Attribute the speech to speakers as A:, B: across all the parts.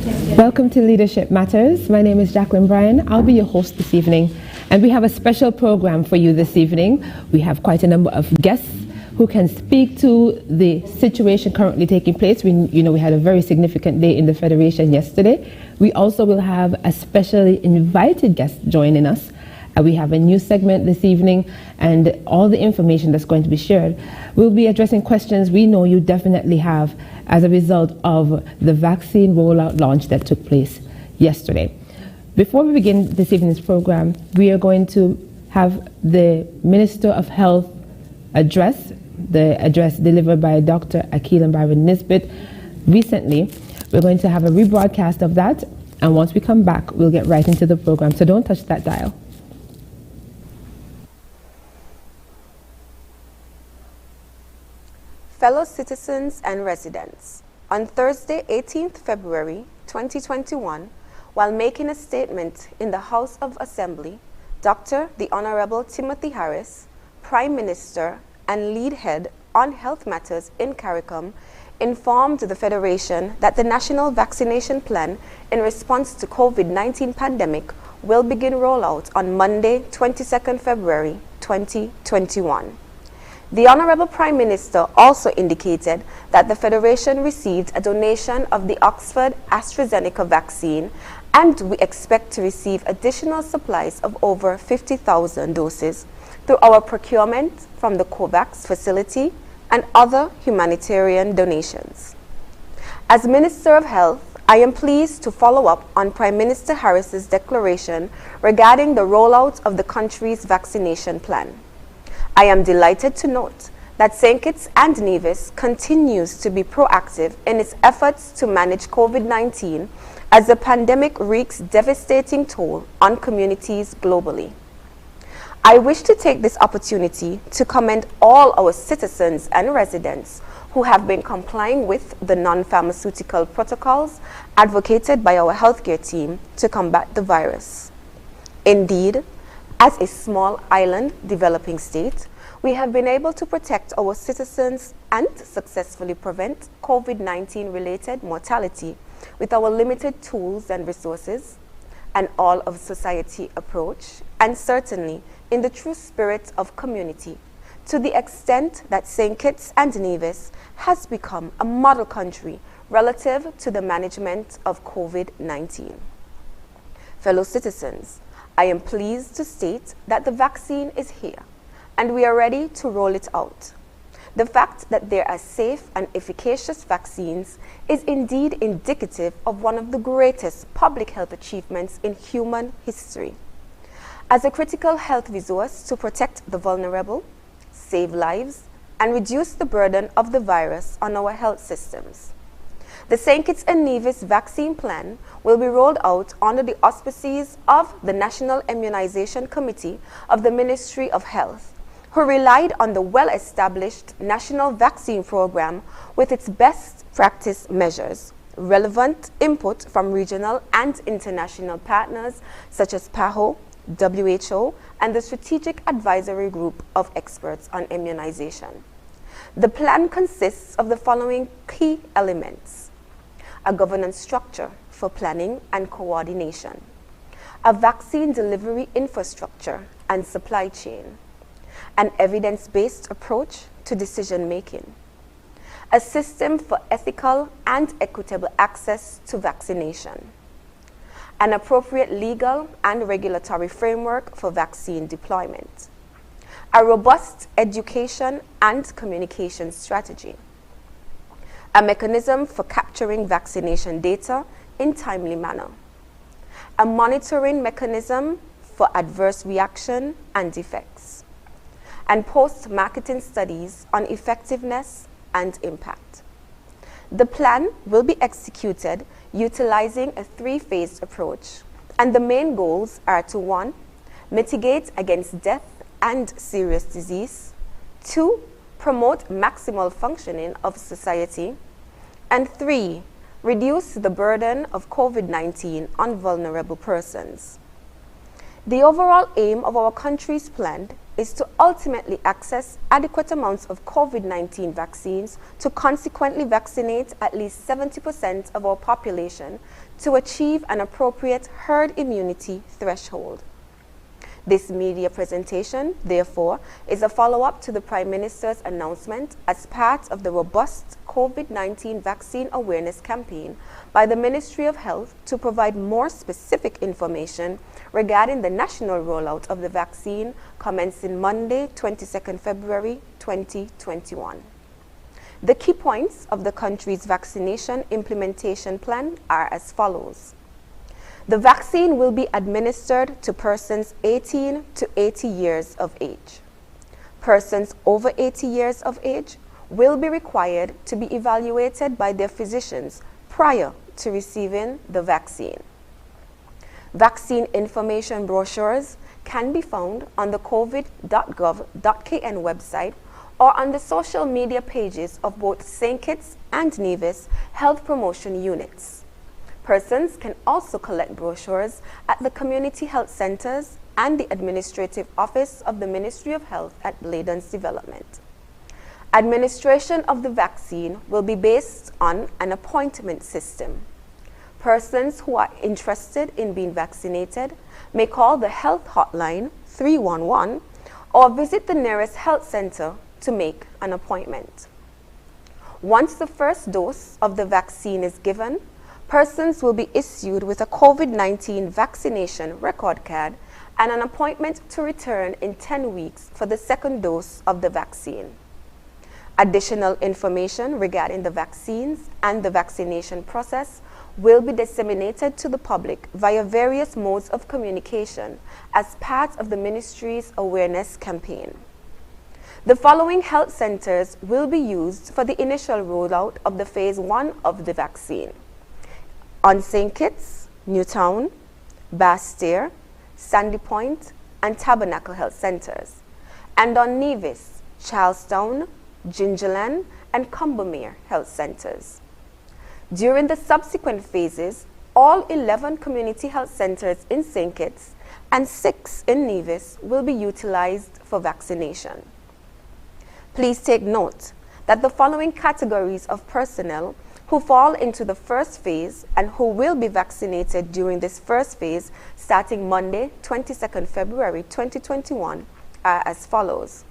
A: Welcome to Leadership Matters. My name is Jacqueline Bryan. I'll be your host this evening. And we have a special program for you this evening. We have quite a number of guests who can speak to the situation currently taking place. We had a very significant day in the Federation yesterday. We also will have a specially invited guest joining us. We have a new segment this evening, and all the information that's going to be shared. We'll be addressing questions we know you definitely have as a result of the vaccine rollout launch that took place yesterday. Before we begin this evening's program, we are going to have the Minister of Health address, the address delivered by Dr. Akeelan Byron Nisbet recently. We're going to have a rebroadcast of that, and once we come back, we'll get right into the program, so don't touch that dial.
B: Fellow citizens and residents, on Thursday, 18th February 2021, while making a statement in the House of Assembly, Dr. the Honorable Timothy Harris, Prime Minister and lead head on health matters in CARICOM, informed the Federation that the National Vaccination Plan in response to COVID-19 pandemic will begin rollout on Monday, 22nd February 2021. The Honorable Prime Minister also indicated that the Federation received a donation of the Oxford AstraZeneca vaccine, and we expect to receive additional supplies of over 50,000 doses through our procurement from the COVAX facility and other humanitarian donations. As Minister of Health, I am pleased to follow up on Prime Minister Harris's declaration regarding the rollout of the country's vaccination plan. I am delighted to note that St. Kitts and Nevis continues to be proactive in its efforts to manage COVID-19 as the pandemic wreaks devastating toll on communities globally. I wish to take this opportunity to commend all our citizens and residents who have been complying with the non-pharmaceutical protocols advocated by our healthcare team to combat the virus. Indeed, as a small island developing state, we have been able to protect our citizens and successfully prevent COVID-19 related mortality with our limited tools and resources, an all-of-society approach, and certainly in the true spirit of community, to the extent that St. Kitts and Nevis has become a model country relative to the management of COVID-19. Fellow citizens, I am pleased to state that the vaccine is here, and we are ready to roll it out. The fact that there are safe and efficacious vaccines is indeed indicative of one of the greatest public health achievements in human history. As a critical health resource to protect the vulnerable, save lives, and reduce the burden of the virus on our health systems. The St. Kitts and Nevis vaccine plan will be rolled out under the auspices of the National Immunization Committee of the Ministry of Health, who relied on the well-established National Vaccine Program with its best practice measures, relevant input from regional and international partners such as PAHO, WHO, and the Strategic Advisory Group of Experts on Immunization. The plan consists of the following key elements: a governance structure for planning and coordination, a vaccine delivery infrastructure and supply chain, an evidence-based approach to decision-making, a system for ethical and equitable access to vaccination, an appropriate legal and regulatory framework for vaccine deployment, a robust education and communication strategy, a mechanism for capturing vaccination data in timely manner, a monitoring mechanism for adverse reaction and effects, and post-marketing studies on effectiveness and impact. The plan will be executed utilizing a three-phased approach, and the main goals are to 1. Mitigate against death and serious disease, 2. Promote maximal functioning of society, and 3. Reduce the burden of COVID-19 on vulnerable persons. The overall aim of our country's plan is to ultimately access adequate amounts of COVID-19 vaccines to consequently vaccinate at least 70% of our population to achieve an appropriate herd immunity threshold. This media presentation, therefore, is a follow-up to the Prime Minister's announcement as part of the robust COVID-19 vaccine awareness campaign by the Ministry of Health to provide more specific information regarding the national rollout of the vaccine commencing Monday, 22nd February 2021. The key points of the country's vaccination implementation plan are as follows. The vaccine will be administered to persons 18 to 80 years of age. Persons over 80 years of age will be required to be evaluated by their physicians prior to receiving the vaccine. Vaccine information brochures can be found on the covid.gov.kn website or on the social media pages of both St. Kitts and Nevis health promotion units. Persons can also collect brochures at the community health centers and the administrative office of the Ministry of Health at Ladens Development. Administration of the vaccine will be based on an appointment system. Persons who are interested in being vaccinated may call the health hotline 311 or visit the nearest health center to make an appointment. Once the first dose of the vaccine is given, persons will be issued with a COVID-19 vaccination record card and an appointment to return in 10 weeks for the second dose of the vaccine. Additional information regarding the vaccines and the vaccination process will be disseminated to the public via various modes of communication as part of the Ministry's awareness campaign. The following health centers will be used for the initial rollout of the phase 1 of the vaccine. On St. Kitts, Newtown, Basse-Terre, Sandy Point, and Tabernacle Health Centers, and on Nevis, Charlestown, Gingerland, and Combermere Health Centers. During the subsequent phases, all 11 community health centers in St. Kitts and 6 in Nevis will be utilized for vaccination. Please take note that the following categories of personnel who fall into the first phase and who will be vaccinated during this first phase starting Monday, 22nd February 2021 are as follows.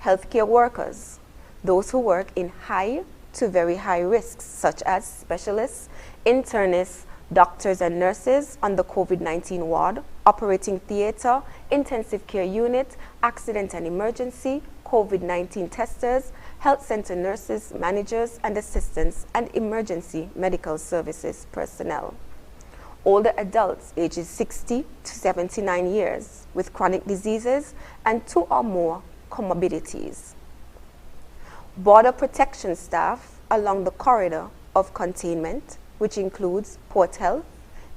B: Healthcare workers, those who work in high to very high risks such as specialists, internists, doctors and nurses on the COVID-19 ward, operating theater, intensive care unit, accident and emergency, COVID-19 testers, health center nurses, managers and assistants, and emergency medical services personnel. Older adults ages 60 to 79 years with chronic diseases and 2 or more comorbidities. Border protection staff along the corridor of containment, which includes port health,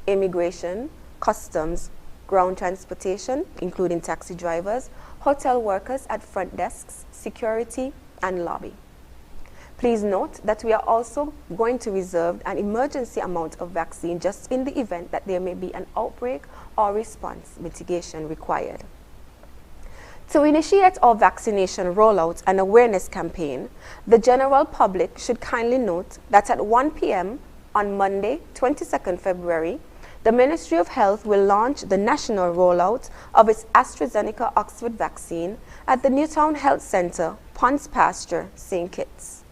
B: immigration, customs, ground transportation, including taxi drivers, hotel workers at front desks, security, and lobby. Please note that we are also going to reserve an emergency amount of vaccine just in the event that there may be an outbreak or response mitigation required. To initiate our vaccination rollout and awareness campaign, the general public should kindly note that at 1 p.m. on Monday, 22nd February, the Ministry of Health will launch the national rollout of its AstraZeneca Oxford vaccine at the Newtown Health Center, Ponds Pasture, St. Kitts.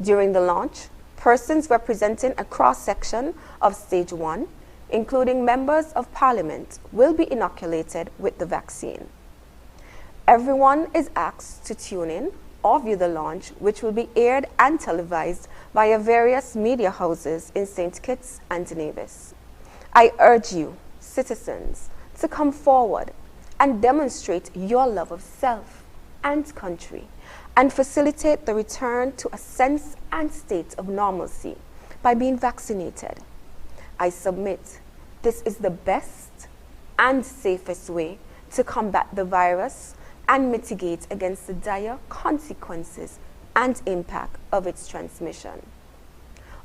B: During the launch, persons representing a cross-section of Stage 1, including members of Parliament, will be inoculated with the vaccine. Everyone is asked to tune in or view the launch, which will be aired and televised via various media houses in St. Kitts and Nevis. I urge you, citizens, to come forward and demonstrate your love of self and country and facilitate the return to a sense and state of normalcy by being vaccinated. I submit this is the best and safest way to combat the virus and mitigate against the dire consequences and impact of its transmission.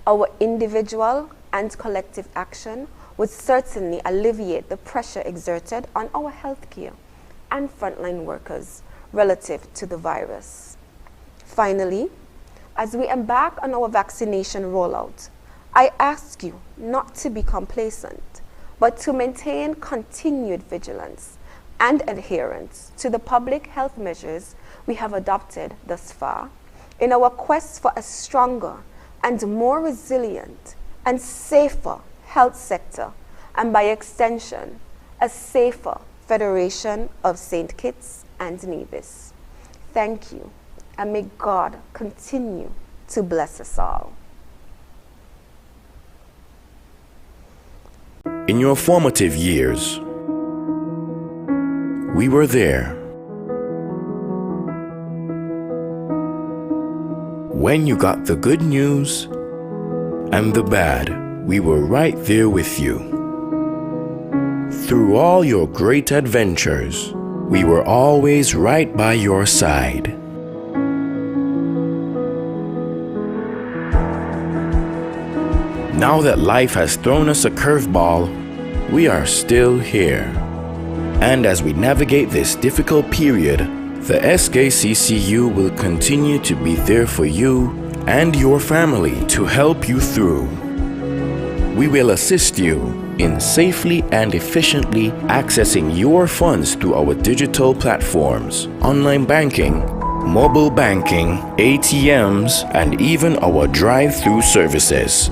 B: Our individual and collective action would certainly alleviate the pressure exerted on our healthcare and frontline workers relative to the virus. Finally, as we embark on our vaccination rollout, I ask you not to be complacent, but to maintain continued vigilance and adherence to the public health measures we have adopted thus far in our quest for a stronger and more resilient and safer health sector, and by extension, a safer Federation of St. Kitts and Nevis. Thank you, and may God continue to bless us all.
C: In your formative years, we were there. When you got the good news and the bad, we were right there with you. Through all your great adventures, we were always right by your side. Now that life has thrown us a curveball, we are still here. And as we navigate this difficult period, the SKCCU will continue to be there for you and your family to help you through. We will assist you in safely and efficiently accessing your funds through our digital platforms, online banking, mobile banking, ATMs, and even our drive-through services.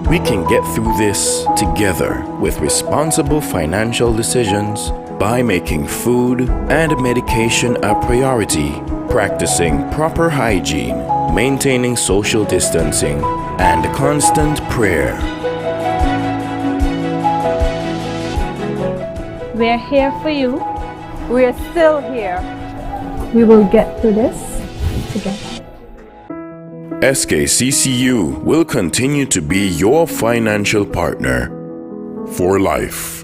C: We can get through this together with responsible financial decisions by making food and medication a priority, practicing proper hygiene, maintaining social distancing, and constant prayer.
D: We're here for you.
E: We're still here.
D: We will get through this together.
C: SKCCU will continue to be your financial partner for life.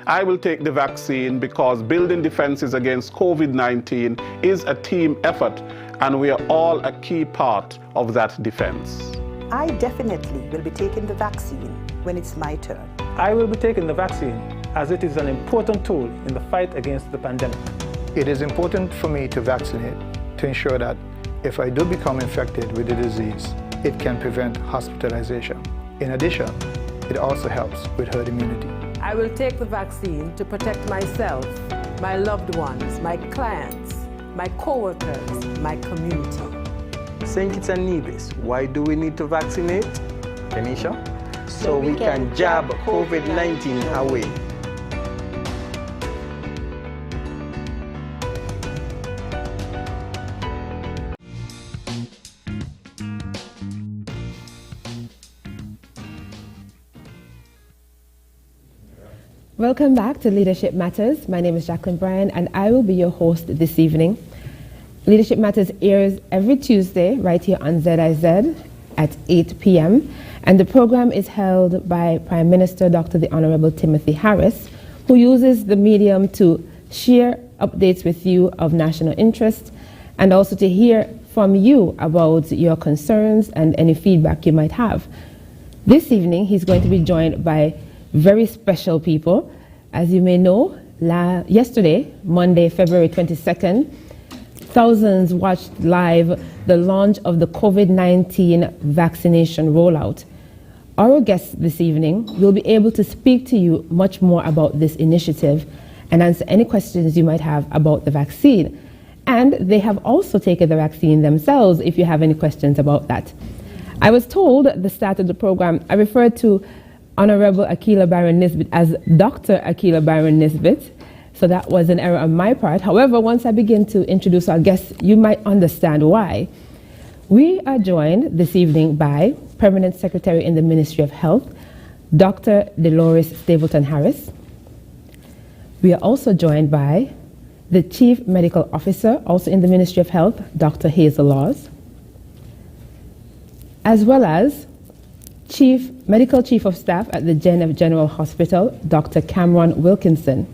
F: I will take the vaccine because building defenses against COVID-19 is a team effort, and we are all a key part of that defense.
G: I definitely will be taking the vaccine when it's my turn.
H: I will be taking the vaccine as it is an important tool in the fight against the pandemic.
I: It is important for me to vaccinate to ensure that if I do become infected with the disease, it can prevent hospitalization. In addition, it also helps with herd immunity.
E: I will take the vaccine to protect myself, my loved ones, my clients, my co-workers, my community.
J: St. Kitts and Nevis, why do we need to vaccinate? Kenisha? So we can jab COVID-19 away.
A: Welcome back to Leadership Matters. My name is Jacqueline Bryan, and I will be your host this evening. Leadership Matters airs every Tuesday right here on ZIZ at 8 p.m. And the program is held by Prime Minister Dr. the Honorable Timothy Harris, who uses the medium to share updates with you of national interest and also to hear from you about your concerns and any feedback you might have. This evening, he's going to be joined by very special people. As you may know, yesterday, Monday, February 22nd, thousands watched live the launch of the COVID-19 vaccination rollout. Our guests this evening will be able to speak to you much more about this initiative and answer any questions you might have about the vaccine. And they have also taken the vaccine themselves if you have any questions about that. I was told at the start of the program, I referred to Honorable Akila Byron Nisbet as Dr. Akila Byron Nisbet, so that was an error on my part. However, once I begin to introduce our guests, you might understand why. We are joined this evening by Permanent Secretary in the Ministry of Health, Dr. Delores Stapleton Harris. We are also joined by the Chief Medical Officer, also in the Ministry of Health, Dr. Hazel Laws, as well as Medical Chief of Staff at the General Hospital, Dr. Cameron Wilkinson.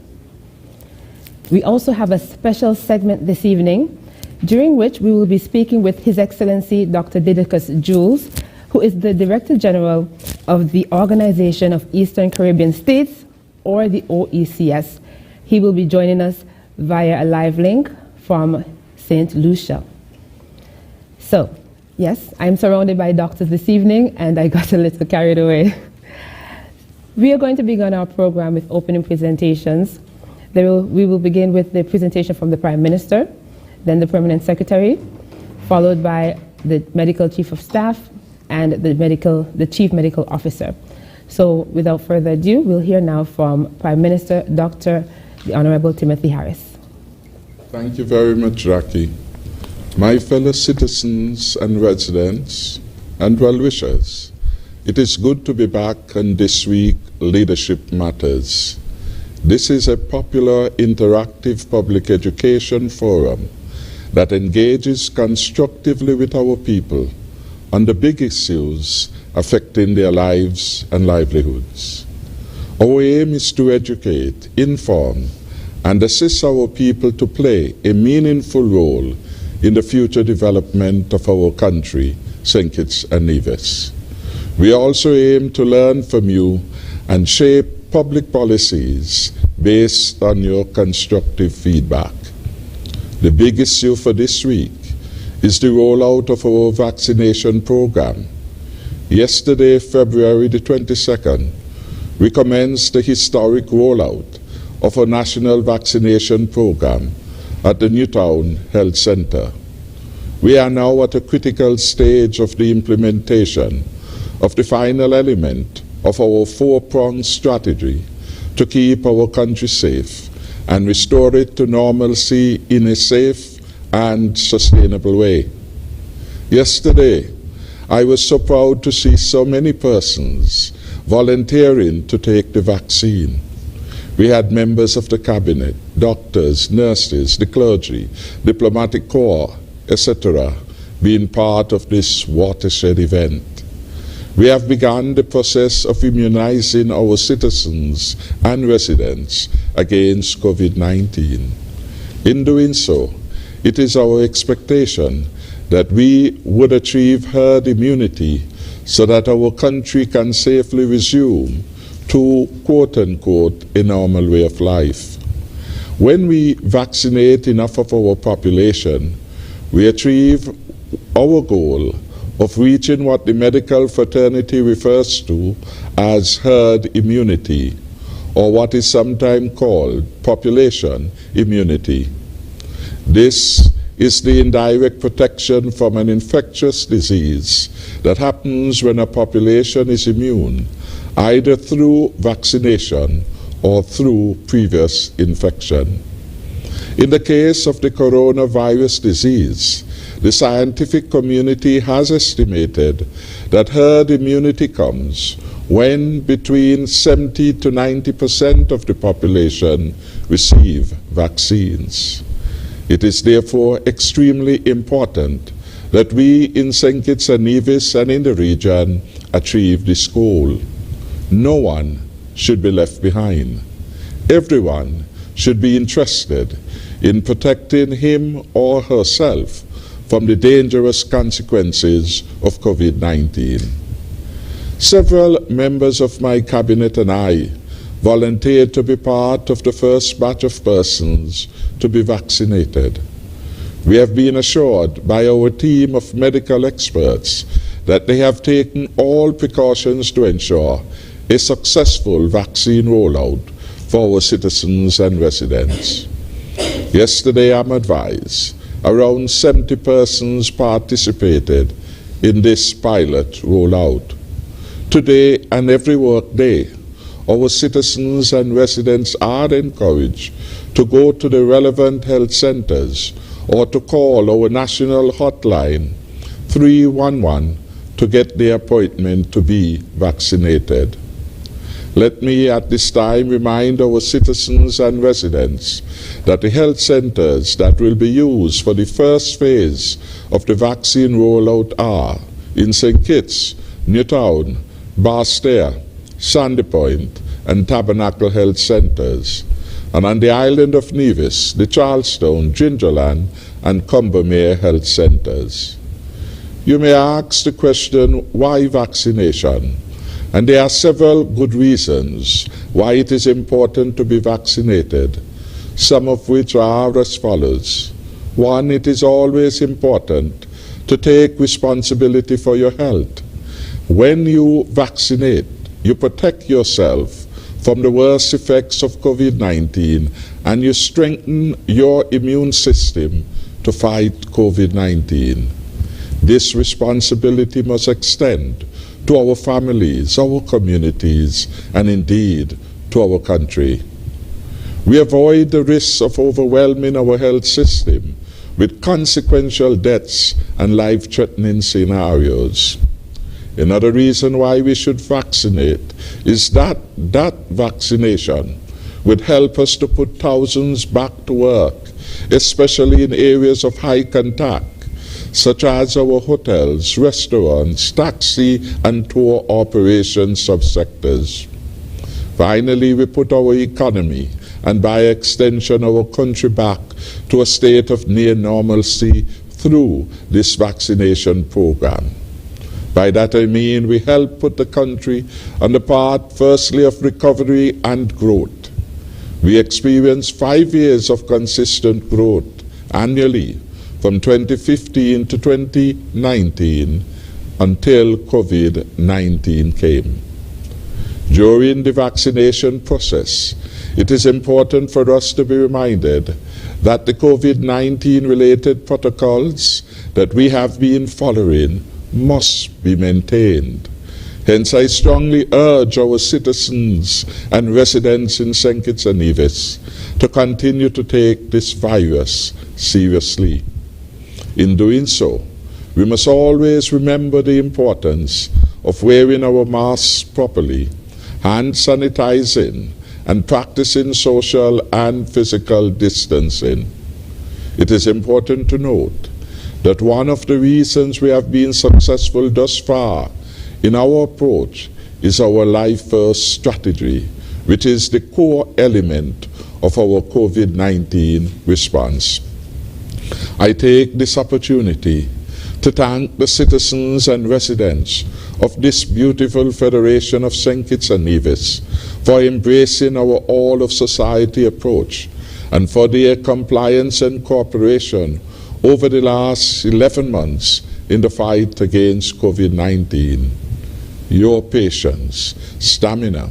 A: We also have a special segment this evening, during which we will be speaking with His Excellency Dr. Didacus Jules, who is the Director General of the Organization of Eastern Caribbean States, or the OECS. He will be joining us via a live link from St. Lucia. So, yes, I'm surrounded by doctors this evening, and I got a little carried away. We are going to begin our program with opening presentations. We will begin with the presentation from the Prime Minister, then the Permanent Secretary, followed by the Medical Chief of Staff and the Chief Medical Officer. So without further ado, we'll hear now from Prime Minister Dr. the Honorable Timothy Harris.
K: Thank you very much, Jackie. My fellow citizens and residents and well-wishers, it is good to be back on This Week Leadership Matters. This is a popular interactive public education forum that engages constructively with our people on the big issues affecting their lives and livelihoods. Our aim is to educate, inform, and assist our people to play a meaningful role in the future development of our country, St. Kitts and Nevis. We also aim to learn from you and shape public policies based on your constructive feedback. The big issue for this week is the rollout of our vaccination program. Yesterday, February the 22nd, we commenced the historic rollout of a national vaccination program at the Newtown Health Center. We are now at a critical stage of the implementation of the final element of our four-pronged strategy to keep our country safe and restore it to normalcy in a safe and sustainable way. Yesterday, I was so proud to see so many persons volunteering to take the vaccine. We had members of the cabinet, doctors, nurses, the clergy, diplomatic corps, etc., being part of this watershed event. We have begun the process of immunizing our citizens and residents against COVID-19. In doing so, it is our expectation that we would achieve herd immunity so that our country can safely resume to, quote-unquote, a normal way of life. When we vaccinate enough of our population, we achieve our goal of reaching what the medical fraternity refers to as herd immunity, or what is sometimes called population immunity. This is the indirect protection from an infectious disease that happens when a population is immune, either through vaccination or through previous infection. In the case of the coronavirus disease, the scientific community has estimated that herd immunity comes when between 70 to 90% of the population receive vaccines. It is therefore extremely important that we in St. Kitts and Nevis and in the region achieve this goal. No one should be left behind. Everyone should be interested in protecting him or herself from the dangerous consequences of COVID-19. Several members of my cabinet and I volunteered to be part of the first batch of persons to be vaccinated. We have been assured by our team of medical experts that they have taken all precautions to ensure a successful vaccine rollout for our citizens and residents. Yesterday, I'm advised, around 70 persons participated in this pilot rollout. Today and every work day, our citizens and residents are encouraged to go to the relevant health centers or to call our national hotline 311 to get their appointment to be vaccinated. Let me at this time remind our citizens and residents that the health centers that will be used for the first phase of the vaccine rollout are in St. Kitts, Newtown, Barstair, Sandy Point, and Tabernacle Health Centers, and on the island of Nevis, the Charlestown, Gingerland, and Combermere Health Centers. You may ask the question, why vaccination? And there are several good reasons why it is important to be vaccinated, some of which are as follows. 1, it is always important to take responsibility for your health. When you vaccinate, you protect yourself from the worst effects of COVID-19 and you strengthen your immune system to fight COVID-19. This responsibility must extend to our families, our communities, and indeed to our country. We avoid the risks of overwhelming our health system with consequential deaths and life-threatening scenarios. Another reason why we should vaccinate is that vaccination would help us to put thousands back to work, especially in areas of high contact, such as our hotels, restaurants, taxi and tour operation subsectors. Finally, we put our economy and by extension our country back to a state of near normalcy through this vaccination program. By that I mean we help put the country on the path firstly of recovery and growth. We experienced 5 years of consistent growth annually from 2015 to 2019 until COVID-19 came. During the vaccination process, it is important for us to be reminded that the COVID-19 related protocols that we have been following must be maintained. Hence, I strongly urge our citizens and residents in St. Kitts and Nevis to continue to take this virus seriously. In doing so, we must always remember the importance of wearing our masks properly, hand sanitizing, and practicing social and physical distancing. It is important to note that one of the reasons we have been successful thus far in our approach is our Life First strategy, which is the core element of our COVID-19 response. I take this opportunity to thank the citizens and residents of this beautiful Federation of St. Kitts and Nevis for embracing our all-of-society approach and for their compliance and cooperation over the last 11 months in the fight against COVID-19. Your patience, stamina,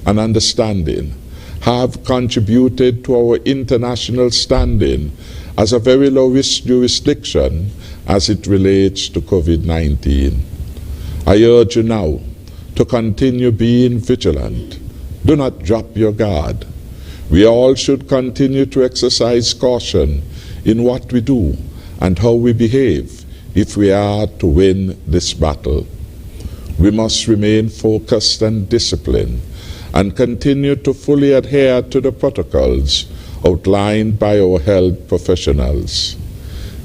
K: and understanding have contributed to our international standing as a very low-risk jurisdiction as it relates to COVID-19. I urge you now to continue being vigilant. Do not drop your guard. We all should continue to exercise caution in what we do and how we behave if we are to win this battle. We must remain focused and disciplined and continue to fully adhere to the protocols outlined by our health professionals.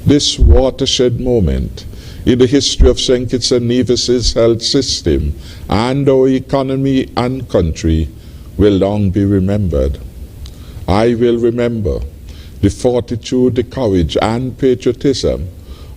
K: This watershed moment in the history of St. Kitts and Nevis's health system and our economy and country will long be remembered. I will remember the fortitude, the courage, and patriotism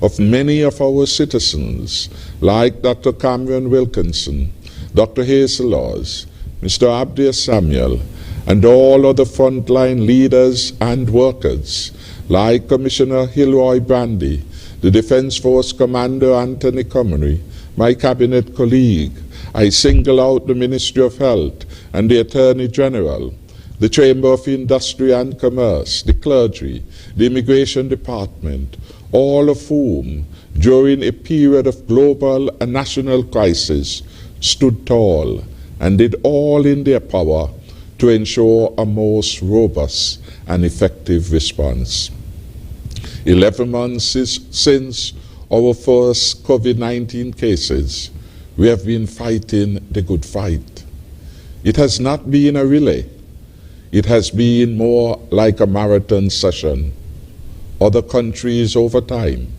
K: of many of our citizens, like Dr. Cameron Wilkinson, Dr. Hazel Laws, Mr. Abdia Samuel, and all other frontline leaders and workers, like Commissioner Hilroy Brandy, the Defense Force Commander Anthony Comrie, my cabinet colleague. I single out the Ministry of Health and the Attorney General, the Chamber of Industry and Commerce, the clergy, the Immigration Department, all of whom, during a period of global and national crisis, stood tall and did all in their power to ensure a most robust and effective response. 11 months since our first COVID-19 cases, we have been fighting the good fight. It has not been a relay. It has been more like a marathon session. Other countries over time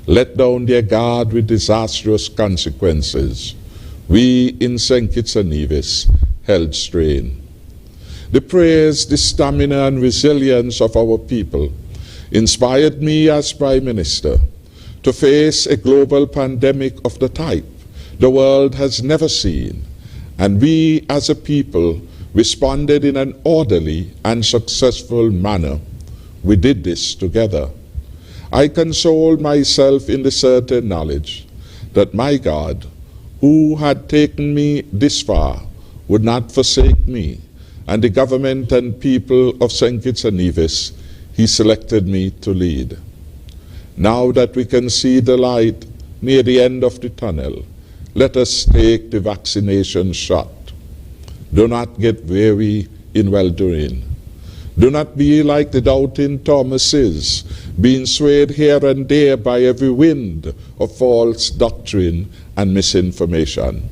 K: let down their guard with disastrous consequences. We in St. Kitts and Nevis held strain. The prayers, the stamina and resilience of our people inspired me as Prime Minister to face a global pandemic of the type the world has never seen, and we as a people responded in an orderly and successful manner We did this together. I console myself in the certain knowledge that my God, who had taken me this far, would not forsake me, and the government and people of St. Kitts and Nevis he selected me to lead. Now that we can see the light near the end of the tunnel, let us take the vaccination shot. Do not get weary in well-doing. Do not be like the doubting Thomases, being swayed here and there by every wind of false doctrine and misinformation.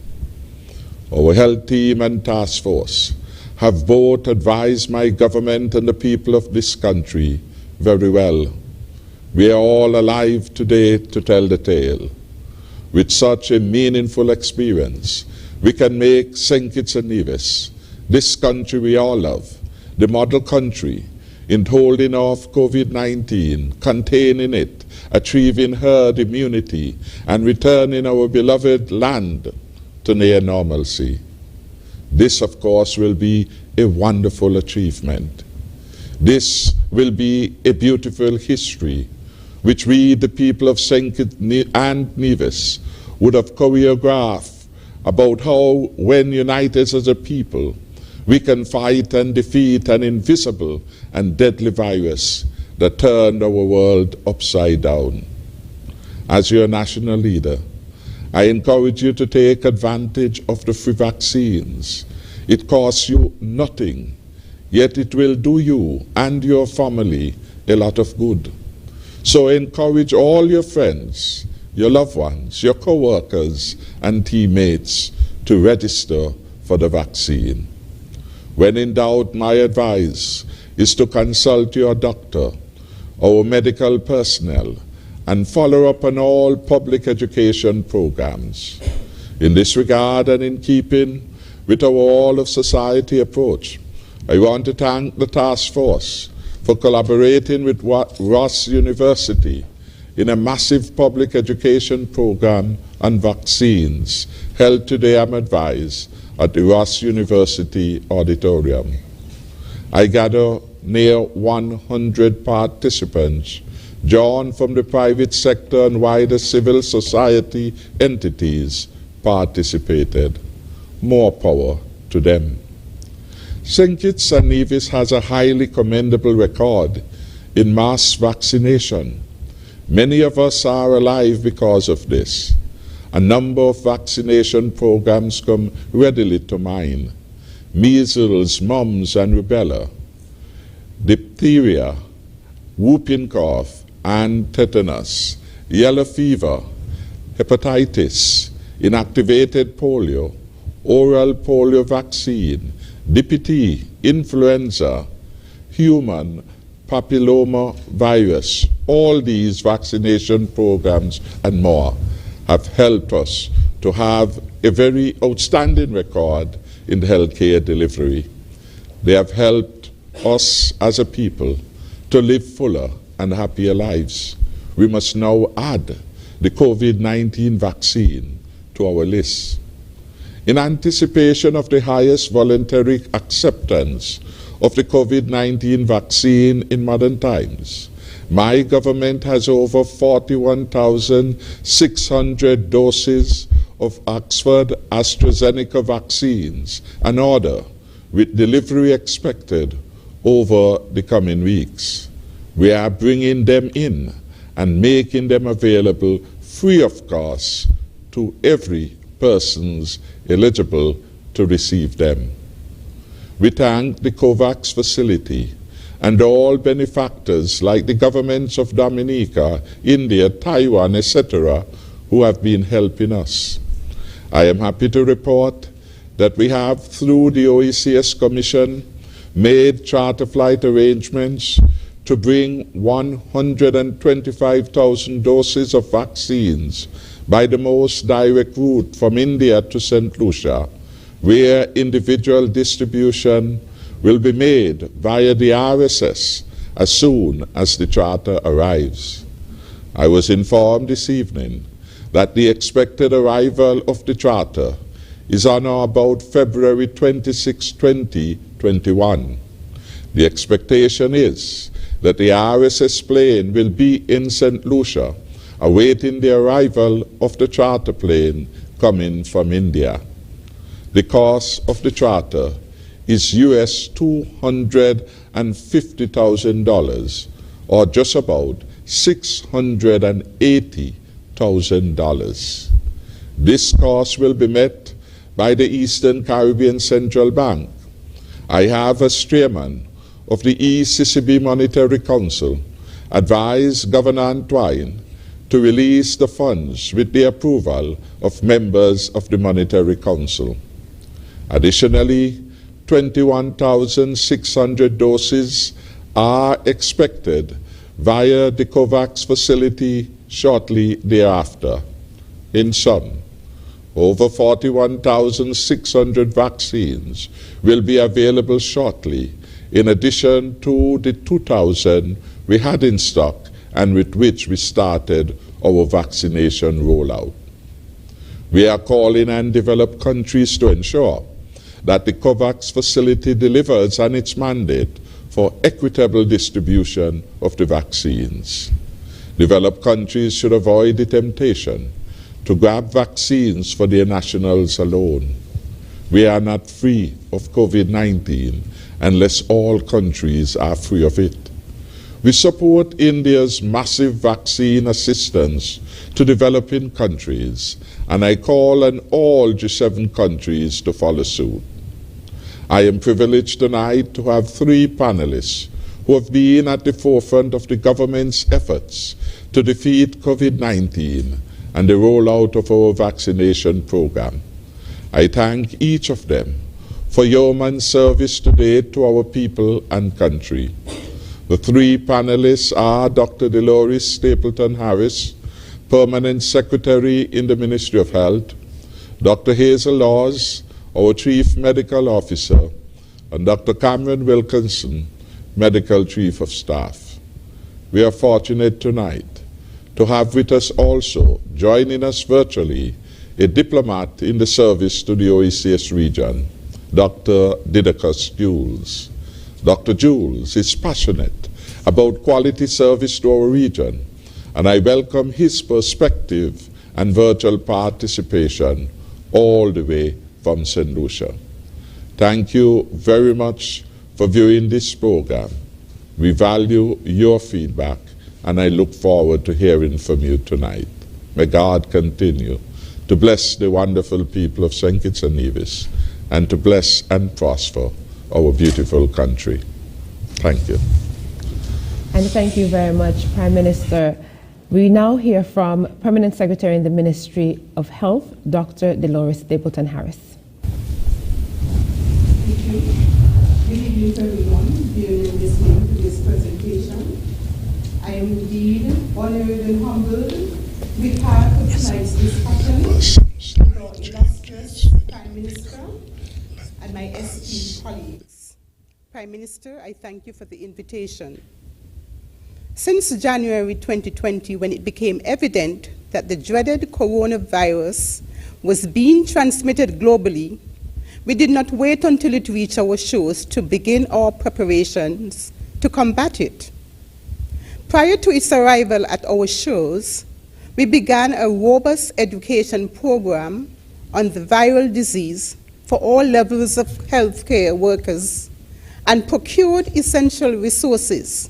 K: Our health team and task force have both advised my government and the people of this country very well. We are all alive today to tell the tale. With such a meaningful experience, we can make St. Kitts and Nevis, this country we all love, the model country in holding off COVID-19, containing it, achieving herd immunity, and returning our beloved land to near normalcy. This, of course, will be a wonderful achievement. This will be a beautiful history, which we, the people of St. Kitts and Nevis, would have choreographed about how, when united as a people, we can fight and defeat an invisible and deadly virus that turned our world upside down. As your national leader, I encourage you to take advantage of the free vaccines. It costs you nothing, yet it will do you and your family a lot of good. So encourage all your friends, your loved ones, your co-workers and teammates to register for the vaccine. When in doubt, my advice is to consult your doctor, our medical personnel, and follow up on all public education programs. In this regard, and in keeping with our all-of-society approach, I want to thank the task force for collaborating with Ross University in a massive public education program on vaccines held today, I'm advised, at the Ross University Auditorium. I gather near 100 participants drawn from the private sector and wider civil society entities participated. More power to them. St. Kitts and Nevis has a highly commendable record in mass vaccination. Many of us are alive because of this. A number of vaccination programs come readily to mind. Measles, mumps and rubella, diphtheria, whooping cough and tetanus, yellow fever, hepatitis, inactivated polio, oral polio vaccine, DPT, influenza, human papilloma virus. All these vaccination programs and more have helped us to have a very outstanding record in healthcare delivery. They have helped us as a people to live fuller and happier lives. We must now add the COVID-19 vaccine to our list. In anticipation of the highest voluntary acceptance of the COVID-19 vaccine in modern times, my government has over 41,600 doses of Oxford AstraZeneca vaccines on order, with delivery expected over the coming weeks. We are bringing them in and making them available free of cost to every persons eligible to receive them. We thank the COVAX facility and all benefactors like the governments of Dominica, India, Taiwan, etc., who have been helping us. I am happy to report that we have, through the OECS Commission, made charter flight arrangements to bring 125,000 doses of vaccines by the most direct route from India to St. Lucia, where individual distribution will be made via the RSS as soon as the charter arrives. I was informed this evening that the expected arrival of the charter is on or about February 26, 2021. The expectation is that the RSS plane will be in St. Lucia, awaiting the arrival of the charter plane coming from India. The cost of the charter is US $250,000, or just about $680,000. This cost will be met by the Eastern Caribbean Central Bank. I have, as chairman of the ECCB Monetary Council, advised Governor Antoine to release the funds with the approval of members of the Monetary Council. Additionally, 21,600 doses are expected via the COVAX facility shortly thereafter. In sum, over 41,600 vaccines will be available shortly, in addition to the 2,000 we had in stock and with which we started our vaccination rollout. We are calling on developed countries to ensure that the COVAX facility delivers on its mandate for equitable distribution of the vaccines. Developed countries should avoid the temptation to grab vaccines for their nationals alone. We are not free of COVID-19 unless all countries are free of it. We support India's massive vaccine assistance to developing countries, and I call on all G7 countries to follow suit. I am privileged tonight to have three panelists who have been at the forefront of the government's efforts to defeat COVID-19 and the rollout of our vaccination program. I thank each of them for yeoman's service today to our people and country. The three panelists are Dr. Delores Stapleton Harris, Permanent Secretary in the Ministry of Health, Dr. Hazel Laws, our Chief Medical Officer, and Dr. Cameron Wilkinson, Medical Chief of Staff. We are fortunate tonight to have with us also, joining us virtually, a diplomat in the service to the OECS region, Dr. Didacus Jules. Dr. Jules is passionate about quality service to our region, and I welcome his perspective and virtual participation all the way from St. Lucia. Thank you very much for viewing this program. We value your feedback, and I look forward to hearing from you tonight. May God continue to bless the wonderful people of St. Kitts and Nevis, and to bless and prosper our beautiful country. Thank you.
A: And thank you very much, Prime Minister. We now hear from Permanent Secretary in the Ministry of Health, Dr. Delores Stapleton Harris.
L: Thank you. Good evening to everyone viewing listening to this presentation. I am indeed honored and humbled to be part of tonight's discussion with our illustrious Prime Minister and my esteemed colleagues. Prime Minister, I thank you for the invitation. Since January 2020, when it became evident that the dreaded coronavirus was being transmitted globally, we did not wait until it reached our shores to begin our preparations to combat it. Prior to its arrival at our shores, we began a robust education program on the viral disease for all levels of healthcare workers and procured essential resources.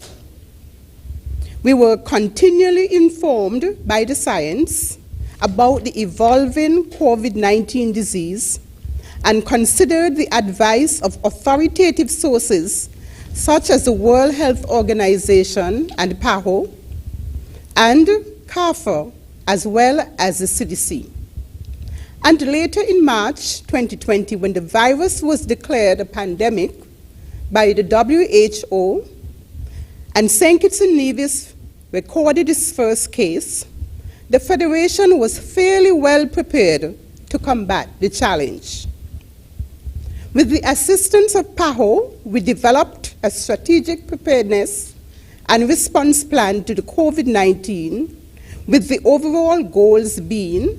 L: We were continually informed by the science about the evolving COVID-19 disease and considered the advice of authoritative sources such as the World Health Organization and PAHO and CARPHA, as well as the CDC. And later in March 2020, when the virus was declared a pandemic by the WHO, and St. Kitts and Nevis recorded its first case, the Federation was fairly well prepared to combat the challenge. With the assistance of PAHO, we developed a strategic preparedness and response plan to the COVID-19, with the overall goals being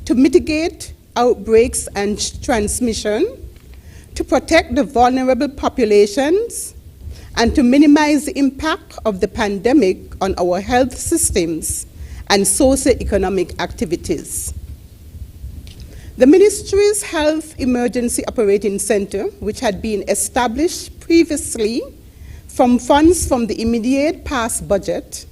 L: to mitigate outbreaks and transmission, to protect the vulnerable populations, and to minimize the impact of the pandemic on our health systems and socio-economic activities. The Ministry's Health Emergency Operating Center, which had been established previously from funds from the immediate past budget,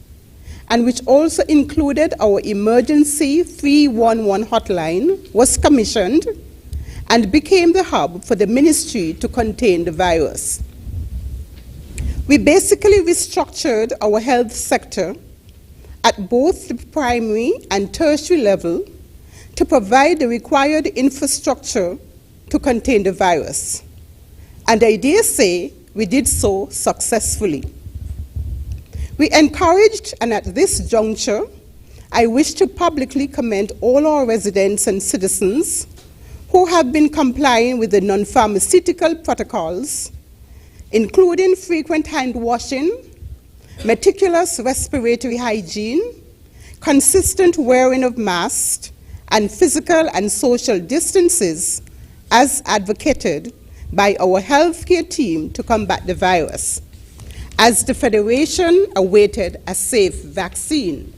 L: and which also included our emergency 311 hotline, was commissioned and became the hub for the ministry to contain the virus. We basically restructured our health sector at both the primary and tertiary level to provide the required infrastructure to contain the virus. And I dare say we did so successfully. We encouraged, and at this juncture, I wish to publicly commend all our residents and citizens who have been complying with the non-pharmaceutical protocols, including frequent hand washing, meticulous respiratory hygiene, consistent wearing of masks, and physical and social distances as advocated by our healthcare team to combat the virus, as the Federation awaited a safe vaccine.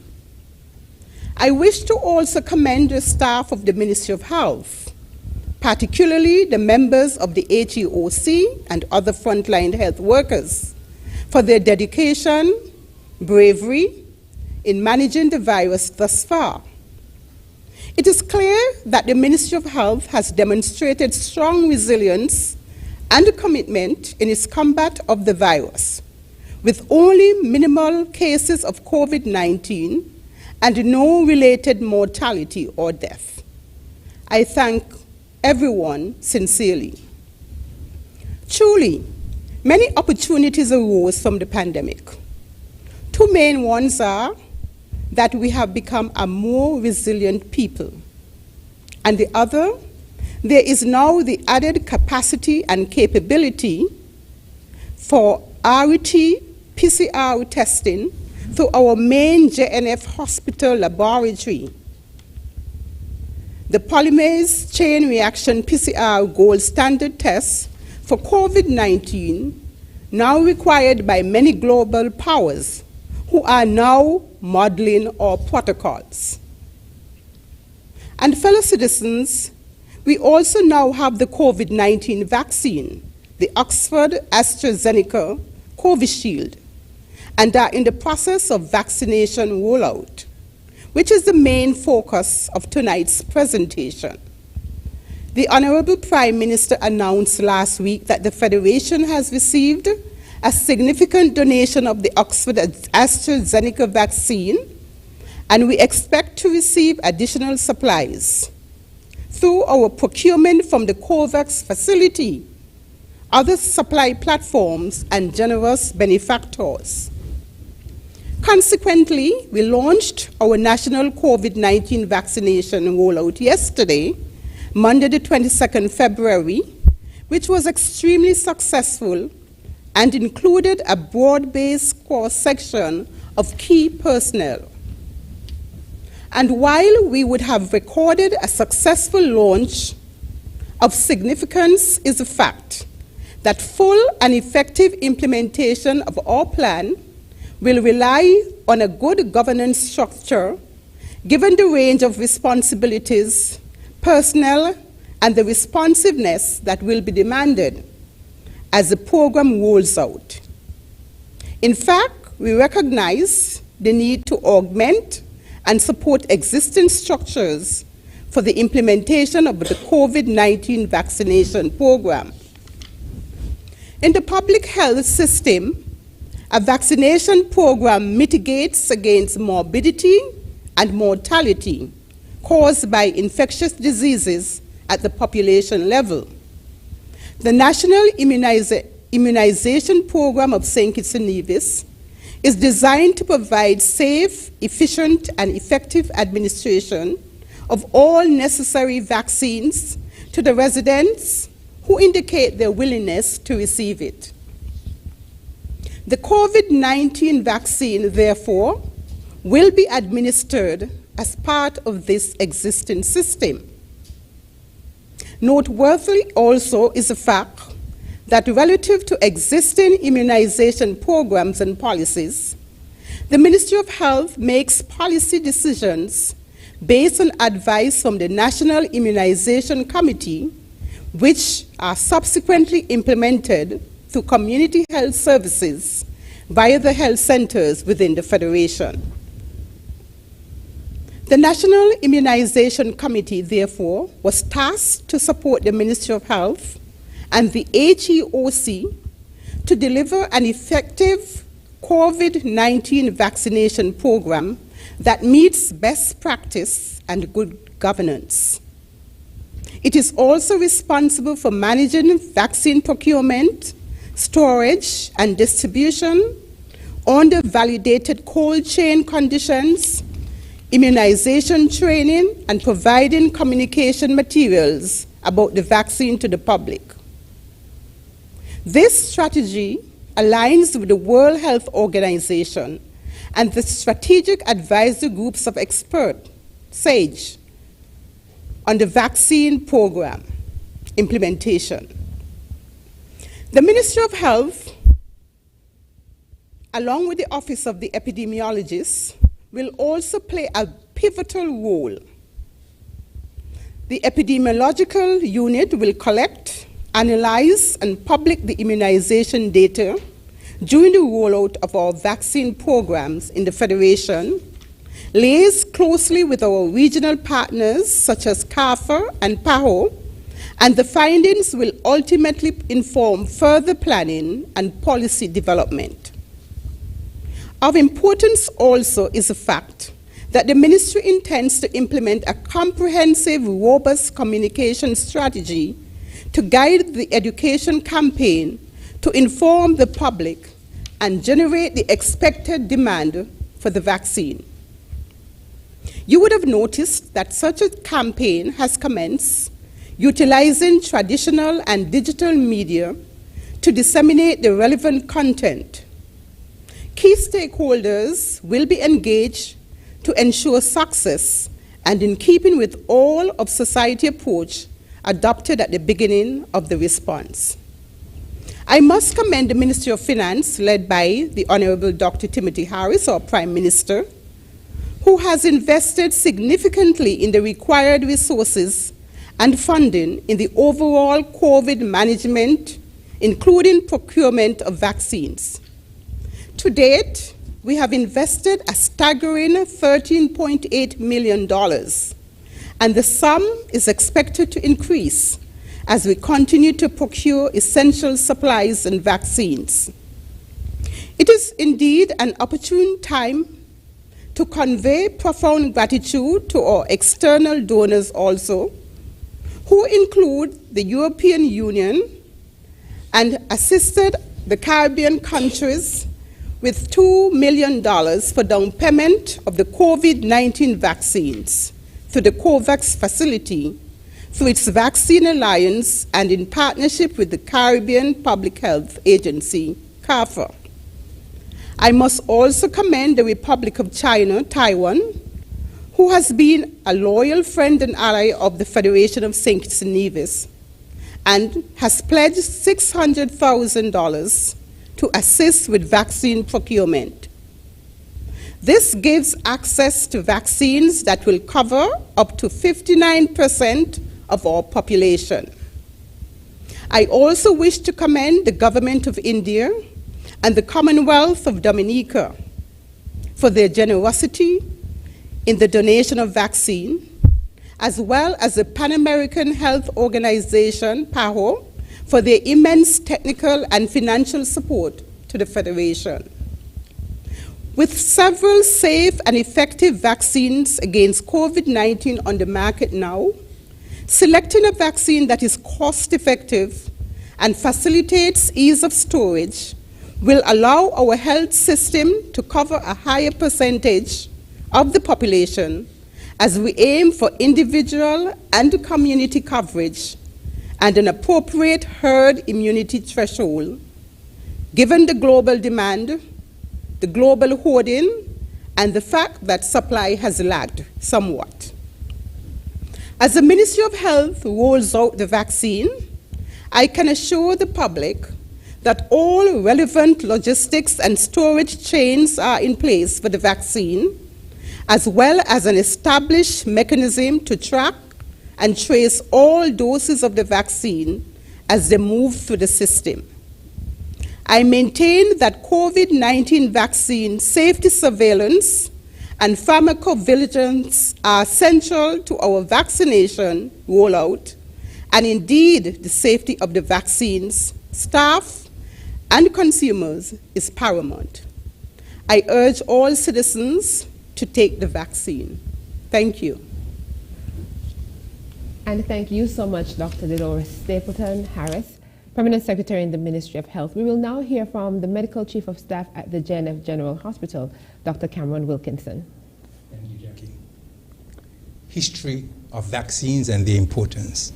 L: I wish to also commend the staff of the Ministry of Health, particularly the members of the HEOC and other frontline health workers, for their dedication, bravery in managing the virus thus far. It is clear that the Ministry of Health has demonstrated strong resilience and commitment in its combat of the virus, with only minimal cases of COVID-19 and no related mortality or death. I thank everyone sincerely. Truly, many opportunities arose from the pandemic. Two main ones are that we have become a more resilient people, and the other, there is now the added capacity and capability for RT-PCR testing through our main JNF hospital laboratory. The polymerase chain reaction PCR gold standard test for COVID-19, now required by many global powers who are now modeling our protocols. And fellow citizens, we also now have the COVID-19 vaccine, the Oxford AstraZeneca Covishield, and are in the process of vaccination rollout, which is the main focus of tonight's presentation. The Honorable Prime Minister announced last week that the Federation has received a significant donation of the Oxford AstraZeneca vaccine, and we expect to receive additional supplies through our procurement from the COVAX facility, other supply platforms, and generous benefactors. Consequently, we launched our national COVID-19 vaccination rollout yesterday, Monday the 22nd February, which was extremely successful and included a broad-based cross-section of key personnel. And while we would have recorded a successful launch, of significance is the fact that full and effective implementation of our plan will rely on a good governance structure, given the range of responsibilities, personnel, and the responsiveness that will be demanded as the program rolls out. In fact, we recognize the need to augment and support existing structures for the implementation of the COVID-19 vaccination program. In the public health system, a vaccination program mitigates against morbidity and mortality caused by infectious diseases at the population level. The National Immunization Program of St. Kitts and Nevis is designed to provide safe, efficient, and effective administration of all necessary vaccines to the residents who indicate their willingness to receive it. The COVID-19 vaccine, therefore, will be administered as part of this existing system. Noteworthy also is the fact that relative to existing immunization programs and policies, the Ministry of Health makes policy decisions based on advice from the National Immunization Committee, which are subsequently implemented through community health services via the health centers within the Federation. The National Immunization Committee, therefore, was tasked to support the Ministry of Health and the HEOC to deliver an effective COVID-19 vaccination program that meets best practice and good governance. It is also responsible for managing vaccine procurement, storage, and distribution under validated cold chain conditions, immunization training, and providing communication materials about the vaccine to the public. This strategy aligns with the World Health Organization and the Strategic Advisory Groups of Experts, SAGE, on the vaccine program implementation. The Ministry of Health, along with the Office of the Epidemiologist, will also play a pivotal role. The epidemiological unit will collect, analyze, and publish the immunization data during the rollout of our vaccine programs in the Federation, liaise closely with our regional partners such as CARFA and PAHO, and the findings will ultimately inform further planning and policy development. Of importance also is the fact that the Ministry intends to implement a comprehensive, robust communication strategy to guide the education campaign to inform the public and generate the expected demand for the vaccine. You would have noticed that such a campaign has commenced utilizing traditional and digital media to disseminate the relevant content. Key stakeholders will be engaged to ensure success and in keeping with all of society approach adopted at the beginning of the response. I must commend the Ministry of Finance, led by the Honorable Dr. Timothy Harris, our Prime Minister, who has invested significantly in the required resources and funding in the overall COVID management, including procurement of vaccines. To date, we have invested a staggering $13.8 million, and the sum is expected to increase as we continue to procure essential supplies and vaccines. It is indeed an opportune time to convey profound gratitude to our external donors also, who include the European Union and assisted the Caribbean countries with $2 million for down payment of the COVID-19 vaccines through the COVAX facility, through its Vaccine Alliance, and in partnership with the Caribbean Public Health Agency, CARFA. I must also commend the Republic of China, Taiwan, who has been a loyal friend and ally of the Federation of St. Kitts and Nevis, and has pledged $600,000 to assist with vaccine procurement. This gives access to vaccines that will cover up to 59% of our population. I also wish to commend the Government of India and the Commonwealth of Dominica for their generosity in the donation of vaccine, as well as the Pan American Health Organization, PAHO, for their immense technical and financial support to the Federation. With several safe and effective vaccines against COVID-19 on the market now, selecting a vaccine that is cost-effective and facilitates ease of storage will allow our health system to cover a higher percentage of the population as we aim for individual and community coverage and an appropriate herd immunity threshold, given the global demand, the global hoarding, and the fact that supply has lagged somewhat. As the Ministry of Health rolls out the vaccine, I can assure the public that all relevant logistics and storage chains are in place for the vaccine, as well as an established mechanism to track and trace all doses of the vaccine as they move through the system. I maintain that COVID-19 vaccine safety surveillance and pharmacovigilance are central to our vaccination rollout, and indeed the safety of the vaccines, staff, and consumers is paramount. I urge all citizens to take the vaccine. Thank you.
A: And thank you so much, Dr. Delores Stapleton Harris, Permanent Secretary in the Ministry of Health. We will now hear from the Medical Chief of Staff at the JNF General Hospital, Dr. Cameron Wilkinson.
M: Thank you, Jackie. History of vaccines and their importance.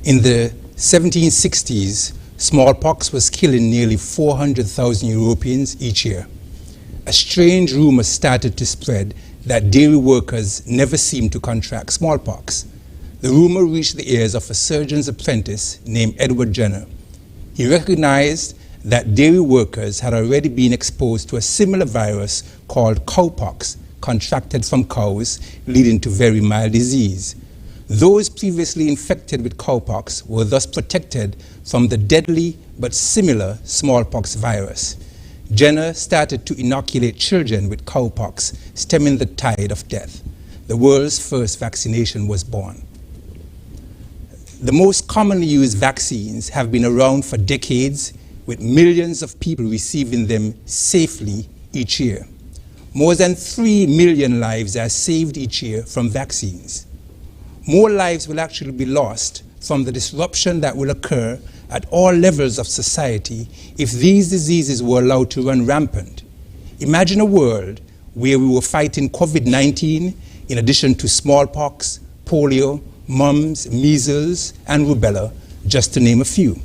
M: In the 1760s, smallpox was killing nearly 400,000 Europeans each year. A strange rumor started to spread that dairy workers never seemed to contract smallpox. The rumor reached the ears of a surgeon's apprentice named Edward Jenner. He recognized that dairy workers had already been exposed to a similar virus called cowpox, contracted from cows, leading to very mild disease. Those previously infected with cowpox were thus protected from the deadly but similar smallpox virus. Jenner started to inoculate children with cowpox, stemming the tide of death. The world's first vaccination was born. The most commonly used vaccines have been around for decades, with millions of people receiving them safely each year. More than 3 million lives are saved each year from vaccines. More lives will actually be lost from the disruption that will occur at all levels of society if these diseases were allowed to run rampant. Imagine a world where we were fighting COVID-19 in addition to smallpox, polio, mumps, measles, and rubella, just to name a few.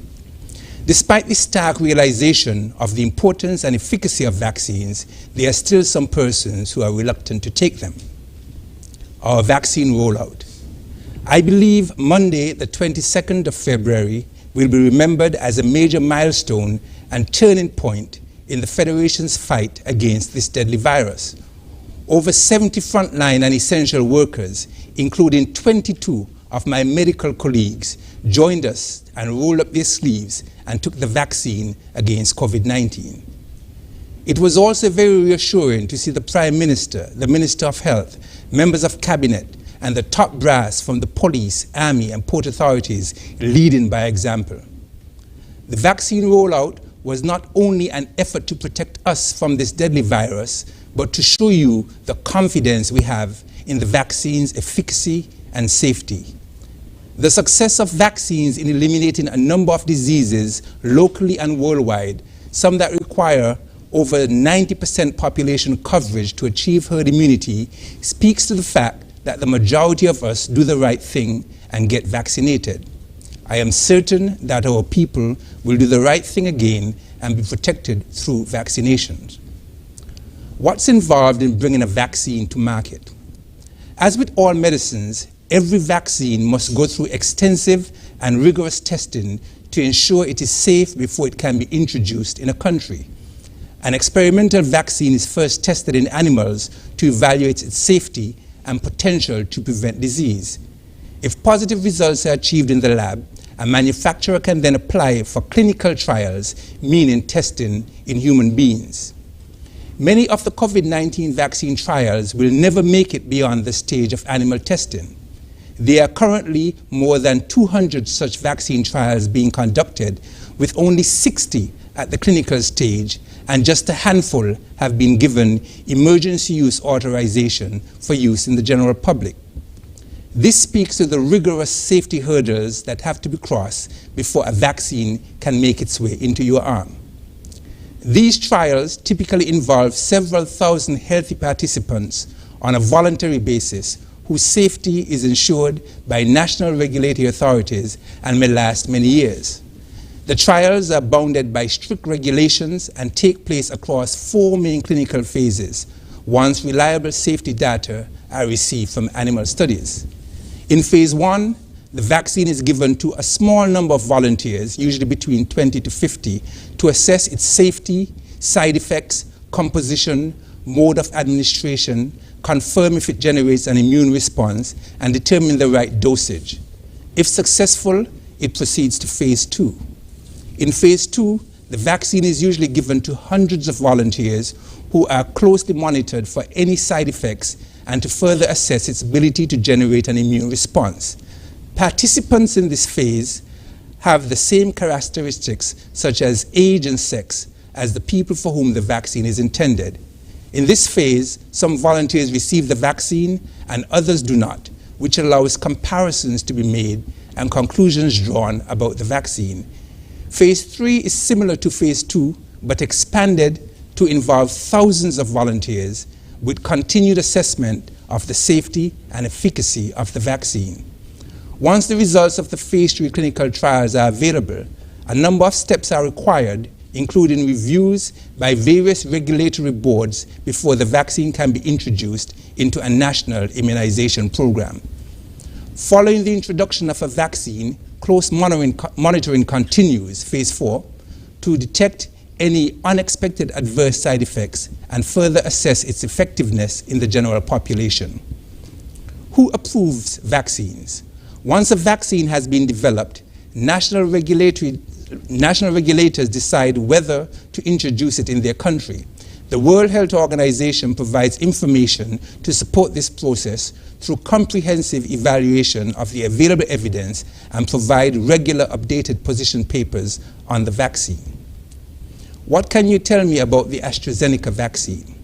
M: Despite the stark realization of the importance and efficacy of vaccines, there are still some persons who are reluctant to take them. Our vaccine rollout. I believe Monday, the 22nd of February, will be remembered as a major milestone and turning point in the Federation's fight against this deadly virus. Over 70 frontline and essential workers, including 22 of my medical colleagues, joined us and rolled up their sleeves and took the vaccine against COVID-19. It was also very reassuring to see the Prime Minister, the Minister of Health, members of Cabinet, and the top brass from the police, army, and port authorities leading by example. The vaccine rollout was not only an effort to protect us from this deadly virus, but to show you the confidence we have in the vaccine's efficacy and safety. The success of vaccines in eliminating a number of diseases locally and worldwide, some that require over 90% population coverage to achieve herd immunity, speaks to the fact that the majority of us do the right thing and get vaccinated. I am certain that our people will do the right thing again and be protected through vaccinations. What's involved in bringing a vaccine to market? As with all medicines, every vaccine must go through extensive and rigorous testing to ensure it is safe before it can be introduced in a country. An experimental vaccine is first tested in animals to evaluate its safety and potential to prevent disease. If positive results are achieved in the lab, a manufacturer can then apply for clinical trials, meaning testing in human beings. Many of the COVID-19 vaccine trials will never make it beyond the stage of animal testing. There are currently more than 200 such vaccine trials being conducted, with only 60 at the clinical stage, and just a handful have been given emergency use authorization for use in the general public. This speaks to the rigorous safety hurdles that have to be crossed before a vaccine can make its way into your arm. These trials typically involve several thousand healthy participants on a voluntary basis whose safety is ensured by national regulatory authorities and may last many years. The trials are bounded by strict regulations and take place across 4 main clinical phases once reliable safety data are received from animal studies. In phase 1, the vaccine is given to a small number of volunteers, usually between 20 to 50, to assess its safety, side effects, composition, mode of administration, confirm if it generates an immune response, and determine the right dosage. If successful, it proceeds to phase 2. In phase 2, the vaccine is usually given to hundreds of volunteers who are closely monitored for any side effects and to further assess its ability to generate an immune response. Participants in this phase have the same characteristics such as age and sex as the people for whom the vaccine is intended. In this phase, some volunteers receive the vaccine and others do not, which allows comparisons to be made and conclusions drawn about the vaccine. Phase 3 is similar to phase 2, but expanded to involve thousands of volunteers with continued assessment of the safety and efficacy of the vaccine. Once the results of the phase 3 clinical trials are available, a number of steps are required, including reviews by various regulatory boards before the vaccine can be introduced into a national immunization program. Following the introduction of a vaccine, close monitoring continues, phase 4, to detect any unexpected adverse side effects and further assess its effectiveness in the general population. Who approves vaccines? Once a vaccine has been developed, national regulators decide whether to introduce it in their country. The World Health Organization provides information to support this process through comprehensive evaluation of the available evidence and provide regular updated position papers on the vaccine. What can you tell me about the AstraZeneca vaccine?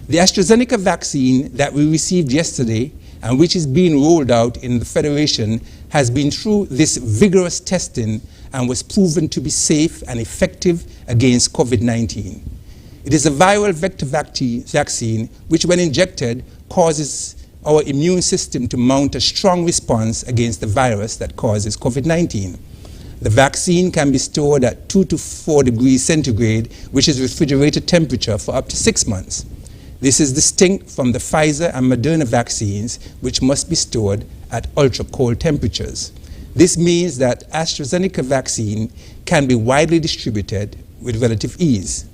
M: The AstraZeneca vaccine that we received yesterday and which is being rolled out in the Federation has been through this vigorous testing and was proven to be safe and effective against COVID-19. It is a viral vector vaccine which, when injected, causes our immune system to mount a strong response against the virus that causes COVID-19. The vaccine can be stored at 2 to 4 degrees centigrade, which is refrigerated temperature, for up to 6 months. This is distinct from the Pfizer and Moderna vaccines, which must be stored at ultra-cold temperatures. This means that AstraZeneca vaccine can be widely distributed with relative ease.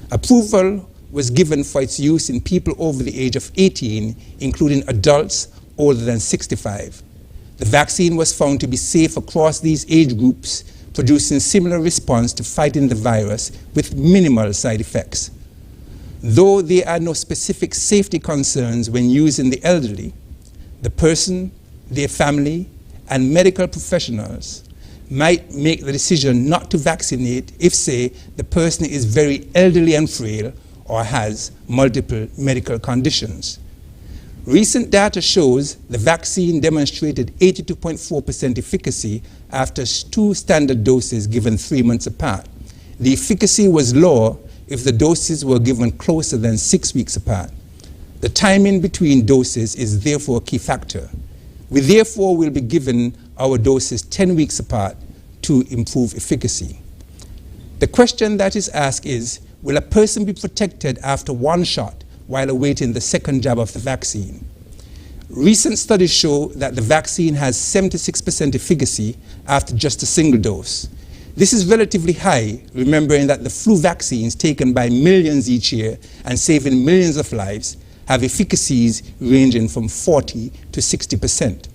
M: Approval was given for its use in people over the age of 18, including adults older than 65. The vaccine was found to be safe across these age groups, producing similar response to fighting the virus with minimal side effects. Though there are no specific safety concerns when used in the elderly, the person, their family, and medical professionals might make the decision not to vaccinate if, say, the person is very elderly and frail or has multiple medical conditions. Recent data shows the vaccine demonstrated 82.4% efficacy after 2 standard doses given 3 months apart. The efficacy was lower if the doses were given closer than 6 weeks apart. The timing between doses is therefore a key factor. We therefore will be given our doses 10 weeks apart to improve efficacy. The question that is asked is, will a person be protected after 1 shot while awaiting the second jab of the vaccine? Recent studies show that the vaccine has 76% efficacy after just a single dose. This is relatively high, remembering that the flu vaccines taken by millions each year and saving millions of lives have efficacies ranging from 40 to 60%.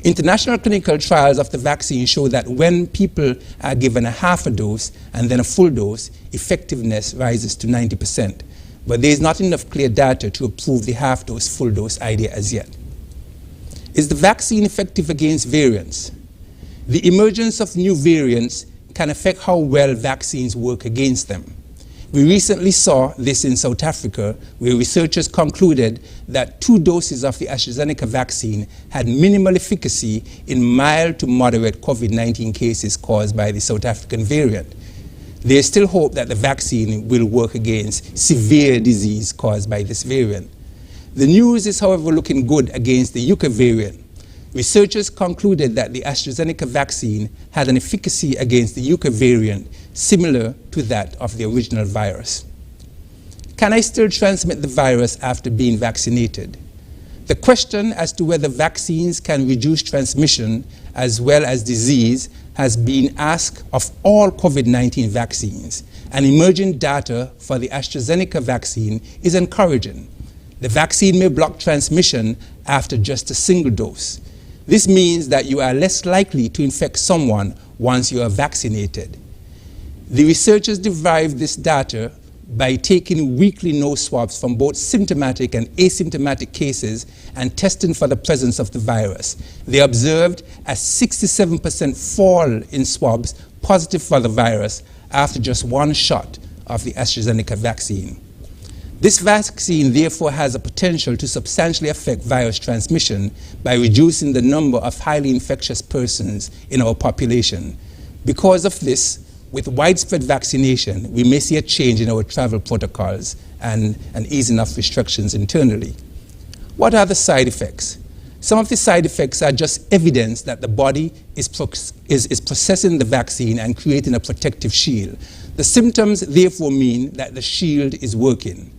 M: International clinical trials of the vaccine show that when people are given a half a dose and then a full dose, effectiveness rises to 90%. But there is not enough clear data to approve the half dose, full dose idea as yet. Is the vaccine effective against variants? The emergence of new variants can affect how well vaccines work against them. We recently saw this in South Africa, where researchers concluded that 2 doses of the AstraZeneca vaccine had minimal efficacy in mild to moderate COVID-19 cases caused by the South African variant. There is still hope that the vaccine will work against severe disease caused by this variant. The news is, however, looking good against the UK variant. Researchers concluded that the AstraZeneca vaccine had an efficacy against the UK variant similar to that of the original virus. Can I still transmit the virus after being vaccinated? The question as to whether vaccines can reduce transmission as well as disease has been asked of all COVID-19 vaccines, and emerging data for the AstraZeneca vaccine is encouraging. The vaccine may block transmission after just a single dose. This means that you are less likely to infect someone once you are vaccinated. The researchers derived this data by taking weekly nose swabs from both symptomatic and asymptomatic cases and testing for the presence of the virus. They observed a 67% fall in swabs positive for the virus after just one shot of the AstraZeneca vaccine. This vaccine therefore has a potential to substantially affect virus transmission by reducing the number of highly infectious persons in our population. Because of this, with widespread vaccination, we may see a change in our travel protocols and easing of restrictions internally. What are the side effects? Some of the side effects are just evidence that the body is processing the vaccine and creating a protective shield. The symptoms therefore mean that the shield is working.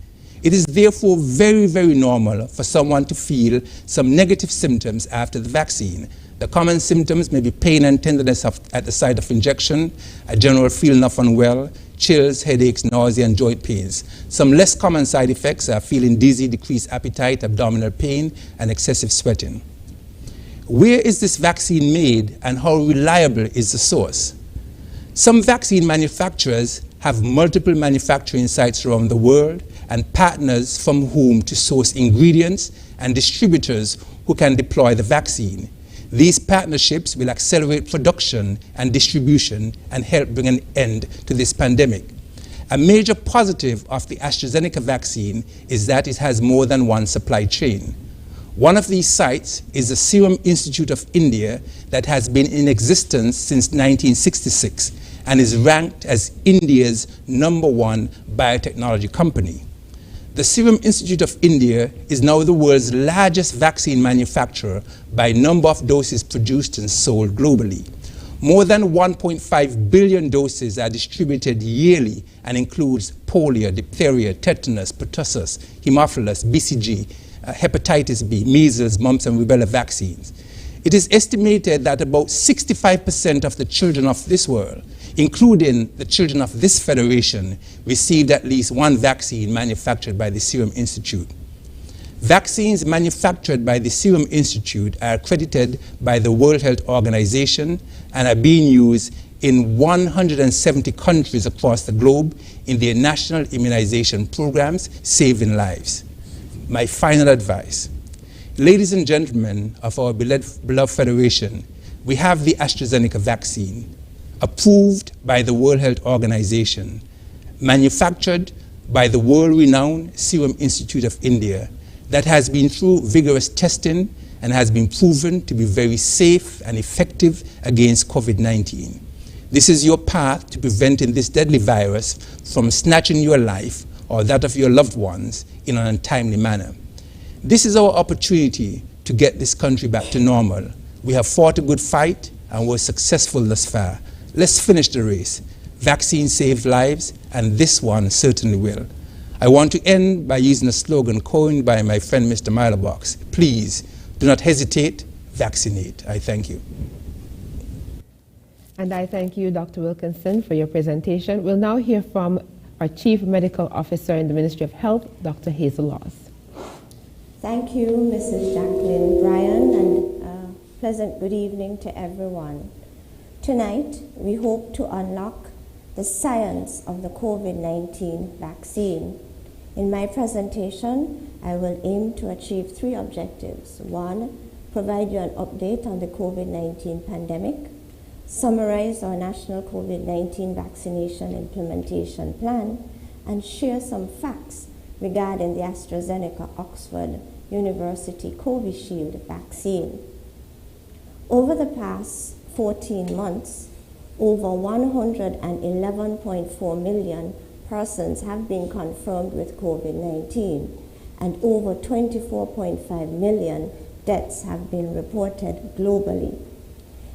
M: It is therefore very, very normal for someone to feel some negative symptoms after the vaccine. The common symptoms may be pain and tenderness at the site of injection, a general feeling of unwell, chills, headaches, nausea, and joint pains. Some less common side effects are feeling dizzy, decreased appetite, abdominal pain, and excessive sweating. Where is this vaccine made and how reliable is the source? Some vaccine manufacturers have multiple manufacturing sites around the world and partners from whom to source ingredients and distributors who can deploy the vaccine. These partnerships will accelerate production and distribution and help bring an end to this pandemic. A major positive of the AstraZeneca vaccine is that it has more than one supply chain. One of these sites is the Serum Institute of India that has been in existence since 1966 and is ranked as India's #1 biotechnology company. The Serum Institute of India is now the world's largest vaccine manufacturer by number of doses produced and sold globally. More than 1.5 billion doses are distributed yearly and includes polio, diphtheria, tetanus, pertussis, Haemophilus, BCG, hepatitis B, measles, mumps, and rubella vaccines. It is estimated that about 65% of the children of this world, including the children of this federation, received at least one vaccine manufactured by the Serum Institute. Vaccines manufactured by the Serum Institute are accredited by the World Health Organization and are being used in 170 countries across the globe in their national immunization programs, saving lives. My final advice. Ladies and gentlemen of our beloved federation, we have the AstraZeneca vaccine, approved by the World Health Organization, manufactured by the world-renowned Serum Institute of India, that has been through vigorous testing and has been proven to be very safe and effective against COVID-19. This is your path to preventing this deadly virus from snatching your life or that of your loved ones in an untimely manner. This is our opportunity to get this country back to normal. We have fought a good fight and were successful thus far. Let's finish the race. Vaccines save lives, and this one certainly will. I want to end by using a slogan coined by my friend Mr. Milobox. Please, do not hesitate, vaccinate. I thank you.
A: And I thank you, Dr. Wilkinson, for your presentation. We'll now hear from our Chief Medical Officer in the Ministry of Health, Dr. Hazel Laws.
N: Thank you, Mrs. Jacqueline Bryan, and pleasant good evening to everyone. Tonight, we hope to unlock the science of the COVID-19 vaccine. In my presentation, I will aim to achieve 3 objectives. 1, provide you an update on the COVID-19 pandemic, summarize our national COVID-19 vaccination implementation plan, and share some facts regarding the AstraZeneca Oxford University Covishield vaccine. Over the past 14 months, over 111.4 million persons have been confirmed with COVID-19, and over 24.5 million deaths have been reported globally.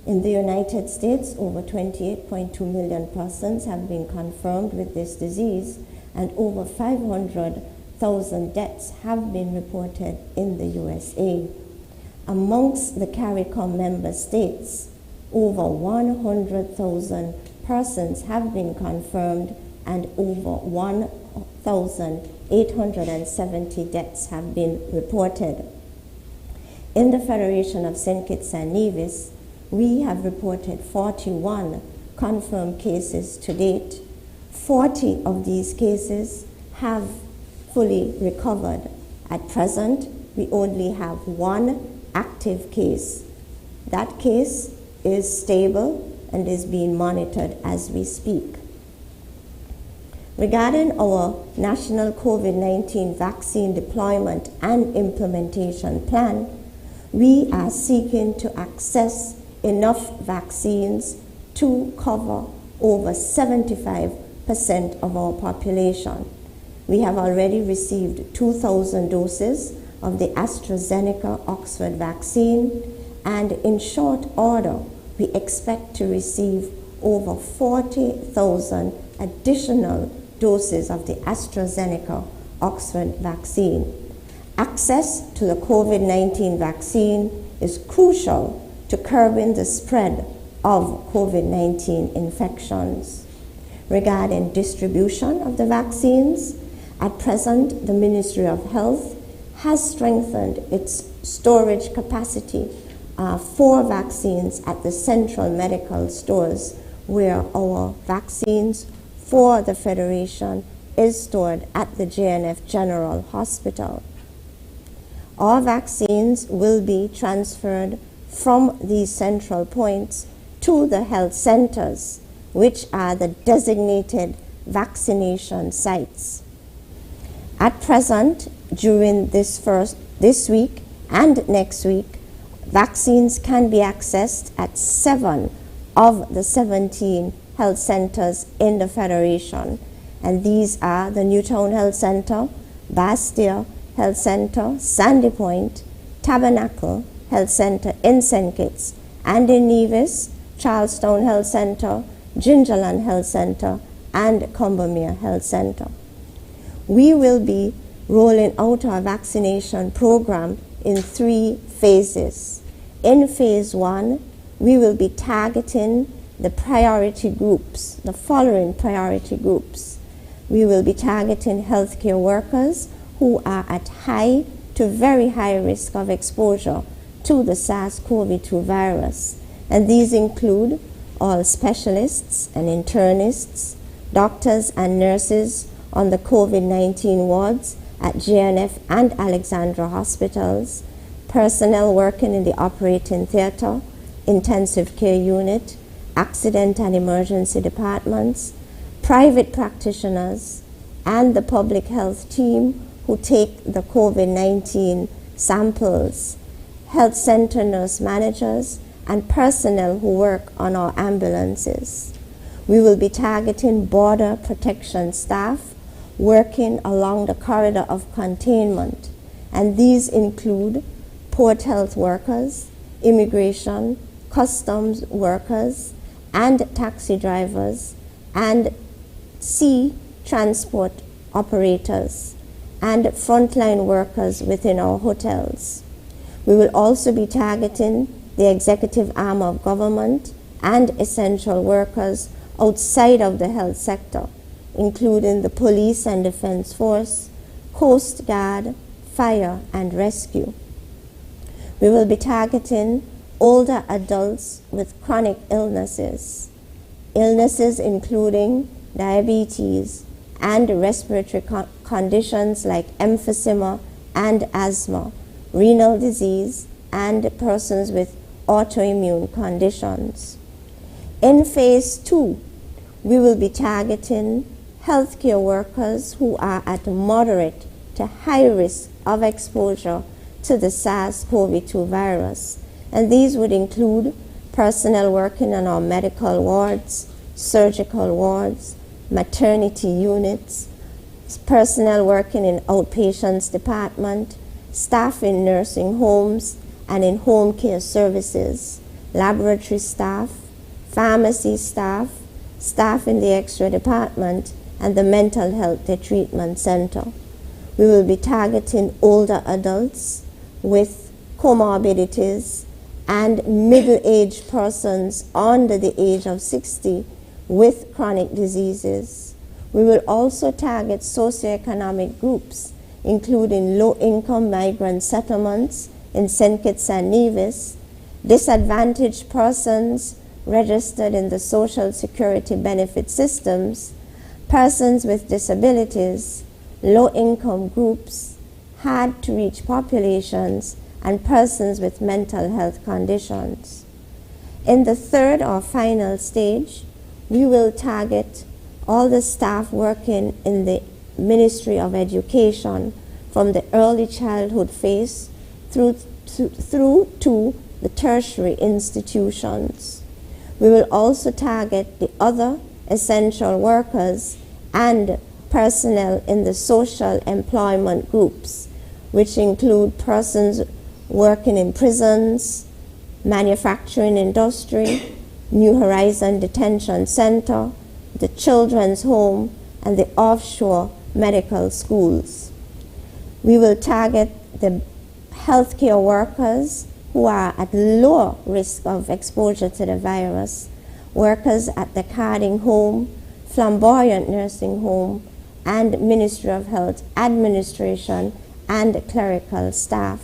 N: In the United States, over 28.2 million persons have been confirmed with this disease, and over 500 100,000 deaths have been reported in the USA. Amongst the CARICOM member states, over 100,000 persons have been confirmed and over 1,870 deaths have been reported. In the Federation of St. Kitts and Nevis, we have reported 41 confirmed cases to date. 40 of these cases have fully recovered. At present, we only have one active case. That case is stable and is being monitored as we speak. Regarding our national COVID-19 vaccine deployment and implementation plan, we are seeking to access enough vaccines to cover over 75% of our population. We have already received 2,000 doses of the AstraZeneca Oxford vaccine, and in short order, we expect to receive over 40,000 additional doses of the AstraZeneca Oxford vaccine. Access to the COVID-19 vaccine is crucial to curbing the spread of COVID-19 infections. Regarding distribution of the vaccines, at present, the Ministry of Health has strengthened its storage capacity for vaccines at the central medical stores, where our vaccines for the Federation is stored at the JNF General Hospital. Our vaccines will be transferred from these central points to the health centers, which are the designated vaccination sites. At present, during this week and next week, vaccines can be accessed at 7 of the 17 health centers in the Federation, and these are the Newtown Health Center, Bastia Health Center, Sandy Point, Tabernacle Health Center in St. Kitts, and in Nevis, Charlestown Health Center, Gingerland Health Center, and Combermere Health Center. We will be rolling out our vaccination program in 3 phases. In phase 1, we will be targeting the priority groups, the following priority groups. We will be targeting healthcare workers who are at high to very high risk of exposure to the SARS-CoV-2 virus. And these include all specialists and internists, doctors and nurses on the COVID-19 wards at JNF and Alexandra hospitals, personnel working in the operating theater, intensive care unit, accident and emergency departments, private practitioners, and the public health team who take the COVID-19 samples, health center nurse managers, and personnel who work on our ambulances. We will be targeting border protection staff working along the corridor of containment, and these include port health workers, immigration, customs workers, and taxi drivers, and sea transport operators, and frontline workers within our hotels. We will also be targeting the executive arm of government and essential workers outside of the health sector, including the police and defense force, Coast Guard, fire and rescue. We will be targeting older adults with chronic illnesses including diabetes and respiratory conditions like emphysema and asthma, renal disease, and persons with autoimmune conditions. In phase 2, we will be targeting healthcare workers who are at moderate to high risk of exposure to the SARS-CoV-2 virus, and these would include personnel working on our medical wards, surgical wards, maternity units, personnel working in outpatients department, staff in nursing homes and in home care services, laboratory staff, pharmacy staff, staff in the X-ray department, and the mental health treatment center. We will be targeting older adults with comorbidities and middle-aged persons under the age of 60 with chronic diseases. We will also target socioeconomic groups, including low-income migrant settlements in St. Kitts and Nevis, disadvantaged persons registered in the social security benefit systems, persons with disabilities, low-income groups, hard-to-reach populations, and persons with mental health conditions. In the third or final stage, we will target all the staff working in the Ministry of Education from the early childhood phase through to the tertiary institutions. We will also target the other essential workers and personnel in the social employment groups, which include persons working in prisons, manufacturing industry, New Horizon Detention Center, the Children's Home, and the offshore medical schools. We will target the healthcare workers who are at lower risk of exposure to the virus, workers at the Carding Home, Flamboyant Nursing Home, and Ministry of Health administration and clerical staff.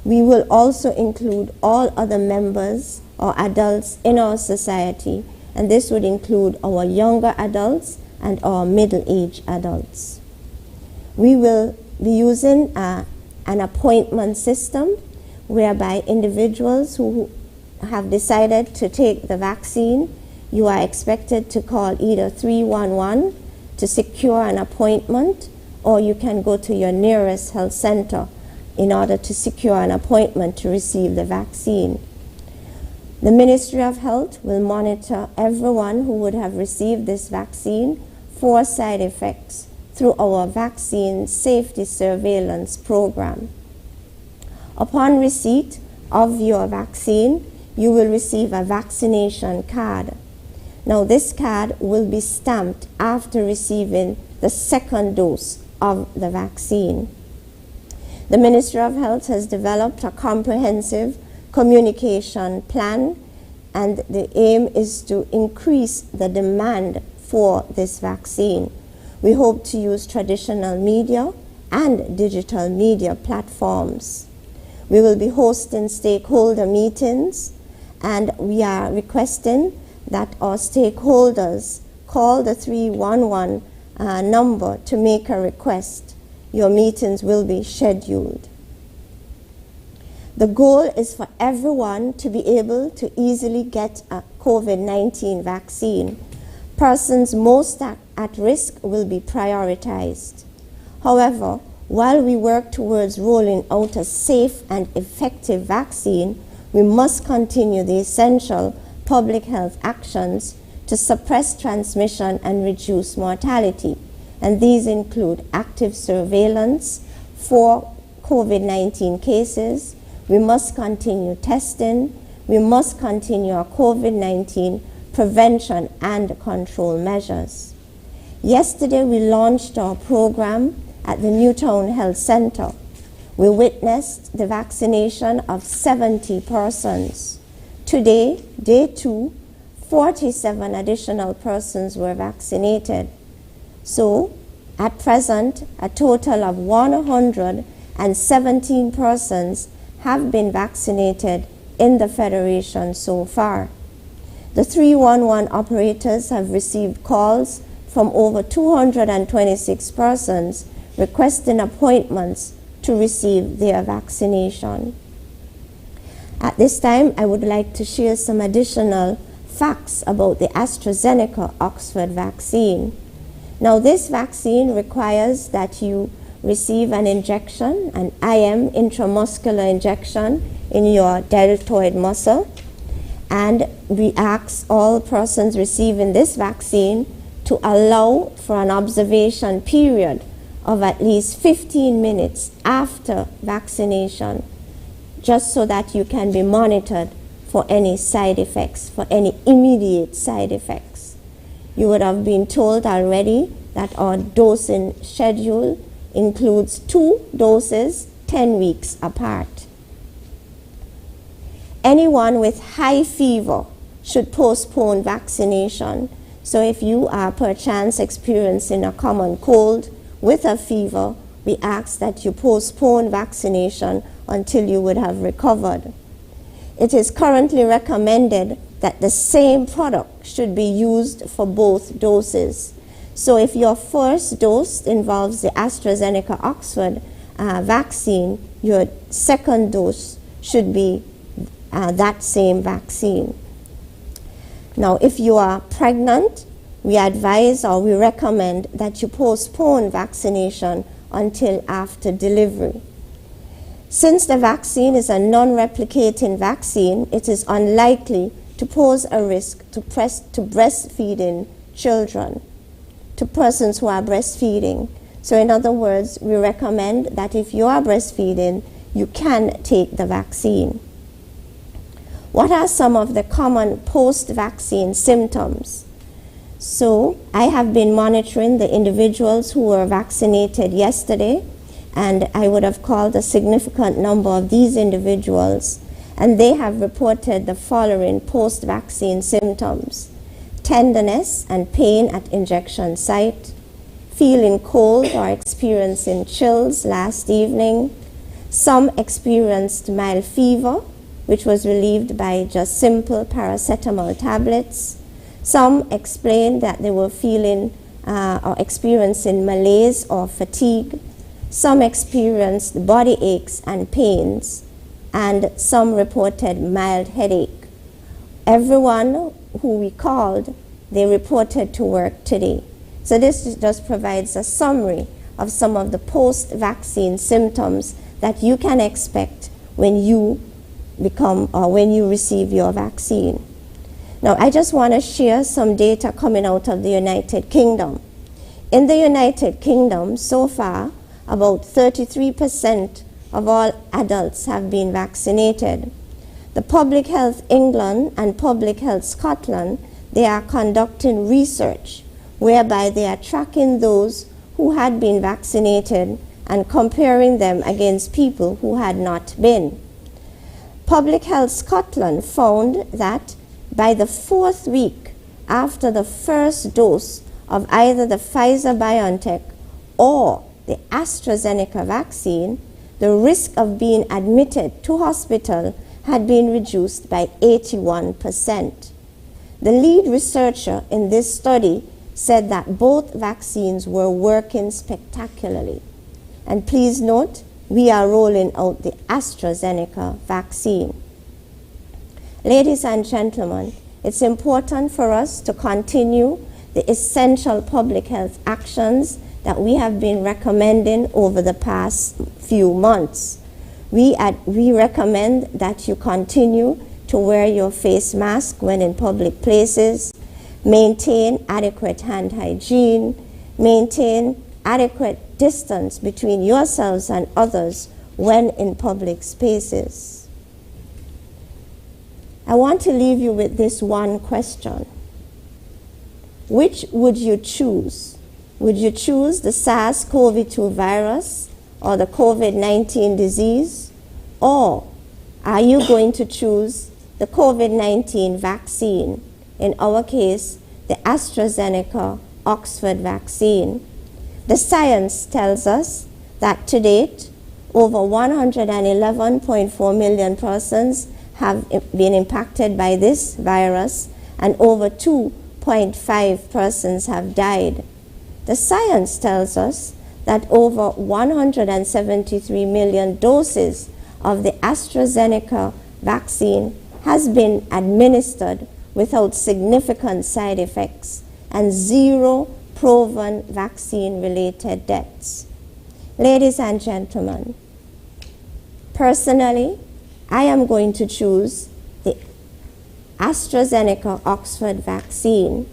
N: We will also include all other members or adults in our society, and this would include our younger adults and our middle-aged adults. We will be using an appointment system whereby individuals who have decided to take the vaccine, you are expected to call either 311 to secure an appointment, or you can go to your nearest health center in order to secure an appointment to receive the vaccine. The Ministry of Health will monitor everyone who would have received this vaccine for side effects through our vaccine safety surveillance program. Upon receipt of your vaccine, you will receive a vaccination card. Now, this card will be stamped after receiving the second dose of the vaccine. The Ministry of Health has developed a comprehensive communication plan, and the aim is to increase the demand for this vaccine. We hope to use traditional media and digital media platforms. We will be hosting stakeholder meetings, and we are requesting that our stakeholders call the 311 number to make a request. Your meetings will be scheduled. The goal is for everyone to be able to easily get a COVID-19 vaccine. Persons most at risk will be prioritized. However, while we work towards rolling out a safe and effective vaccine, we must continue the essential public health actions to suppress transmission and reduce mortality. And these include active surveillance for COVID-19 cases. We must continue testing. We must continue our COVID-19 prevention and control measures. Yesterday, we launched our program at the Newtown Health Center. We witnessed the vaccination of 70 persons. Today, day 2, 47 additional persons were vaccinated. So, at present, a total of 117 persons have been vaccinated in the Federation so far. The 311 operators have received calls from over 226 persons requesting appointments to receive their vaccination. At this time, I would like to share some additional facts about the AstraZeneca Oxford vaccine. Now, this vaccine requires that you receive an injection, an IM, intramuscular injection, in your deltoid muscle. And we ask all persons receiving this vaccine to allow for an observation period of at least 15 minutes after vaccination, just so that you can be monitored for any side effects, for any immediate side effects. You would have been told already that our dosing schedule includes 2 doses 10 weeks apart. Anyone with high fever should postpone vaccination. So if you are perchance experiencing a common cold with a fever, we ask that you postpone vaccination until you would have recovered. It is currently recommended that the same product should be used for both doses. So if your first dose involves the AstraZeneca Oxford vaccine, your second dose should be that same vaccine. Now, if you are pregnant, we advise or we recommend that you postpone vaccination until after delivery. Since the vaccine is a non-replicating vaccine, it is unlikely to pose a risk to breastfeeding children, to persons who are breastfeeding. So in other words, we recommend that if you are breastfeeding, you can take the vaccine. What are some of the common post-vaccine symptoms? So I have been monitoring the individuals who were vaccinated yesterday, and I would have called a significant number of these individuals, and they have reported the following post-vaccine symptoms: tenderness and pain at injection site, feeling cold or experiencing chills last evening. Some experienced mild fever, which was relieved by just simple paracetamol tablets. Some explained that they were feeling or experiencing malaise or fatigue. Some experienced body aches and pains, and some reported mild headache. Everyone who we called, they reported to work today. So this just provides a summary of some of the post-vaccine symptoms that you can expect when you when you receive your vaccine. Now, I just want to share some data coming out of the United Kingdom. In the United Kingdom, so far, about 33% of all adults have been vaccinated. The Public Health England and Public Health Scotland, they are conducting research whereby they are tracking those who had been vaccinated and comparing them against people who had not been. Public Health Scotland found that by the 4th week after the first dose of either the Pfizer-BioNTech or the AstraZeneca vaccine, the risk of being admitted to hospital had been reduced by 81%. The lead researcher in this study said that both vaccines were working spectacularly. And please note, we are rolling out the AstraZeneca vaccine. Ladies and gentlemen, it's important for us to continue the essential public health actions that we have been recommending over the past few months. We recommend that you continue to wear your face mask when in public places, maintain adequate hand hygiene, maintain adequate distance between yourselves and others when in public spaces. I want to leave you with this one question. Which would you choose? Would you choose the SARS-CoV-2 virus or the COVID-19 disease? Or are you going to choose the COVID-19 vaccine? In our case, the AstraZeneca Oxford vaccine. The science tells us that to date, over 111.4 million persons have been impacted by this virus, and over 2.5 persons have died. The science tells us that over 173 million doses of the AstraZeneca vaccine has been administered without significant side effects and 0 proven vaccine-related deaths. Ladies and gentlemen, personally, I am going to choose the AstraZeneca Oxford vaccine.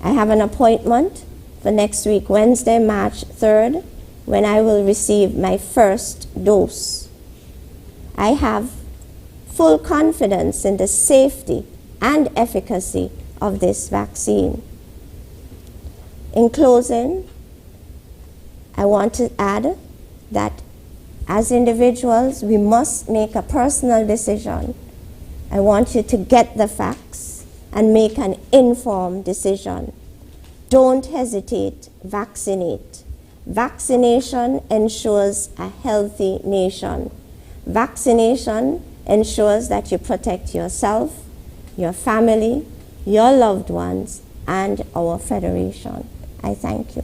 N: I have an appointment for next week, Wednesday, March 3rd, when I will receive my first dose. I have full confidence in the safety and efficacy of this vaccine. In closing, I want to add that as individuals, we must make a personal decision. I want you to get the facts and make an informed decision. Don't hesitate, vaccinate. Vaccination ensures a healthy nation. Vaccination ensures that you protect yourself, your family, your loved ones, and our federation. I thank you.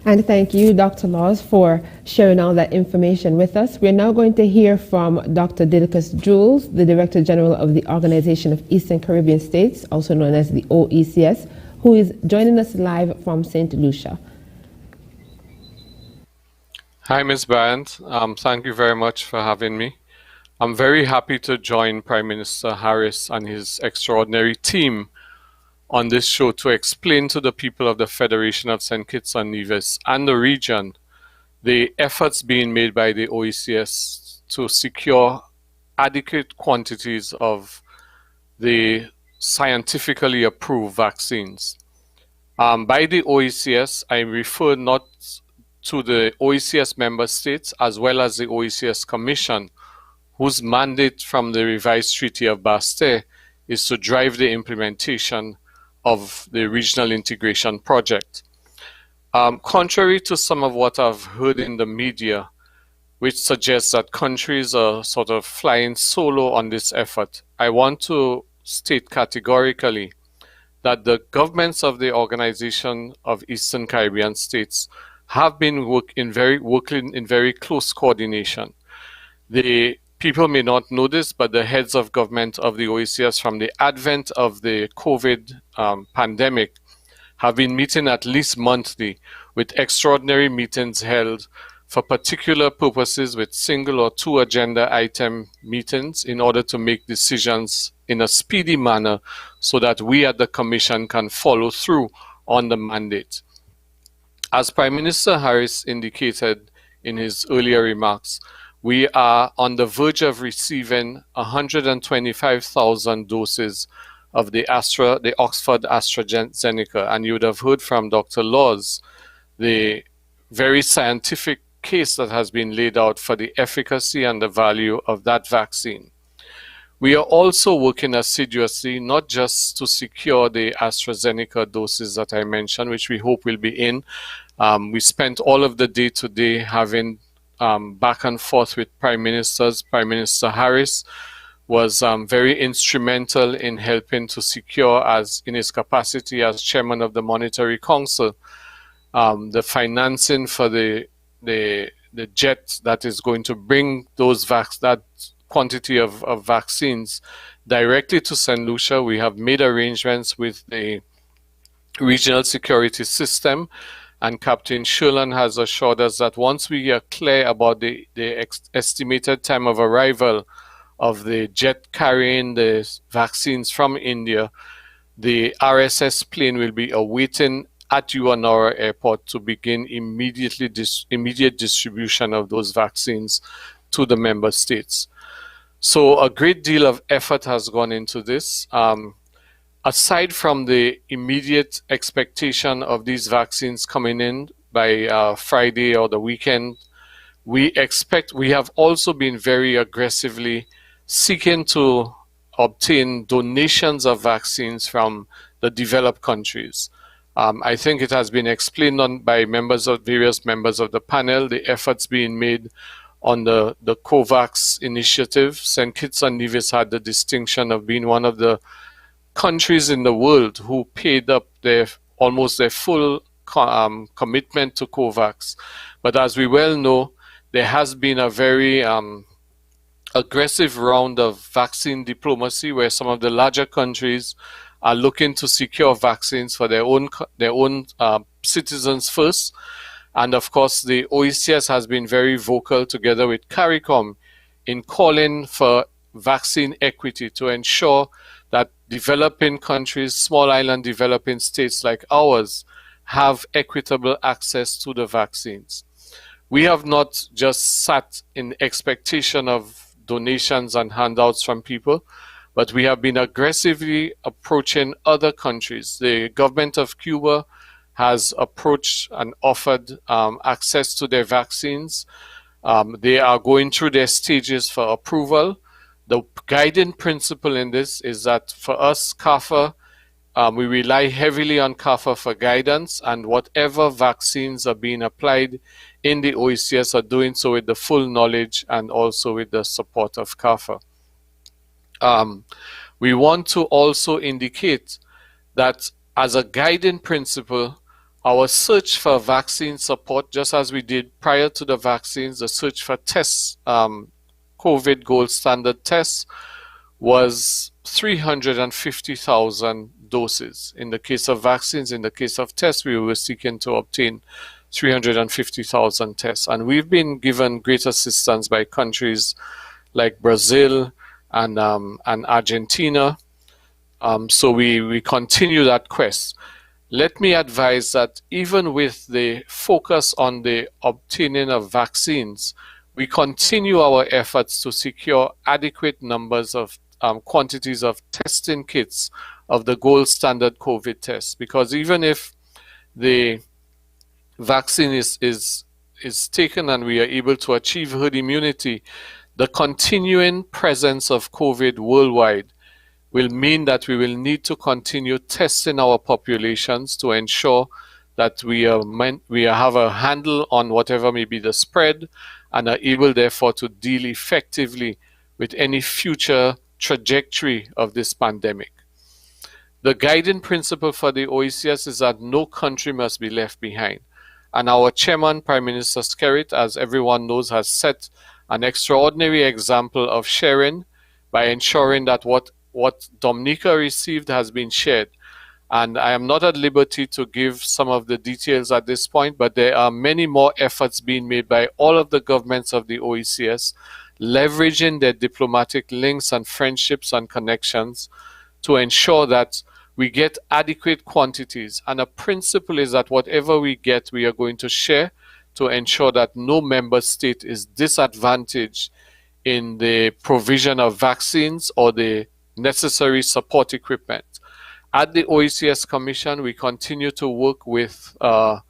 A: And thank you, Dr. Laws, for sharing all that information with us. We're now going to hear from Dr. Didacus Jules, the Director General of the Organization of Eastern Caribbean States, also known as the OECS, who is joining us live from St. Lucia.
O: Hi, Ms. Bryant. Thank you very much for having me. I'm very happy to join Prime Minister Harris and his extraordinary team on this show to explain to the people of the Federation of St. Kitts and Nevis and the region the efforts being made by the OECS to secure adequate quantities of the scientifically approved vaccines. By the OECS, I refer not to the OECS member states as well as the OECS Commission, whose mandate from the revised Treaty of Bastille is to drive the implementation of the regional integration project. Contrary to some of what I've heard in the media, which suggests that countries are sort of flying solo on this effort, I want to state categorically that the governments of the Organization of Eastern Caribbean States have been working in very close coordination. The people may not know this, but the heads of government of the OECS from the advent of the COVID pandemic have been meeting at least monthly with extraordinary meetings held for particular purposes with single or two agenda item meetings in order to make decisions in a speedy manner so that we at the Commission can follow through on the mandate. As Prime Minister Harris indicated in his earlier remarks, we are on the verge of receiving 125,000 doses of the Oxford AstraZeneca, and you would have heard from Dr. Laws the very scientific case that has been laid out for the efficacy and the value of that vaccine. We are also working assiduously, not just to secure the AstraZeneca doses that I mentioned, which we hope will be in. We spent all of the day today having back and forth with prime ministers. Prime Minister Harris was very instrumental in helping to secure, as in his capacity as chairman of the Monetary Council, the financing for the jet that is going to bring that quantity of vaccines directly to St. Lucia. We have made arrangements with the regional security system, and Captain Sherland has assured us that once we are clear about the estimated time of arrival of the jet carrying the vaccines from India, the RSS plane will be awaiting at UNR Airport to begin immediate distribution of those vaccines to the member states. So a great deal of effort has gone into this. Aside from the immediate expectation of these vaccines coming in by Friday or the weekend, we have also been very aggressively seeking to obtain donations of vaccines from the developed countries. I think it has been explained by various members of the panel, the efforts being made on the COVAX initiative. St. Kitts and Nevis had the distinction of being one of the countries in the world who paid up almost their full commitment to COVAX. But as we well know, there has been a very aggressive round of vaccine diplomacy where some of the larger countries are looking to secure vaccines for their own citizens first. And of course, the OECS has been very vocal together with CARICOM in calling for vaccine equity to ensure that developing countries, small island developing states like ours, have equitable access to the vaccines. We have not just sat in expectation of donations and handouts from people, but we have been aggressively approaching other countries. The government of Cuba has approached and offered access to their vaccines. They are going through their stages for approval. The guiding principle in this is that for us, CAFA, we rely heavily on CAFA for guidance, and whatever vaccines are being applied in the OECS are doing so with the full knowledge and also with the support of CAFA. We want to also indicate that as a guiding principle, our search for vaccine support, just as we did prior to the vaccines, the search for tests, COVID gold standard tests, was 350,000 doses. In the case of vaccines, in the case of tests, we were seeking to obtain 350,000 tests. And we've been given great assistance by countries like Brazil and Argentina. So we continue that quest. Let me advise that even with the focus on the obtaining of vaccines, we continue our efforts to secure adequate numbers of quantities of testing kits of the gold standard COVID tests, because even if the vaccine is taken and we are able to achieve herd immunity, the continuing presence of COVID worldwide will mean that we will need to continue testing our populations to ensure that we have a handle on whatever may be the spread and are able therefore to deal effectively with any future trajectory of this pandemic. The guiding principle for the OECS is that no country must be left behind. And our chairman, Prime Minister Skerrit, as everyone knows, has set an extraordinary example of sharing by ensuring that what Dominica received has been shared. And I am not at liberty to give some of the details at this point, but there are many more efforts being made by all of the governments of the OECS, leveraging their diplomatic links and friendships and connections to ensure that we get adequate quantities. And a principle is that whatever we get, we are going to share to ensure that no member state is disadvantaged in the provision of vaccines or the necessary support equipment. At the OECS Commission, we continue to work with CAFA,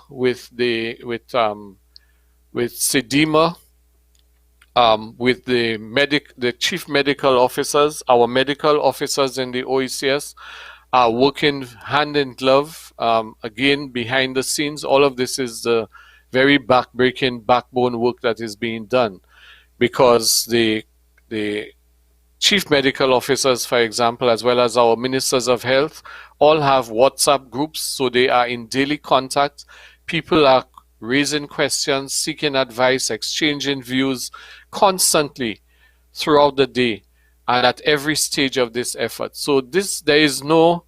O: with SEDIMA, with the chief medical officers. Our medical officers in the OECS are working hand in glove, again, behind the scenes. All of this is the very backbreaking backbone work that is being done, because the chief medical officers, for example, as well as our ministers of health, all have WhatsApp groups, so they are in daily contact. People are raising questions, seeking advice, exchanging views constantly throughout the day and at every stage of this effort. So there is no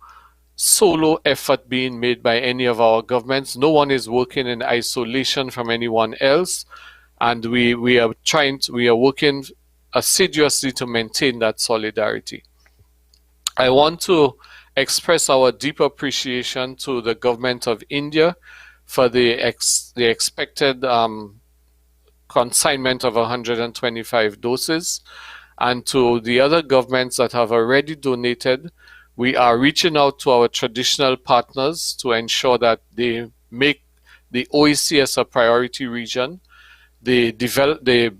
O: solo effort being made by any of our governments. No one is working in isolation from anyone else, and we are working assiduously to maintain that solidarity. I want to express our deep appreciation to the government of India for the expected consignment of 125 doses, and to the other governments that have already donated. We are reaching out to our traditional partners to ensure that they make the OECS a priority region. The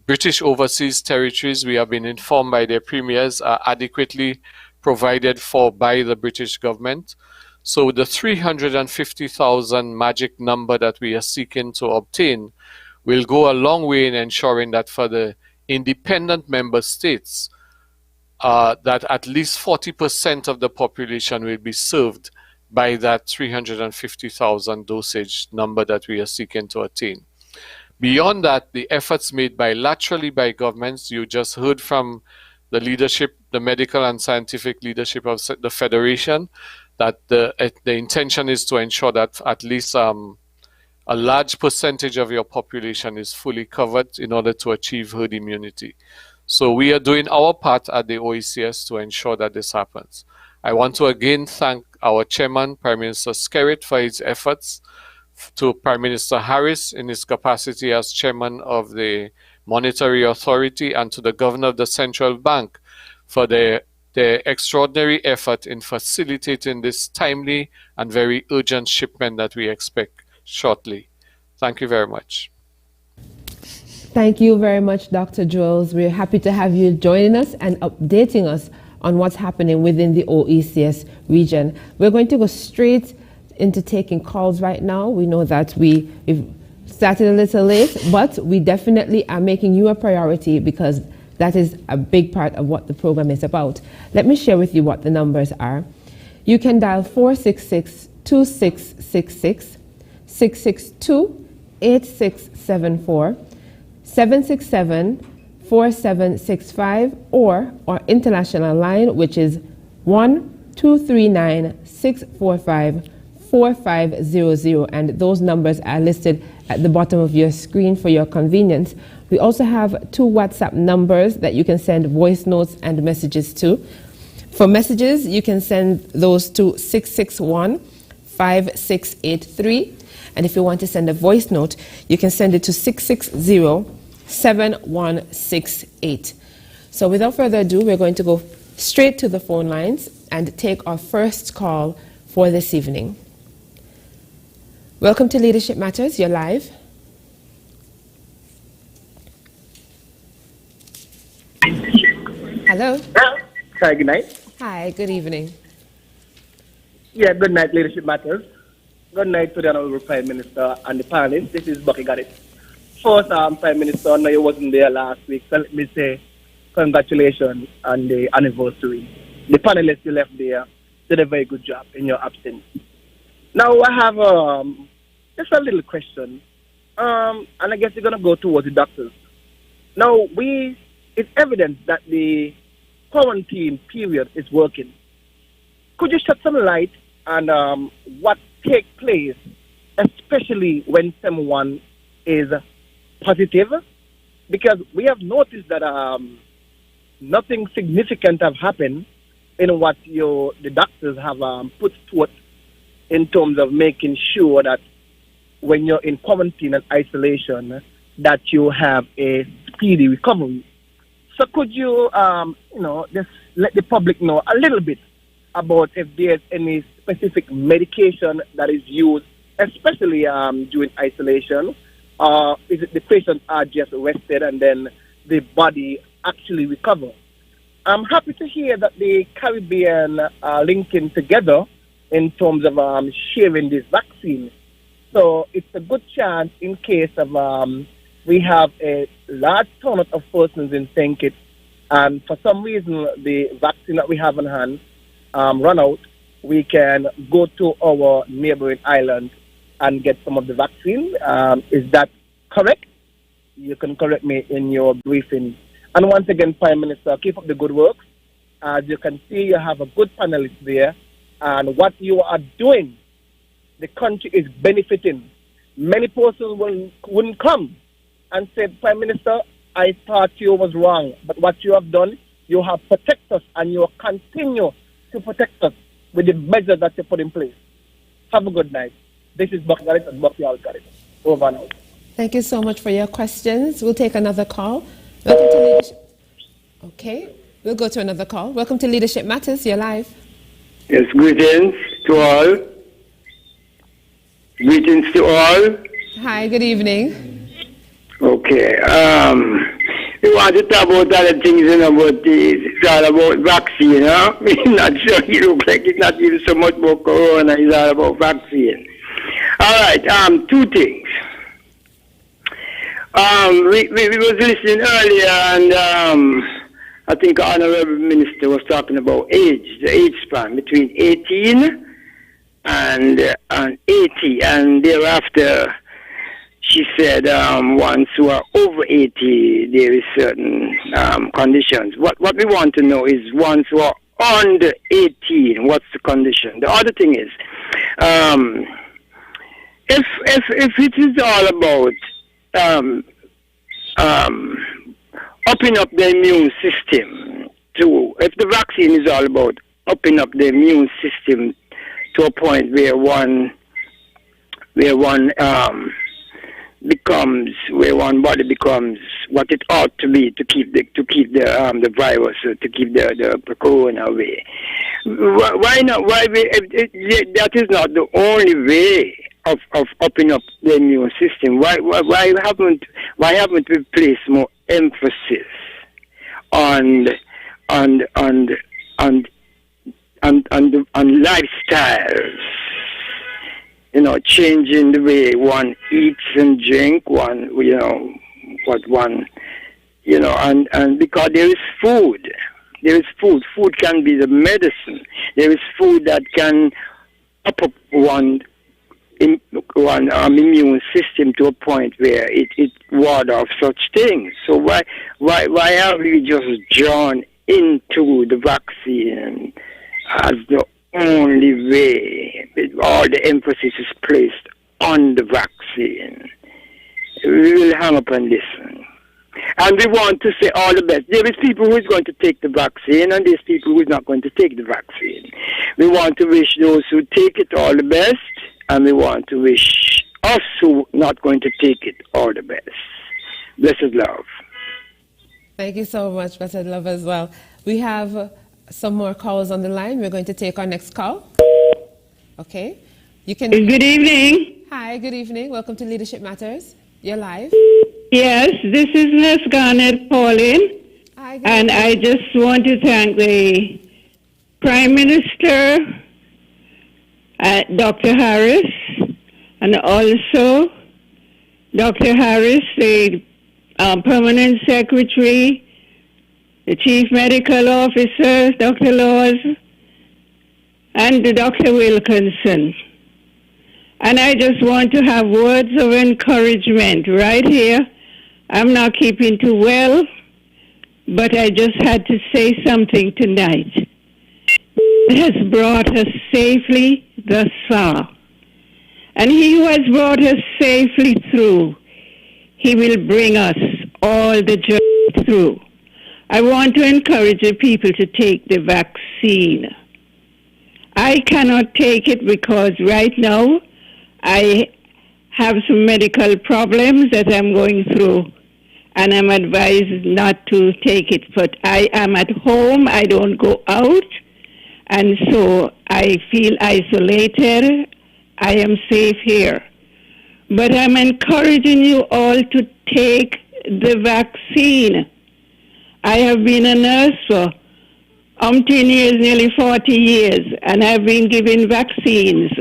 O: British Overseas Territories, we have been informed by their premiers, are adequately provided for by the British government. So the 350,000 magic number that we are seeking to obtain will go a long way in ensuring that for the independent member states, that at least 40% of the population will be served by that 350,000 dosage number that we are seeking to attain. Beyond that, the efforts made bilaterally by governments, you just heard from the leadership, the medical and scientific leadership of the Federation, that the intention is to ensure that at least a large percentage of your population is fully covered in order to achieve herd immunity. So we are doing our part at the OECS to ensure that this happens. I want to again thank our chairman, Prime Minister Skerrit, for his efforts, to Prime Minister Harris in his capacity as chairman of the Monetary Authority, and to the governor of the Central Bank for their their extraordinary effort in facilitating this timely and very urgent shipment that we expect shortly. Thank you very much.
A: Thank you very much, Dr. Jules. We're happy to have you joining us and updating us on what's happening within the OECS region. We're going to go straight into taking calls right now. We know that we've started a little late, but we definitely are making you a priority because that is a big part of what the program is about. Let me share with you what the numbers are. You can dial 466-2666, 662-8674, 767-4765, or our international line, which is 1-239-645-4500, and those numbers are listed at the bottom of your screen for your convenience. We also have 2 WhatsApp numbers that you can send voice notes and messages to. For messages, you can send those to 661-5683, and if you want to send a voice note, you can send it to 660-7168. So without further ado, we're going to go straight to the phone lines and take our first call for this evening. Welcome to Leadership Matters. You're live. Hello.
P: Hi, good night.
A: Hi, good evening.
P: Yeah, good night, Leadership Matters. Good night to the Honorable Prime Minister and the panelists. This is Bucky Garrett. First, Prime Minister, I know you wasn't there last week, so let me say congratulations on the anniversary. The panelists you left there did a very good job in your absence. Now, I have just a little question, and I guess you're going to go towards the doctors. Now, it's evident that the quarantine period is working. Could you shed some light on what takes place, especially when someone is positive? Because we have noticed that nothing significant have happened in what the doctors have put forth in terms of making sure that when you're in quarantine and isolation, that you have a speedy recovery. So could you, just let the public know a little bit about if there's any specific medication that is used, especially during isolation, or is it the patients are just rested and then the body actually recover? I'm happy to hear that the Caribbean are linking together in terms of sharing this vaccine. So it's a good chance in case of we have a large turnout of persons in St. Kitts, and for some reason the vaccine that we have on hand run out, we can go to our neighboring island and get some of the vaccine. Is that correct? You can correct me in your briefing. And once again, Prime Minister, keep up the good work. As you can see, you have a good panelist there, and what you are doing, the country is benefiting. Many persons wouldn't come and say, Prime Minister, I thought you was wrong. But what you have done, you have protected us, and you will continue to protect us with the measures that you put in place. Have a good night. This is Bucky Garrett and Bucky Garrett. Over and out.
A: Thank you so much for your questions. We'll take another call. Welcome to Leadership. Okay, we'll go to another call. Welcome to Leadership Matters. You're live.
Q: Yes, greetings to all. Greetings to all.
A: Hi, good evening.
Q: Okay. We want to talk about other things, but it's all about vaccine, huh? I'm not sure you look like it's not even so much about corona, it's all about vaccine. All right, 2 things. We was listening earlier, and I think the Honorable Minister was talking about age, the age span between 18 and 80, and thereafter she said ones who are over 80, there is certain conditions. What we want to know is ones who are under 18, what's the condition? The other thing is, if it is all about upping up the immune system, if the vaccine is all about upping up the immune system to a point where one becomes where one body becomes what it ought to be to keep the virus, to keep the corona away. Why not? That is not the only way of upping up the immune system. Why haven't we placed more emphasis on lifestyles? You know, changing the way one eats and drink, and because there is food. There is food. Food can be the medicine. There is food that can up one immune system to a point where it ward off such things. So why are we just drawn into the vaccine as the only way? All the emphasis is placed on the vaccine. We will hang up and listen. And we want to say all the best. There is people who is going to take the vaccine, and there's people who is not going to take the vaccine. We want to wish those who take it all the best, and we want to wish us who not going to take it all the best. Blessed love.
A: Thank you so much, Blessed love, as well. We have some more calls on the line. We're going to take our next call. Okay. You can.
R: Good evening.
A: Hi, good evening. Welcome to Leadership Matters. You're live.
R: Yes, this is Miss Garnett Pauline.
A: Hi,
R: and I just want to thank the Prime Minister, Dr. Harris, and also Dr. Harris, the Permanent Secretary, the Chief Medical Officer, Dr. Laws, and Dr. Wilkinson. And I just want to have words of encouragement right here. I'm not keeping too well, but I just had to say something tonight. It has brought us safely thus far. And he who has brought us safely through, he will bring us all the journey through. I want to encourage the people to take the vaccine. I cannot take it because right now I have some medical problems that I'm going through, and I'm advised not to take it. But I am at home, I don't go out, and so I feel isolated. I am safe here. But I'm encouraging you all to take the vaccine. I have been a nurse for umpteen years, nearly 40 years, and I've been giving vaccines.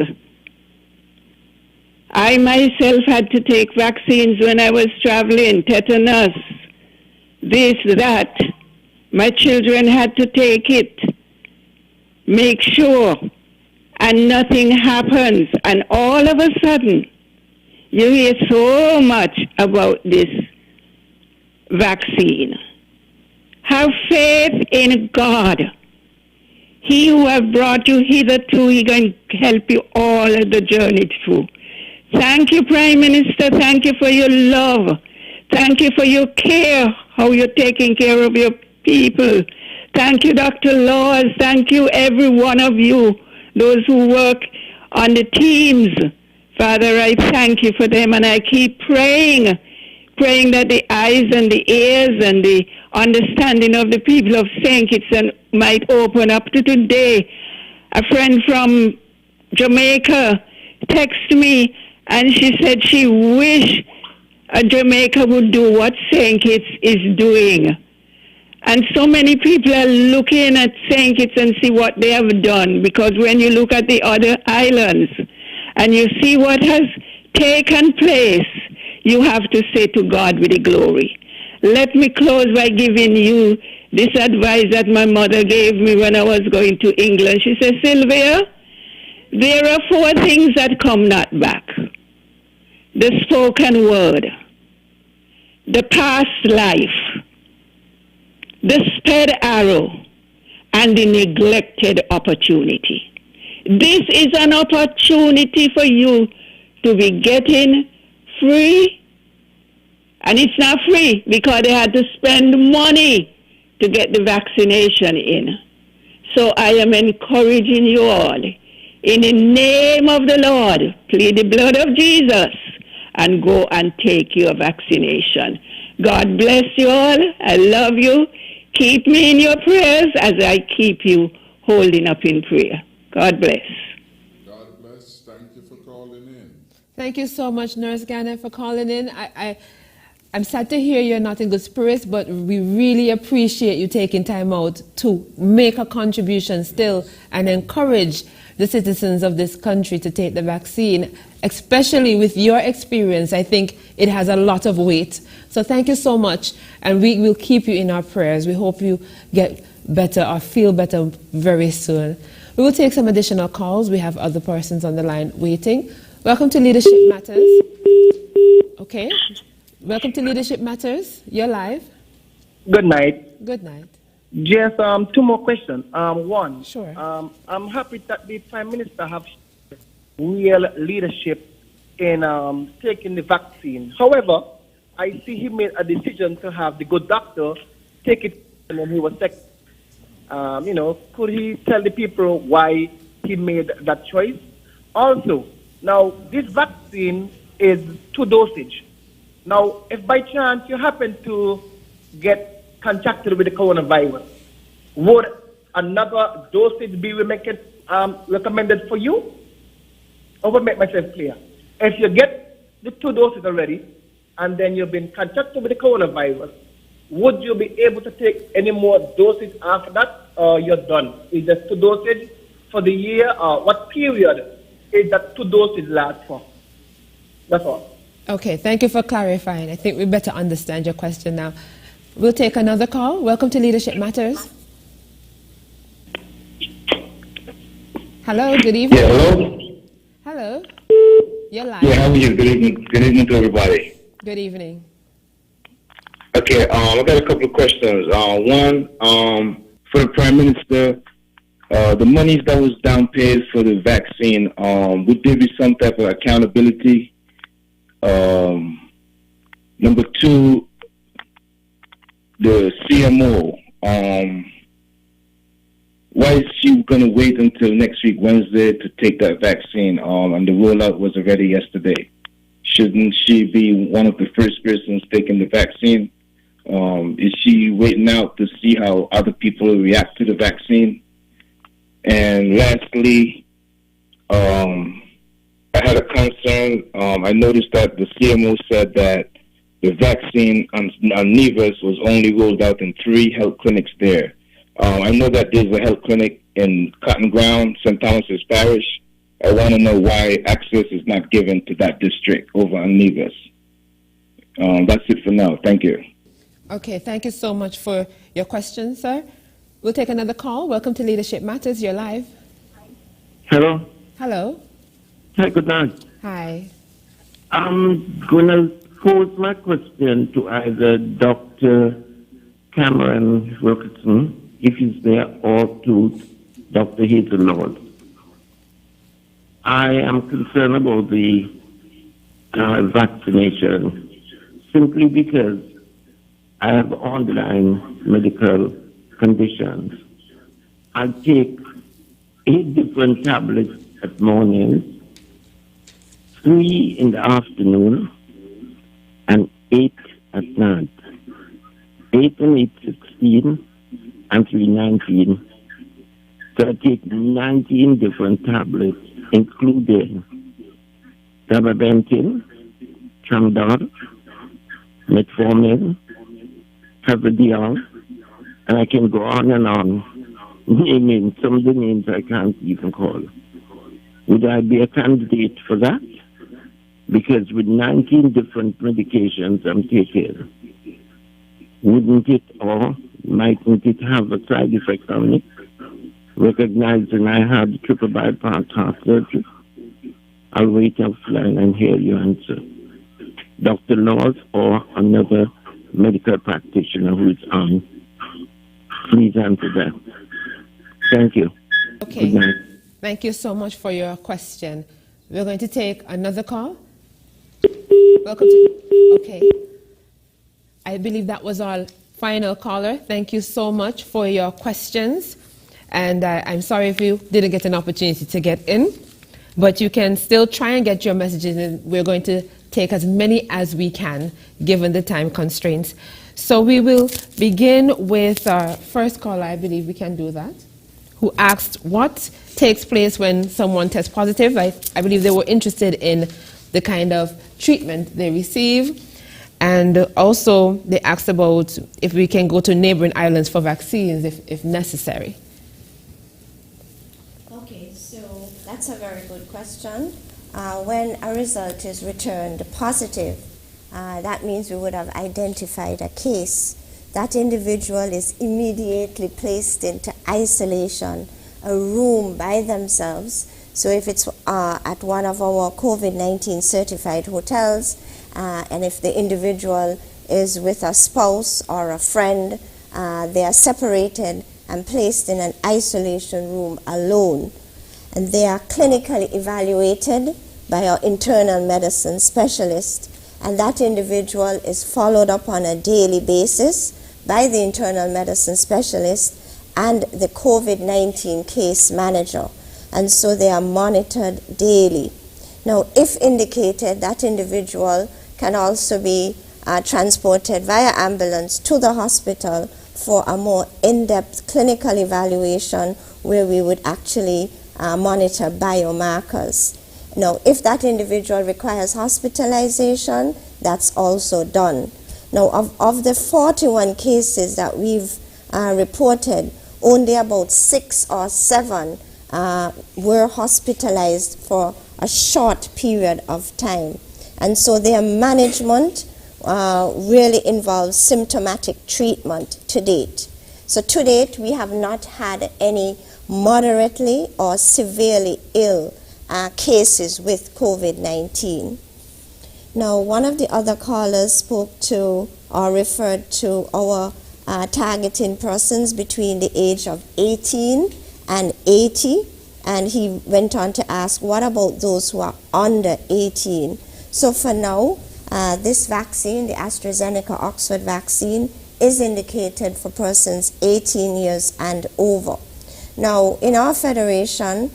R: I myself had to take vaccines when I was traveling, tetanus, this, that. My children had to take it. Make sure. And nothing happens. And all of a sudden, you hear so much about this vaccine. Have faith in God. He who has brought you hitherto, he can help you all the journey through. Thank you, Prime Minister. Thank you for your love. Thank you for your care, how you're taking care of your people. Thank you, Dr. Laws. Thank you, every one of you, those who work on the teams. Father, I thank you for them, and I keep praying that the eyes and the ears and the understanding of the people of St. Kitts might open up to today. A friend from Jamaica texted me, and she said she wished Jamaica would do what St. Kitts is doing. And so many people are looking at St. Kitts and see what they have done, because when you look at the other islands and you see what has taken place, you have to say to God with the glory. Let me close by giving you this advice that my mother gave me when I was going to England. She said, Sylvia, there are 4 things that come not back. The spoken word, the past life, the sped arrow, and the neglected opportunity. This is an opportunity for you to be getting free. And it's not free because they had to spend money to get the vaccination in. So I am encouraging you all, in the name of the Lord, plead the blood of Jesus and go and take your vaccination. God bless you all. I love you. Keep me in your prayers as I keep you holding up in prayer. God bless.
K: God bless. Thank you for calling in.
A: Thank you so much, Nurse Garnett, for calling in. I'm sad to hear you're not in good spirits, but we really appreciate you taking time out to make a contribution still and encourage the citizens of this country to take the vaccine, especially with your experience. I think it has a lot of weight. So thank you so much, and we will keep you in our prayers. We hope you get better or feel better very soon. We will take some additional calls. We have other persons on the line waiting. Welcome to Leadership Matters. Okay. Welcome to Leadership Matters. You're live.
P: Good night.
A: Good night.
P: Just two more questions. One.
A: Sure.
P: I'm happy that the Prime Minister have real leadership in taking the vaccine. However, I see he made a decision to have the good doctor take it when he was sick. Could he tell the people why he made that choice? Also, now this vaccine is 2 dosage. Now, if by chance you happen to get contracted with the coronavirus, would another dosage be recommended for you? I will make myself clear. If you get the 2 doses already, and then you've been contracted with the coronavirus, would you be able to take any more doses after that, or you're done? Is that 2 dosage for the year, or what period is that 2 doses last for? That's all.
A: Okay, thank you for clarifying. I think we better understand your question now. We'll take another call. Welcome to Leadership Matters. Hello, good evening.
S: Yeah, hello?
A: Hello. You're live.
S: Yeah, how are you? Good evening. Good evening to everybody.
A: Good evening.
S: Okay, I got a couple of questions. One, for the Prime Minister, the monies that was down paid for the vaccine, would there be some type of accountability? Number 2, the CMO, why is she going to wait until next week, Wednesday, to take that vaccine? And the rollout was already yesterday. Shouldn't she be one of the first persons taking the vaccine? Is she waiting out to see how other people react to the vaccine? And lastly, I had a concern. I noticed that the CMO said that the vaccine on Nevis was only rolled out in 3 health clinics there. I know that there's a health clinic in Cotton Ground, St. Thomas's Parish. I want to know why access is not given to that district over on Nevis. That's it for now. Thank you.
A: Okay, thank you so much for your question, sir. We'll take another call. Welcome to Leadership Matters. You're live.
T: Hello.
A: Hello.
T: Hi, good night.
A: Hi.
T: I'm going to pose my question to either Dr. Cameron Wilkinson, if he's there, or to Dr. Hazel Lord. I am concerned about the vaccination simply because I have underlying medical conditions. I take 8 different tablets at morning, 3 in the afternoon, and 8 at night. 8 and 8, 16, and 3, 19. So I take 19 different tablets, including gabapentin, Tramadol, metformin, Carvedilol, and I can go on and on, naming some of the names I can't even call. Would I be a candidate for that? Because with 19 different medications I'm taking, wouldn't it or mightn't it have a side effect on me? Recognizing I had triple bypass heart surgery. I'll wait offline and hear your answer. Dr. Laws or another medical practitioner who is on, please answer that. Thank you.
A: Okay.
T: Good night.
A: Thank you so much for your question. We're going to take another call. Welcome to... Okay. I believe that was our final caller. Thank you so much for your questions. And I'm sorry if you didn't get an opportunity to get in, but you can still try and get your messages in. We're going to take take as many as we can, given the time constraints. So we will begin with our first caller, I believe we can do that, who asked what takes place when someone tests positive. I believe they were interested in the kind of treatment they receive. And also they asked about if we can go to neighboring islands for vaccines if necessary.
N: Okay, so that's a very good question. When a result is returned positive, that means we would have identified a case. That individual is immediately placed into isolation, a room by themselves. So if it's at one of our COVID-19 certified hotels, and if the individual is with a spouse or a friend, they are separated and placed in an isolation room alone. And they are clinically evaluated by our internal medicine specialist, and that individual is followed up on a daily basis by the internal medicine specialist and the COVID-19 case manager. And so they are monitored daily. Now, if indicated, that individual can also be transported via ambulance to the hospital for a more in-depth clinical evaluation where we would actually monitor biomarkers. Now, if that individual requires hospitalization, that's also done. Now, of the 41 cases that we've reported, only about 6 or 7 were hospitalized for a short period of time. And so their management really involves symptomatic treatment to date. So to date, we have not had any moderately or severely ill cases with COVID-19. Now, one of the other callers spoke to or referred to our targeting persons between the age of 18 and 80, and he went on to ask, what about those who are under 18? So for now, this vaccine, the AstraZeneca Oxford vaccine, is indicated for persons 18 years and over. Now, in our federation,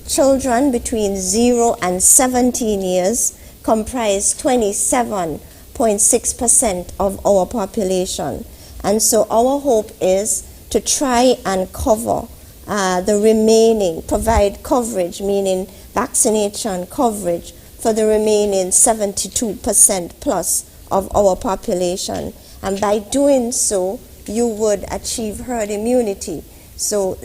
N: children between 0 and 17 years comprise 27.6% of our population. And so our hope is to try and cover the remaining, provide coverage, meaning vaccination coverage, for the remaining 72% plus of our population. And by doing so, you would achieve herd immunity. So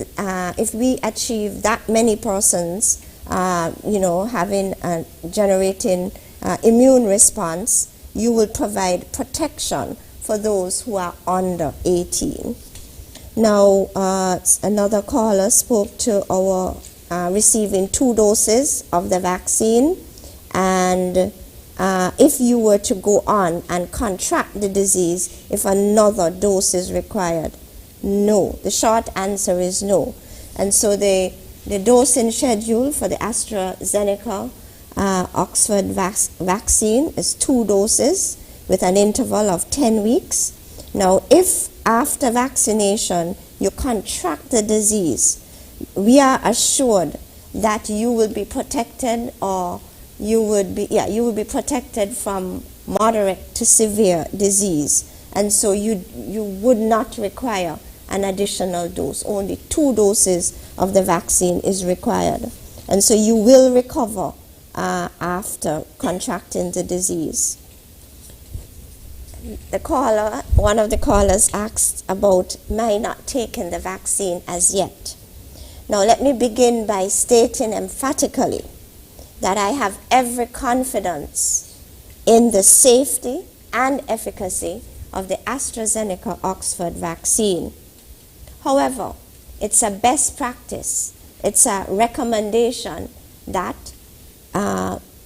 N: if we achieve that many persons, having generating immune response, you will provide protection for those who are under 18. Now, another caller spoke to our receiving 2 doses of the vaccine, and if you were to go on and contract the disease, if another dose is required. No. The short answer is no. And so the dosing schedule for the AstraZeneca Oxford vaccine is 2 doses with an interval of 10 weeks. Now, if after vaccination you contract the disease, we are assured that you will be protected, or you would be protected from moderate to severe disease. And so you would not require an additional dose. Only 2 doses of the vaccine is required. And so you will recover after contracting the disease. One of the callers asked about my not taking the vaccine as yet. Now let me begin by stating emphatically that I have every confidence in the safety and efficacy of the AstraZeneca Oxford vaccine. However, it's a best practice, it's a recommendation that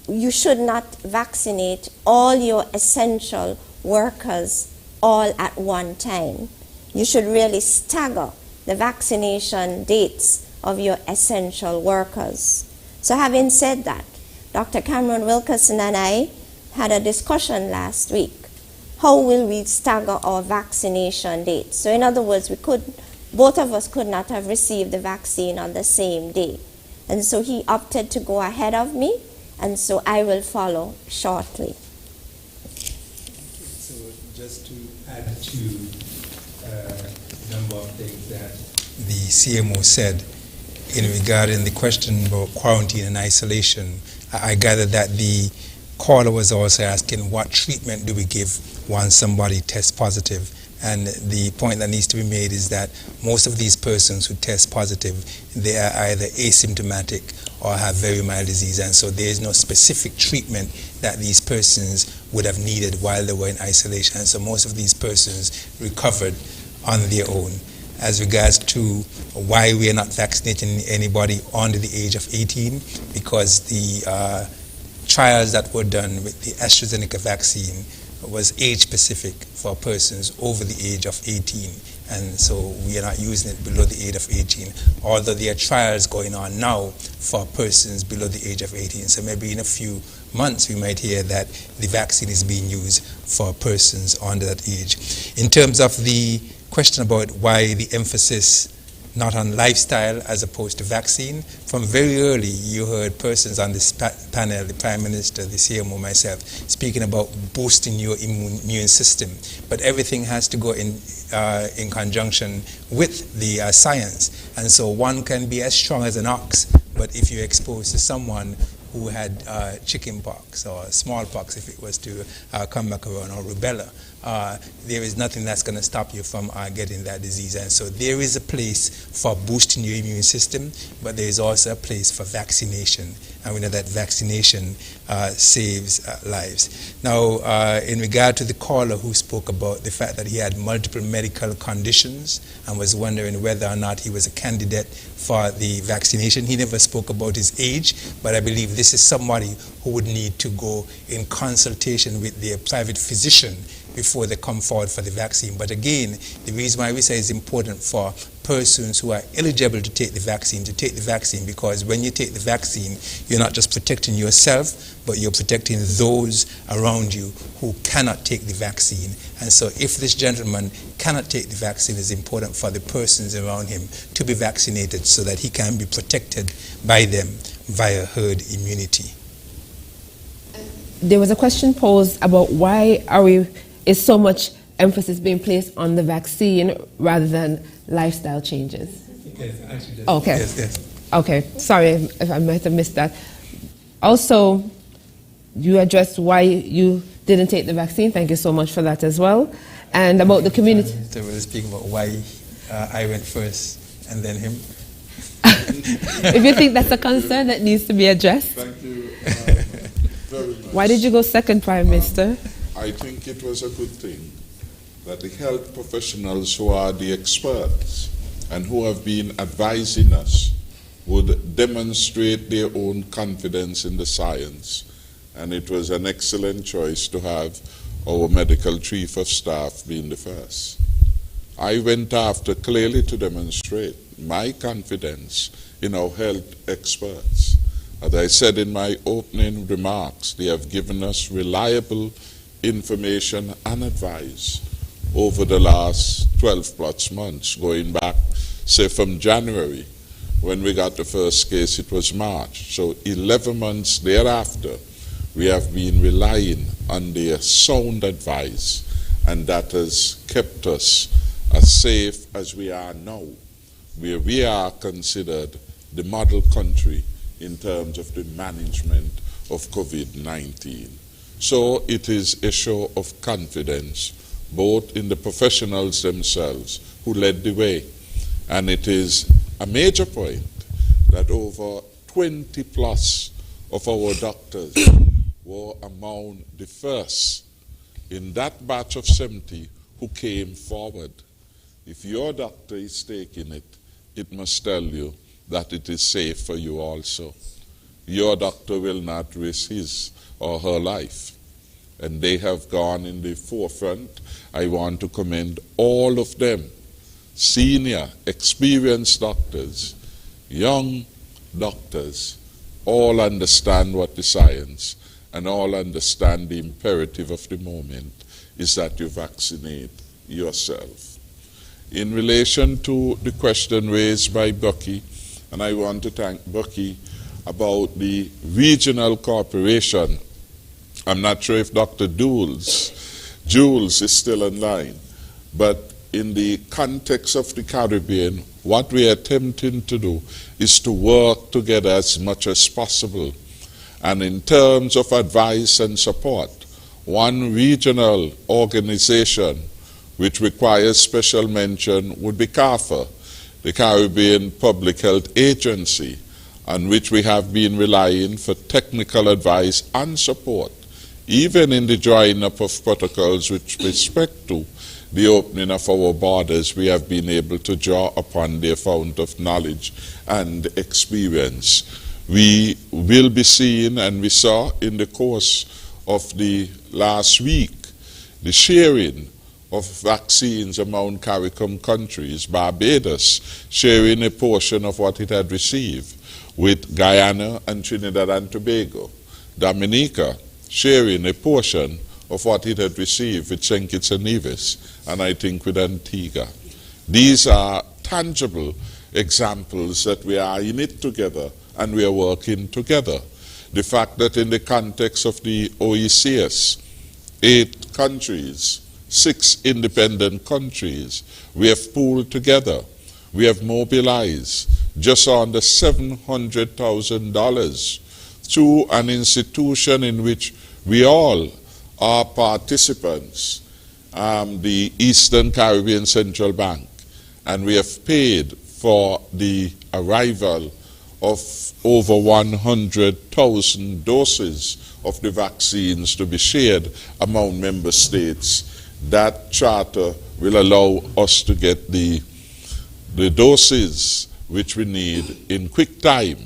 N: you should not vaccinate all your essential workers all at one time. You should really stagger the vaccination dates of your essential workers. So having said that, Dr. Cameron Wilkerson and I had a discussion last week. How will we stagger our vaccination dates? So in other words, both of us could not have received the vaccine on the same day. And so he opted to go ahead of me and so I will follow shortly.
M: So just to add to a number of things that the CMO said in regarding the question about quarantine and isolation, I gather that the caller was also asking what treatment do we give once somebody tests positive. And the point that needs to be made is that most of these persons who test positive, they are either asymptomatic or have very mild disease, and so there is no specific treatment that these persons would have needed while they were in isolation. And so most of these persons recovered on their own. As regards to why we are not vaccinating anybody under the age of 18, because the trials that were done with the AstraZeneca vaccine was age specific for persons over the age of 18, and so we are not using it below the age of 18, although there are trials going on now for persons below the age of 18. So maybe in a few months we might hear that the vaccine is being used for persons under that age. In terms of the question about why the emphasis not on lifestyle as opposed to vaccine, from very early you heard persons on this panel, the Prime Minister, the CMO, myself, speaking about boosting your immune system. But everything has to go in conjunction with the science. And so one can be as strong as an ox, but if you're exposed to someone who had chicken pox or smallpox, if it was to come back around, or rubella, there is nothing that's going to stop you from getting that disease. And so there is a place for boosting your immune system, but there is also a place for vaccination. And we know that vaccination saves lives. Now, in regard to the caller who spoke about the fact that he had multiple medical conditions and was wondering whether or not he was a candidate for the vaccination, he never spoke about his age, but I believe this is somebody who would need to go in consultation with their private physician before they come forward for the vaccine. But again, the reason why we say it's important for persons who are eligible to take the vaccine, because when you take the vaccine, you're not just protecting yourself, but you're protecting those around you who cannot take the vaccine. And so if this gentleman cannot take the vaccine, it's important for the persons around him to be vaccinated so that he can be protected by them via herd immunity.
A: There was a question posed about why is so much emphasis being placed on the vaccine rather than lifestyle changes?
M: Yes, actually.
A: Okay.
M: Yes.
A: Okay. Sorry if I might have missed that. Also, you addressed why you didn't take the vaccine. Thank you so much for that as well. And about the community.
M: So we'll speak about why I went first and then him.
A: If you think that's a concern that needs to be addressed.
K: Thank you very much.
A: Why did you go second, Prime Minister?
K: I think it was a good thing that the health professionals who are the experts and who have been advising us would demonstrate their own confidence in the science. And it was an excellent choice to have our medical chief of staff being the first. I went after clearly to demonstrate my confidence in our health experts. As I said in my opening remarks, they have given us reliable information and advice over the last 12 plus months, going back, say, from January. When we got the first case, it was March. So 11 months thereafter, we have been relying on their sound advice, and that has kept us as safe as we are now, where we are considered the model country in terms of the management of COVID-19. So it is a show of confidence, both in the professionals themselves who led the way, and it is a major point that over 20 plus of our doctors were among the first in that batch of 70 who came forward. If your doctor is taking it, it must tell you that it is safe for you also. Your doctor will not risk his or her life. And they have gone in the forefront. I want to commend all of them, senior, experienced doctors, young doctors, all understand what the science and all understand the imperative of the moment is that you vaccinate yourself. In relation to the question raised by Bucky, and I want to thank Bucky about the regional cooperation. I'm not sure if Dr. Jules is still online, but in the context of the Caribbean, what we are attempting to do is to work together as much as possible. And in terms of advice and support, one regional organization which requires special mention would be CARPHA, the Caribbean Public Health Agency, on which we have been relying for technical advice and support, even in the drawing up of protocols with respect to the opening of our borders. We have been able to draw upon their fount of knowledge and experience. We will be seeing, and we saw in the course of the last week, the sharing of vaccines among CARICOM countries. Barbados sharing a portion of what it had received with Guyana and Trinidad and Tobago. Dominica sharing a portion of what it had received with St. Kitts and Nevis, and I think with Antigua. These are tangible examples that we are in it together and we are working together. The fact that in the context of the OECS, 8 countries, 6 independent countries, we have pooled together. We have mobilized just under $700,000 to an institution in which we all are participants, the Eastern Caribbean Central Bank, and we have paid for the arrival of over 100,000 doses of the vaccines to be shared among member states. That charter will allow us to get the doses which we need in quick time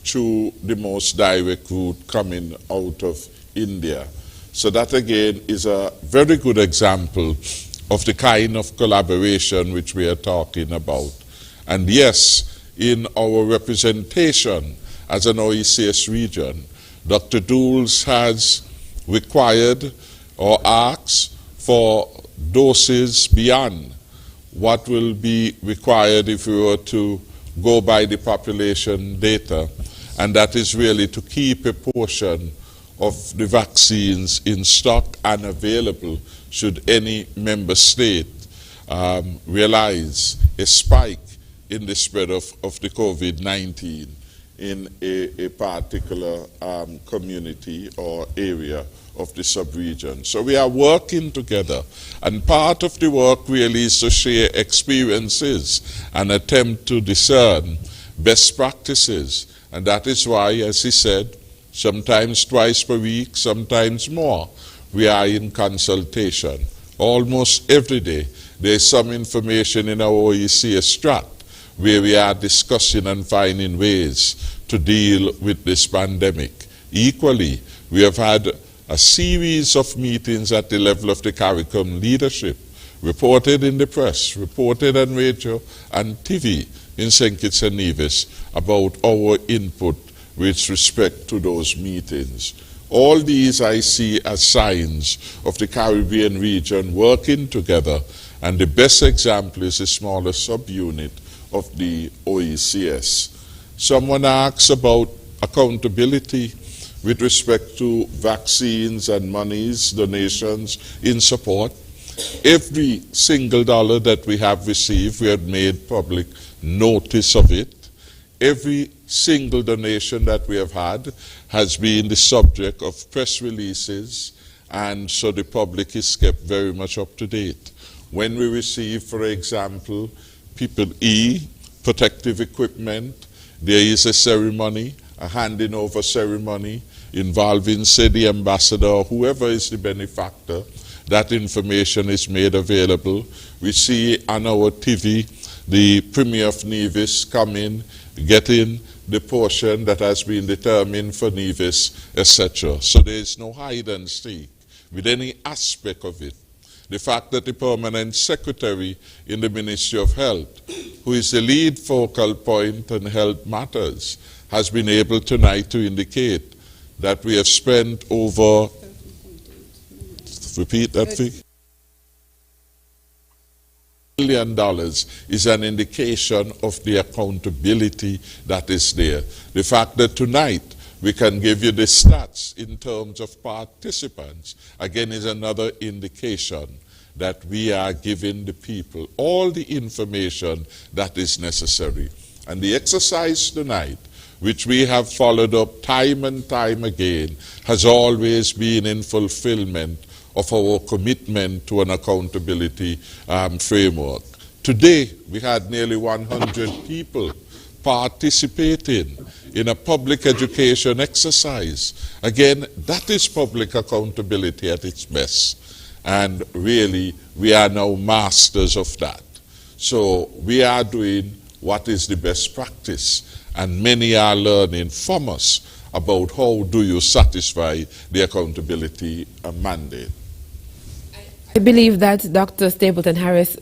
K: through the most direct route coming out of India. So that again is a very good example of the kind of collaboration which we are talking about. And yes, in our representation as an OECS region, Dr. Jules has required or asked for doses beyond what will be required if we were to go by the population data, and that is really to keep a portion of the vaccines in stock and available should any member state realize a spike in the spread of the COVID-19 in a particular community or area of the sub-region. So we are working together, and part of the work really is to share experiences and attempt to discern best practices. And that is why, as he said, sometimes twice per week, sometimes more, we are in consultation. Almost every day, there is some information in our OECS strat where we are discussing and finding ways to deal with this pandemic. Equally, we have had a series of meetings at the level of the CARICOM leadership, reported in the press, reported on radio and TV in St. Kitts and Nevis about our input with respect to those meetings. All these I see as signs of the Caribbean region working together, and the best example is the smaller subunit of the OECS. Someone asks about accountability with respect to vaccines and monies, donations in support. Every single dollar that we have received, we have made public notice of it. Every single donation that we have had has been the subject of press releases, and so the public is kept very much up to date. When we receive, for example, PPE, protective equipment, there is a ceremony, a handing over ceremony involving, say, the ambassador or whoever is the benefactor. That information is made available. We see on our TV the Premier of Nevis come in, getting the portion that has been determined for Nevis, etc. So there is no hide and seek with any aspect of it. The fact that the Permanent Secretary in the Ministry of Health, who is the lead focal point on health matters, has been able tonight to indicate that we have spent over, repeat that figure, $1 million is an indication of the accountability that is there. The fact that tonight we can give you the stats in terms of participants, again, is another indication that we are giving the people all the information that is necessary. And the exercise tonight, which we have followed up time and time again, has always been in fulfillment of our commitment to an accountability framework. Today, we had nearly 100 people participating in a public education exercise. Again, that is public accountability at its best. And really, we are now masters of that. So we are doing what is the best practice, and many are learning from us about how do you satisfy the accountability mandate.
A: I believe that Dr. Stapleton Harris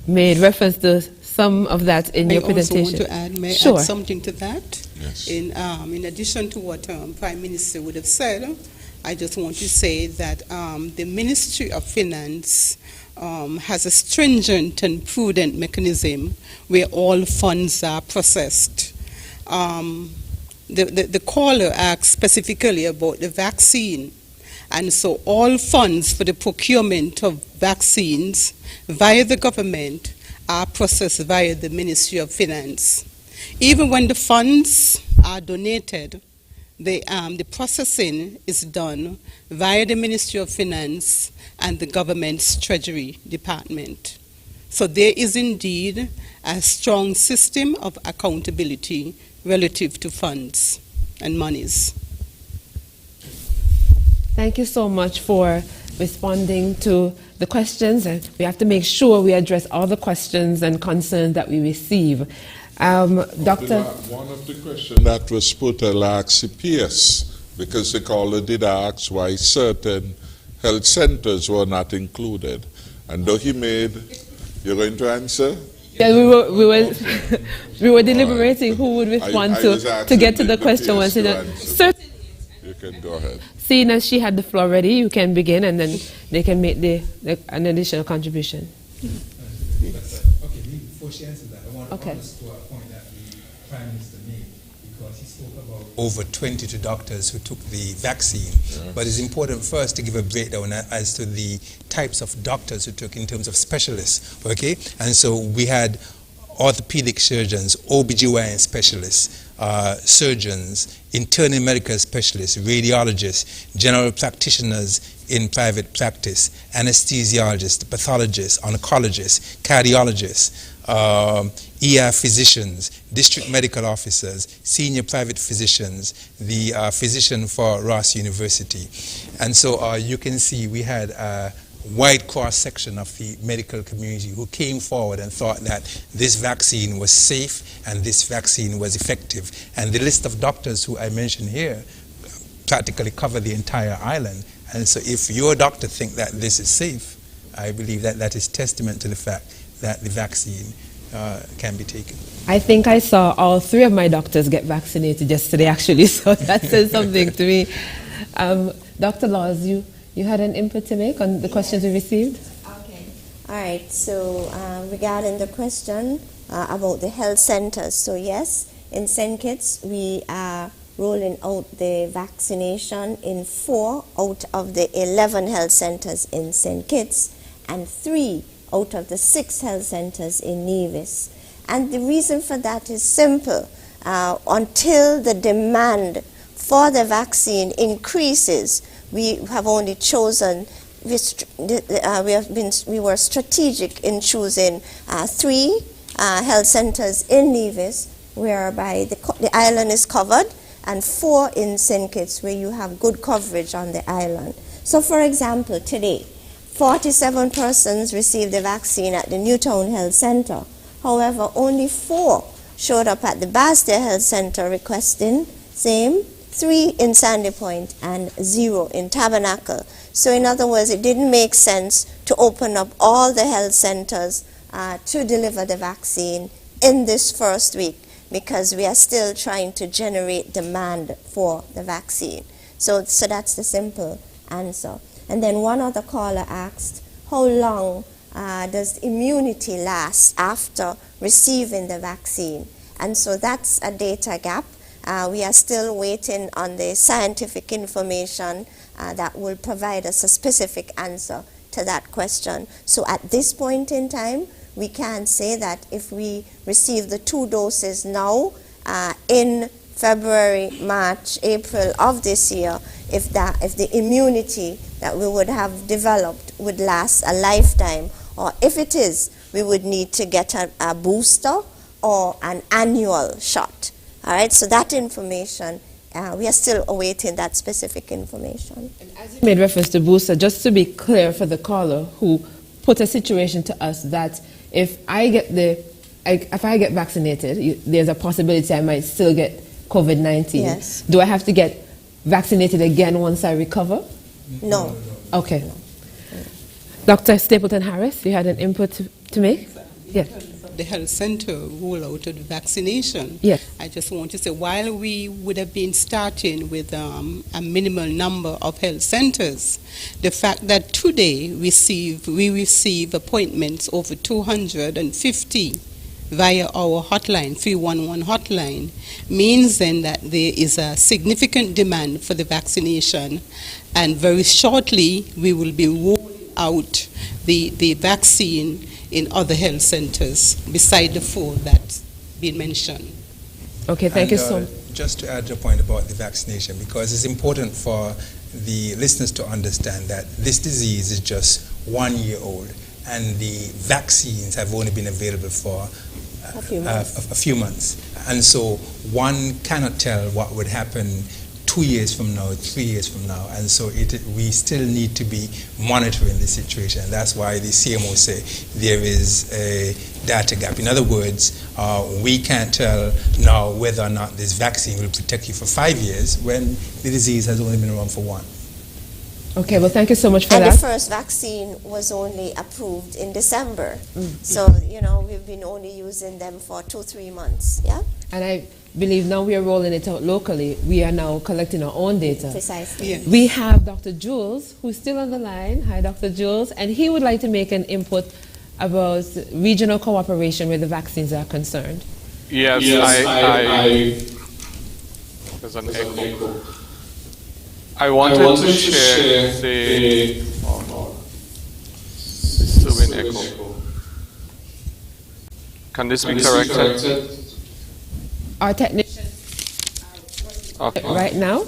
A: made reference to some of that in your presentation.
U: I also want to add, may I add something to that?
K: Yes.
U: In addition to what Prime Minister would have said, I just want to say that the Ministry of Finance has a stringent and prudent mechanism where all funds are processed. The caller asked specifically about the vaccine, and so all funds for the procurement of vaccines via the government are processed via the Ministry of Finance. Even when the funds are donated, the processing is done via the Ministry of Finance and the government's Treasury Department. So there is indeed a strong system of accountability relative to funds and monies.
A: Thank you so much for responding to the questions, and we have to make sure we address all the questions and concerns that we receive. Doctor?
K: One of the questions that was put, I'll ask CPS, because the caller did ask why certain health centers were not included. And though he made, you're going to answer?
A: Yeah, we were deliberating who would respond to get to the question. Certainly.
K: You can go ahead.
A: Seeing as she had the floor ready, you can begin, and then they can make an additional contribution.
M: Okay, before she answers that, I want to underscore a point that the Prime Minister made, because he spoke about over 22 doctors who took the vaccine. Yeah. But it's important first to give a breakdown as to the types of doctors who took in terms of specialists. Okay, and so we had orthopedic surgeons, OBGYN specialists, surgeons, internal medical specialists, radiologists, general practitioners in private practice, anesthesiologists, pathologists, oncologists, cardiologists, ER physicians, district medical officers, senior private physicians, the physician for Ross University. And so you can see we had a wide cross-section of the medical community who came forward and thought that this vaccine was safe and this vaccine was effective. And the list of doctors who I mentioned here practically cover the entire island. And so if your doctor thinks that this is safe, I believe that that is testament to the fact that the vaccine can be taken.
A: I think I saw all three of my doctors get vaccinated yesterday, actually, so that says something to me. Dr. Laws, you had an input to make on the questions we received?
N: Okay. All right. So regarding the question about the health centers, so yes, in St. Kitts, we are rolling out the vaccination in 4 out of the 11 health centers in St. Kitts and 3 out of the 6 health centers in Nevis. And the reason for that is simple. Until the demand for the vaccine increases, we have only chosen, we were strategic in choosing 3 health centers in Nevis, whereby the island is covered, and 4 in St. Kitts, where you have good coverage on the island. So for example, today, 47 persons received the vaccine at the Newtown Health Center. However, only 4 showed up at the Bastia Health Center requesting same, 3 in Sandy Point and 0 in Tabernacle. So in other words, it didn't make sense to open up all the health centers to deliver the vaccine in this first week, because we are still trying to generate demand for the vaccine. So that's the simple answer. And then one other caller asked how long does immunity last after receiving the vaccine? And so that's a data gap. We are still waiting on the scientific information that will provide us a specific answer to that question. So at this point in time, we can say that if we receive the 2 doses now in February, March, April of this year, if the immunity that we would have developed would last a lifetime, or if it is, we would need to get a booster or an annual shot. All right, so that information, we are still awaiting that specific information.
A: And as you made reference to booster, just to be clear for the caller who put a situation to us that if I get vaccinated, there's a possibility I might still get COVID-19.
N: Yes.
A: Do I have to get vaccinated again once I recover?
N: No.
A: Okay. No. Dr. Stapleton Harris, you had an input to make? Yes.
U: The health center rollout of vaccination.
A: Yes.
U: I just want to say, while we would have been starting with a minimal number of health centers, the fact that today we receive appointments over 250 via our hotline, 311 hotline, means then that there is a significant demand for the vaccination, and very shortly we will be rolling out the vaccine in other health centers beside the 4 that's been mentioned.
A: Okay, thank you so much.
M: Just to add to a point about the vaccination, because it's important for the listeners to understand that this disease is just 1 year old, and the vaccines have only been available for a few months. And so one cannot tell what would happen 2 years from now, 3 years from now, and so we still need to be monitoring the situation. That's why the CMO say there is a data gap. In other words, we can't tell now whether or not this vaccine will protect you for 5 years when the disease has only been around for 1.
A: Okay, well, thank you so much for
N: and
A: that.
N: And the first vaccine was only approved in December. So, we've been only using them for 2-3 months, yeah?
A: And I believe now we are rolling it out locally. We are now collecting our own data.
N: Precisely.
U: Yes.
A: We have Dr. Jules, who's still on the line. Hi, Dr. Jules. And he would like to make an input about regional cooperation where the vaccines are concerned.
O: Yes, there's an echo. I wanted to share the... It's still in echo. Can this be corrected?
A: Our technicians are working right now,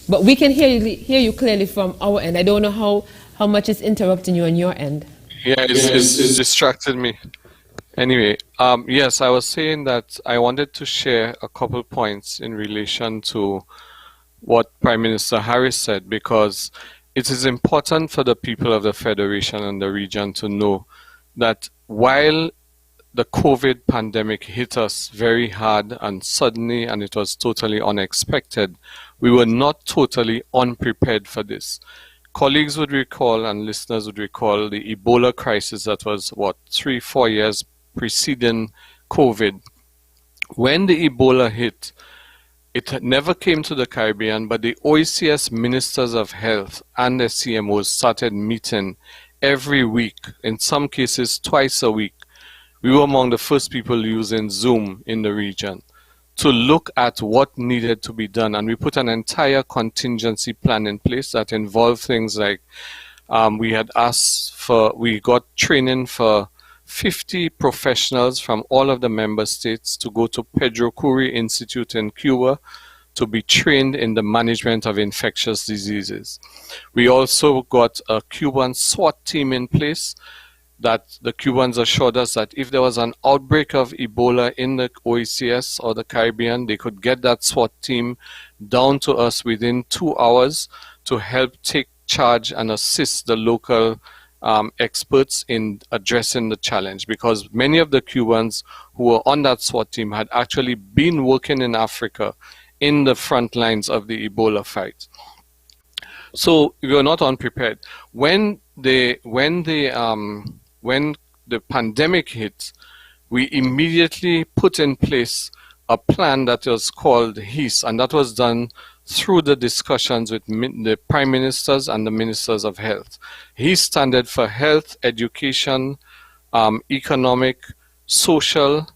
A: but we can hear you clearly from our end. I don't know how much is interrupting you on your end.
O: Yeah, it's distracted me. Anyway, yes, I was saying that I wanted to share a couple points in relation to what Prime Minister Harris said, because it is important for the people of the Federation and the region to know that while the COVID pandemic hit us very hard and suddenly, and it was totally unexpected, we were not totally unprepared for this. Colleagues would recall and listeners would recall the Ebola crisis that was, 3-4 years preceding COVID. When the Ebola hit, it never came to the Caribbean, but the OECS Ministers of Health and the CMOs started meeting every week, in some cases twice a week. We were among the first people using Zoom in the region to look at what needed to be done. And we put an entire contingency plan in place that involved things like we got training for 50 professionals from all of the member states to go to Pedro Curie Institute in Cuba to be trained in the management of infectious diseases. We also got a Cuban SWAT team in place that the Cubans assured us that if there was an outbreak of Ebola in the OECS or the Caribbean, they could get that SWAT team down to us within 2 hours to help take charge and assist the local experts in addressing the challenge, because many of the Cubans who were on that SWAT team had actually been working in Africa in the front lines of the Ebola fight. So we were not unprepared. When the pandemic hit, we immediately put in place a plan that was called HEAS, and that was done through the discussions with the prime ministers and the ministers of health. HEAS standard for health, education, economic, social,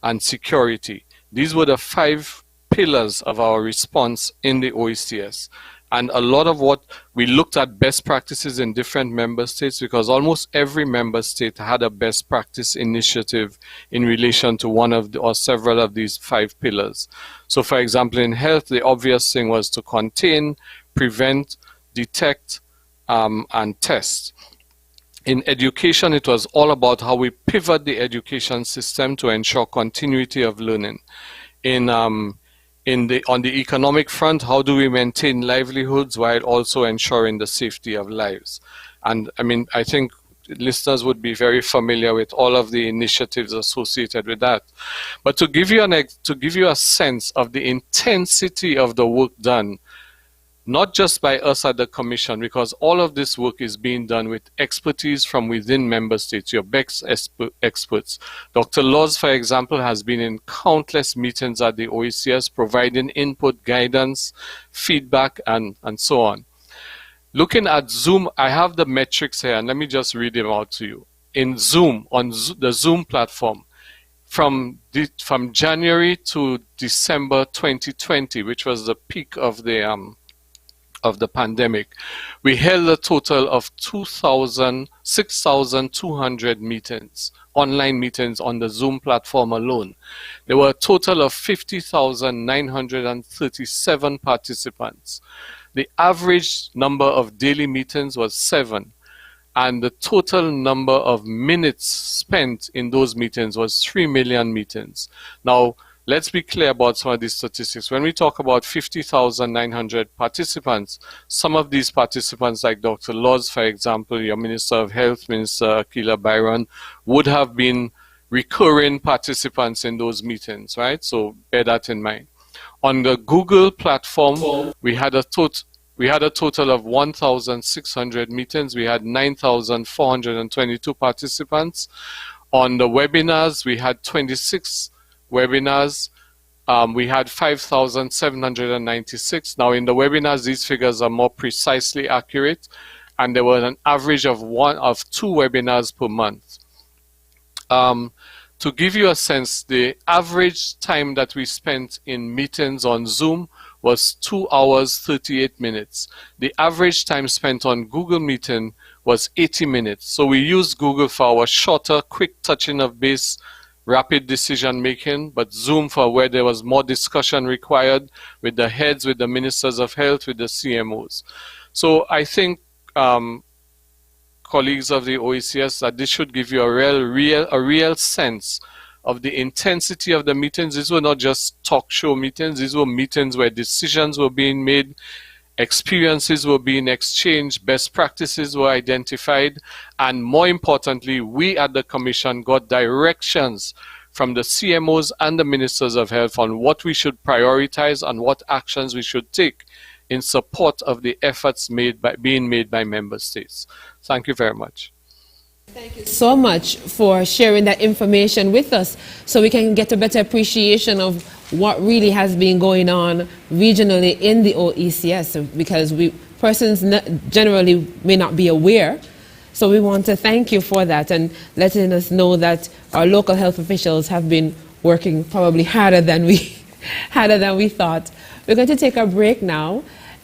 O: and security. These were the 5 pillars of our response in the OECS. And a lot of what we looked at best practices in different member states, because almost every member state had a best practice initiative in relation to one of the, or several of these 5 pillars. So for example, in health, the obvious thing was to contain, prevent, detect, and test. In education, it was all about how we pivot the education system to ensure continuity of learning. On the economic front, how do we maintain livelihoods while also ensuring the safety of lives? And I mean, I think listeners would be very familiar with all of the initiatives associated with that. But to give you a sense of the intensity of the work done, not just by us at the Commission, because all of this work is being done with expertise from within member states, your best experts. Dr. Laws, for example, has been in countless meetings at the OECS, providing input, guidance, feedback, and so on. Looking at Zoom, I have the metrics here, and let me just read them out to you. In Zoom, on the Zoom platform, from January to December 2020, which was the peak of the pandemic, we held a total of 6,200 meetings, online meetings on the Zoom platform alone. There were a total of 50,937 participants. The average number of daily meetings was 7, and the total number of minutes spent in those meetings was 3 million meetings. Now, let's be clear about some of these statistics. When we talk about 50,900 participants, some of these participants, like Dr. Laws, for example, your Minister of Health, Minister Akila Byron, would have been recurring participants in those meetings, right? So bear that in mind. On the Google platform, we had a total of 1,600 meetings. We had 9,422 participants. On the webinars, we had 26 webinars. We had 5,796. Now in the webinars, these figures are more precisely accurate, and there was an average of 2 webinars per month. To give you a sense, the average time that we spent in meetings on Zoom was 2 hours, 38 minutes. The average time spent on Google Meeting was 80 minutes. So we used Google for our shorter, quick touching of base, rapid decision making, but Zoom for where there was more discussion required with the heads, with the ministers of health, with the CMOs. So I think, colleagues of the OECS, that this should give you a real sense of the intensity of the meetings. These were not just talk show meetings. These were meetings where decisions were being made, experiences were being exchanged, best practices were identified, and more importantly, we at the Commission got directions from the CMOs and the Ministers of Health on what we should prioritize and what actions we should take in support of the efforts being made by member states. Thank you very much.
A: Thank you so much for sharing that information with us so we can get a better appreciation of what really has been going on regionally in the OECS, because persons generally may not be aware. So we want to thank you for that and letting us know that our local health officials have been working probably harder than we thought. We're going to take a break now,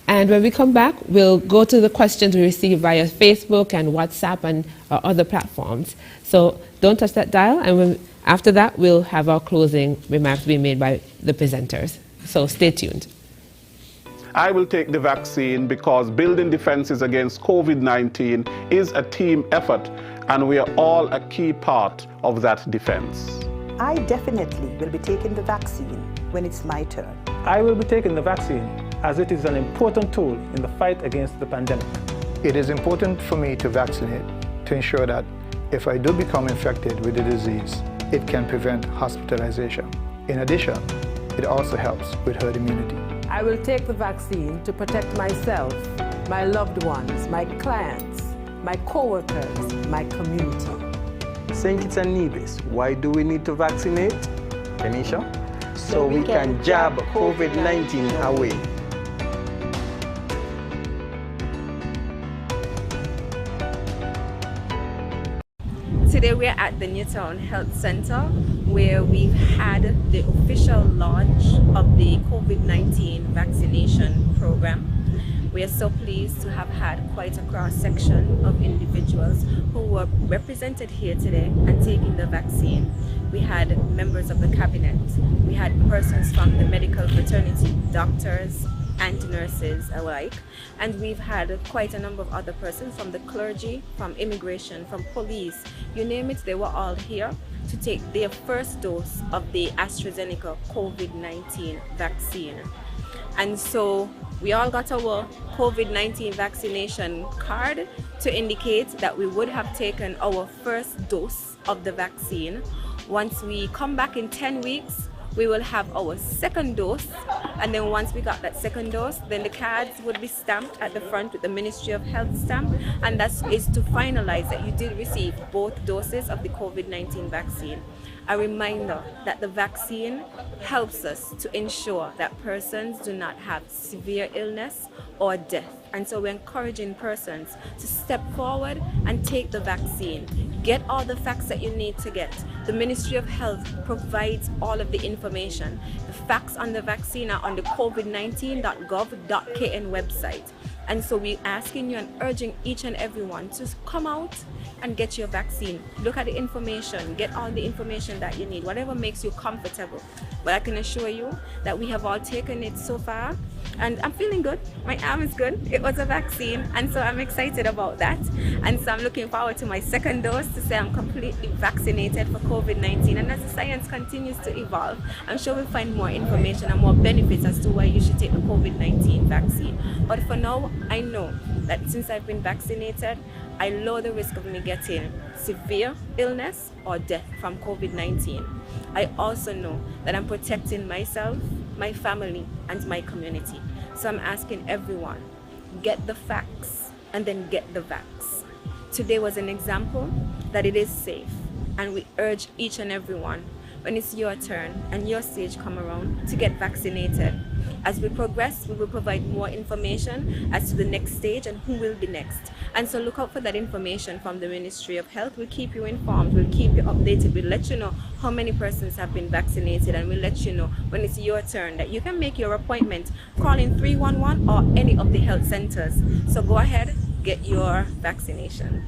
A: and when we come back, we'll go to the questions we received via Facebook and WhatsApp and other platforms. So don't touch that dial, and after that, we'll have our closing remarks being made by the presenters. So stay tuned.
F: I will take the vaccine because building defenses against COVID-19 is a team effort, and we are all a key part of that defense.
G: I definitely will be taking the vaccine when it's my turn.
H: I will be taking the vaccine as it is an important tool in the fight against the pandemic.
I: It is important for me to vaccinate to ensure that if I do become infected with the disease, it can prevent hospitalization. In addition, it also helps with herd immunity.
E: I will take the vaccine to protect myself, my loved ones, my clients, my co-workers, my community.
J: St. Kitts and Nevis, why do we need to vaccinate? Kenisha? So we can jab COVID-19 away.
B: Today we're at the Newtown Health Center where we've had the official launch of the COVID-19 vaccination program. We are so pleased to have had quite a cross-section of individuals who were represented here today and taking the vaccine. We had members of the cabinet, we had persons from the medical fraternity, doctors and nurses alike, and we've had quite a number of other persons from the clergy, from immigration, from police, you name it, they were all here to take their first dose of the AstraZeneca COVID-19 vaccine. And so we all got our COVID-19 vaccination card to indicate that we would have taken our first dose of the vaccine. Once we come back in 10 weeks, we will have our second dose, and then once we got that second dose, then the cards would be stamped at the front with the Ministry of Health stamp, and that is to finalize that you did receive both doses of the COVID-19 vaccine. A reminder that the vaccine helps us to ensure that persons do not have severe illness or death. And so we're encouraging persons to step forward and take the vaccine. Get all the facts that you need to get. The Ministry of Health provides all of the information. The facts on the vaccine are on the covid19.gov.kn website. And so we're asking you and urging each and everyone to come out and get your vaccine. Look at the information, get all the information that you need, whatever makes you comfortable. But I can assure you that we have all taken it so far, and I'm feeling good. My arm is good. It was a vaccine, and so I'm excited about that. And so I'm looking forward to my second dose to say I'm completely vaccinated for COVID-19. And as the science continues to evolve, I'm sure we'll find more information and more benefits as to why you should take the COVID-19 vaccine. But for now, I know that since I've been vaccinated, I lower the risk of me getting severe illness or death from COVID-19. I also know that I'm protecting myself, my family, and my community. So I'm asking everyone, get the facts and then get the vax. Today was an example that it is safe, and we urge each and everyone, when it's your turn and your stage come around, to get vaccinated. As we progress, we will provide more information as to the next stage and who will be next. And so look out for that information from the Ministry of Health. We'll keep you informed, we'll keep you updated, we'll let you know how many persons have been vaccinated, and we'll let you know when it's your turn that you can make your appointment calling 311 or any of the health centers. So go ahead, get your vaccination.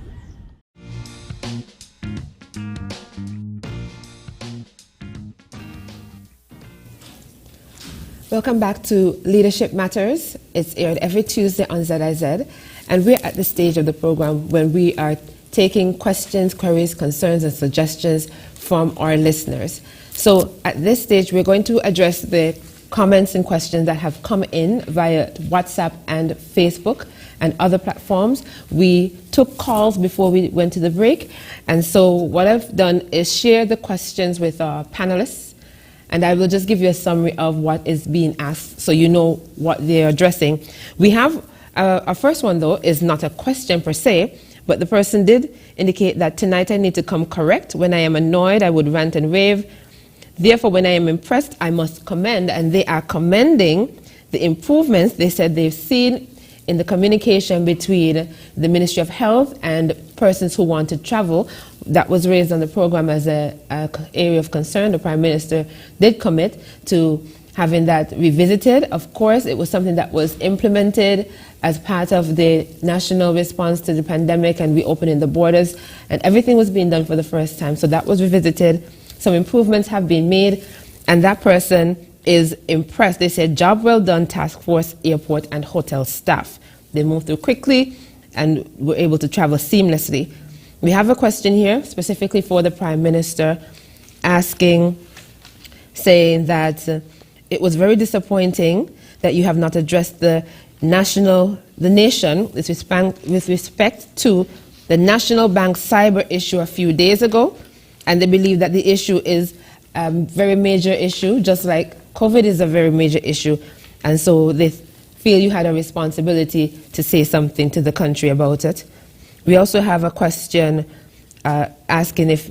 A: Welcome back to Leadership Matters. It's aired every Tuesday on ZIZ, and we're at the stage of the program when we are taking questions, queries, concerns, and suggestions from our listeners. So at this stage, we're going to address the comments and questions that have come in via WhatsApp and Facebook and other platforms. We took calls before we went to the break, and so what I've done is share the questions with our panelists, and I will just give you a summary of what is being asked so you know what they're addressing. We have, our first one though is not a question per se, but the person did indicate that tonight I need to come correct. When I am annoyed, I would rant and rave. Therefore, when I am impressed, I must commend, and they are commending the improvements they said they've seen in the communication between the Ministry of Health and persons who want to travel. That was raised on the program as an area of concern. The Prime Minister did commit to having that revisited. Of course, it was something that was implemented as part of the national response to the pandemic and reopening the borders, and everything was being done for the first time. So that was revisited. Some improvements have been made, and that person is impressed. They said, job well done, task force, airport, and hotel staff. They moved through quickly and were able to travel seamlessly. We have a question here specifically for the Prime Minister asking, saying that it was very disappointing that you have not addressed the nation with respect to the National Bank cyber issue a few days ago, and they believe that the issue is a very major issue, just like COVID is a very major issue, and so they feel you had a responsibility to say something to the country about it. We also have a question asking if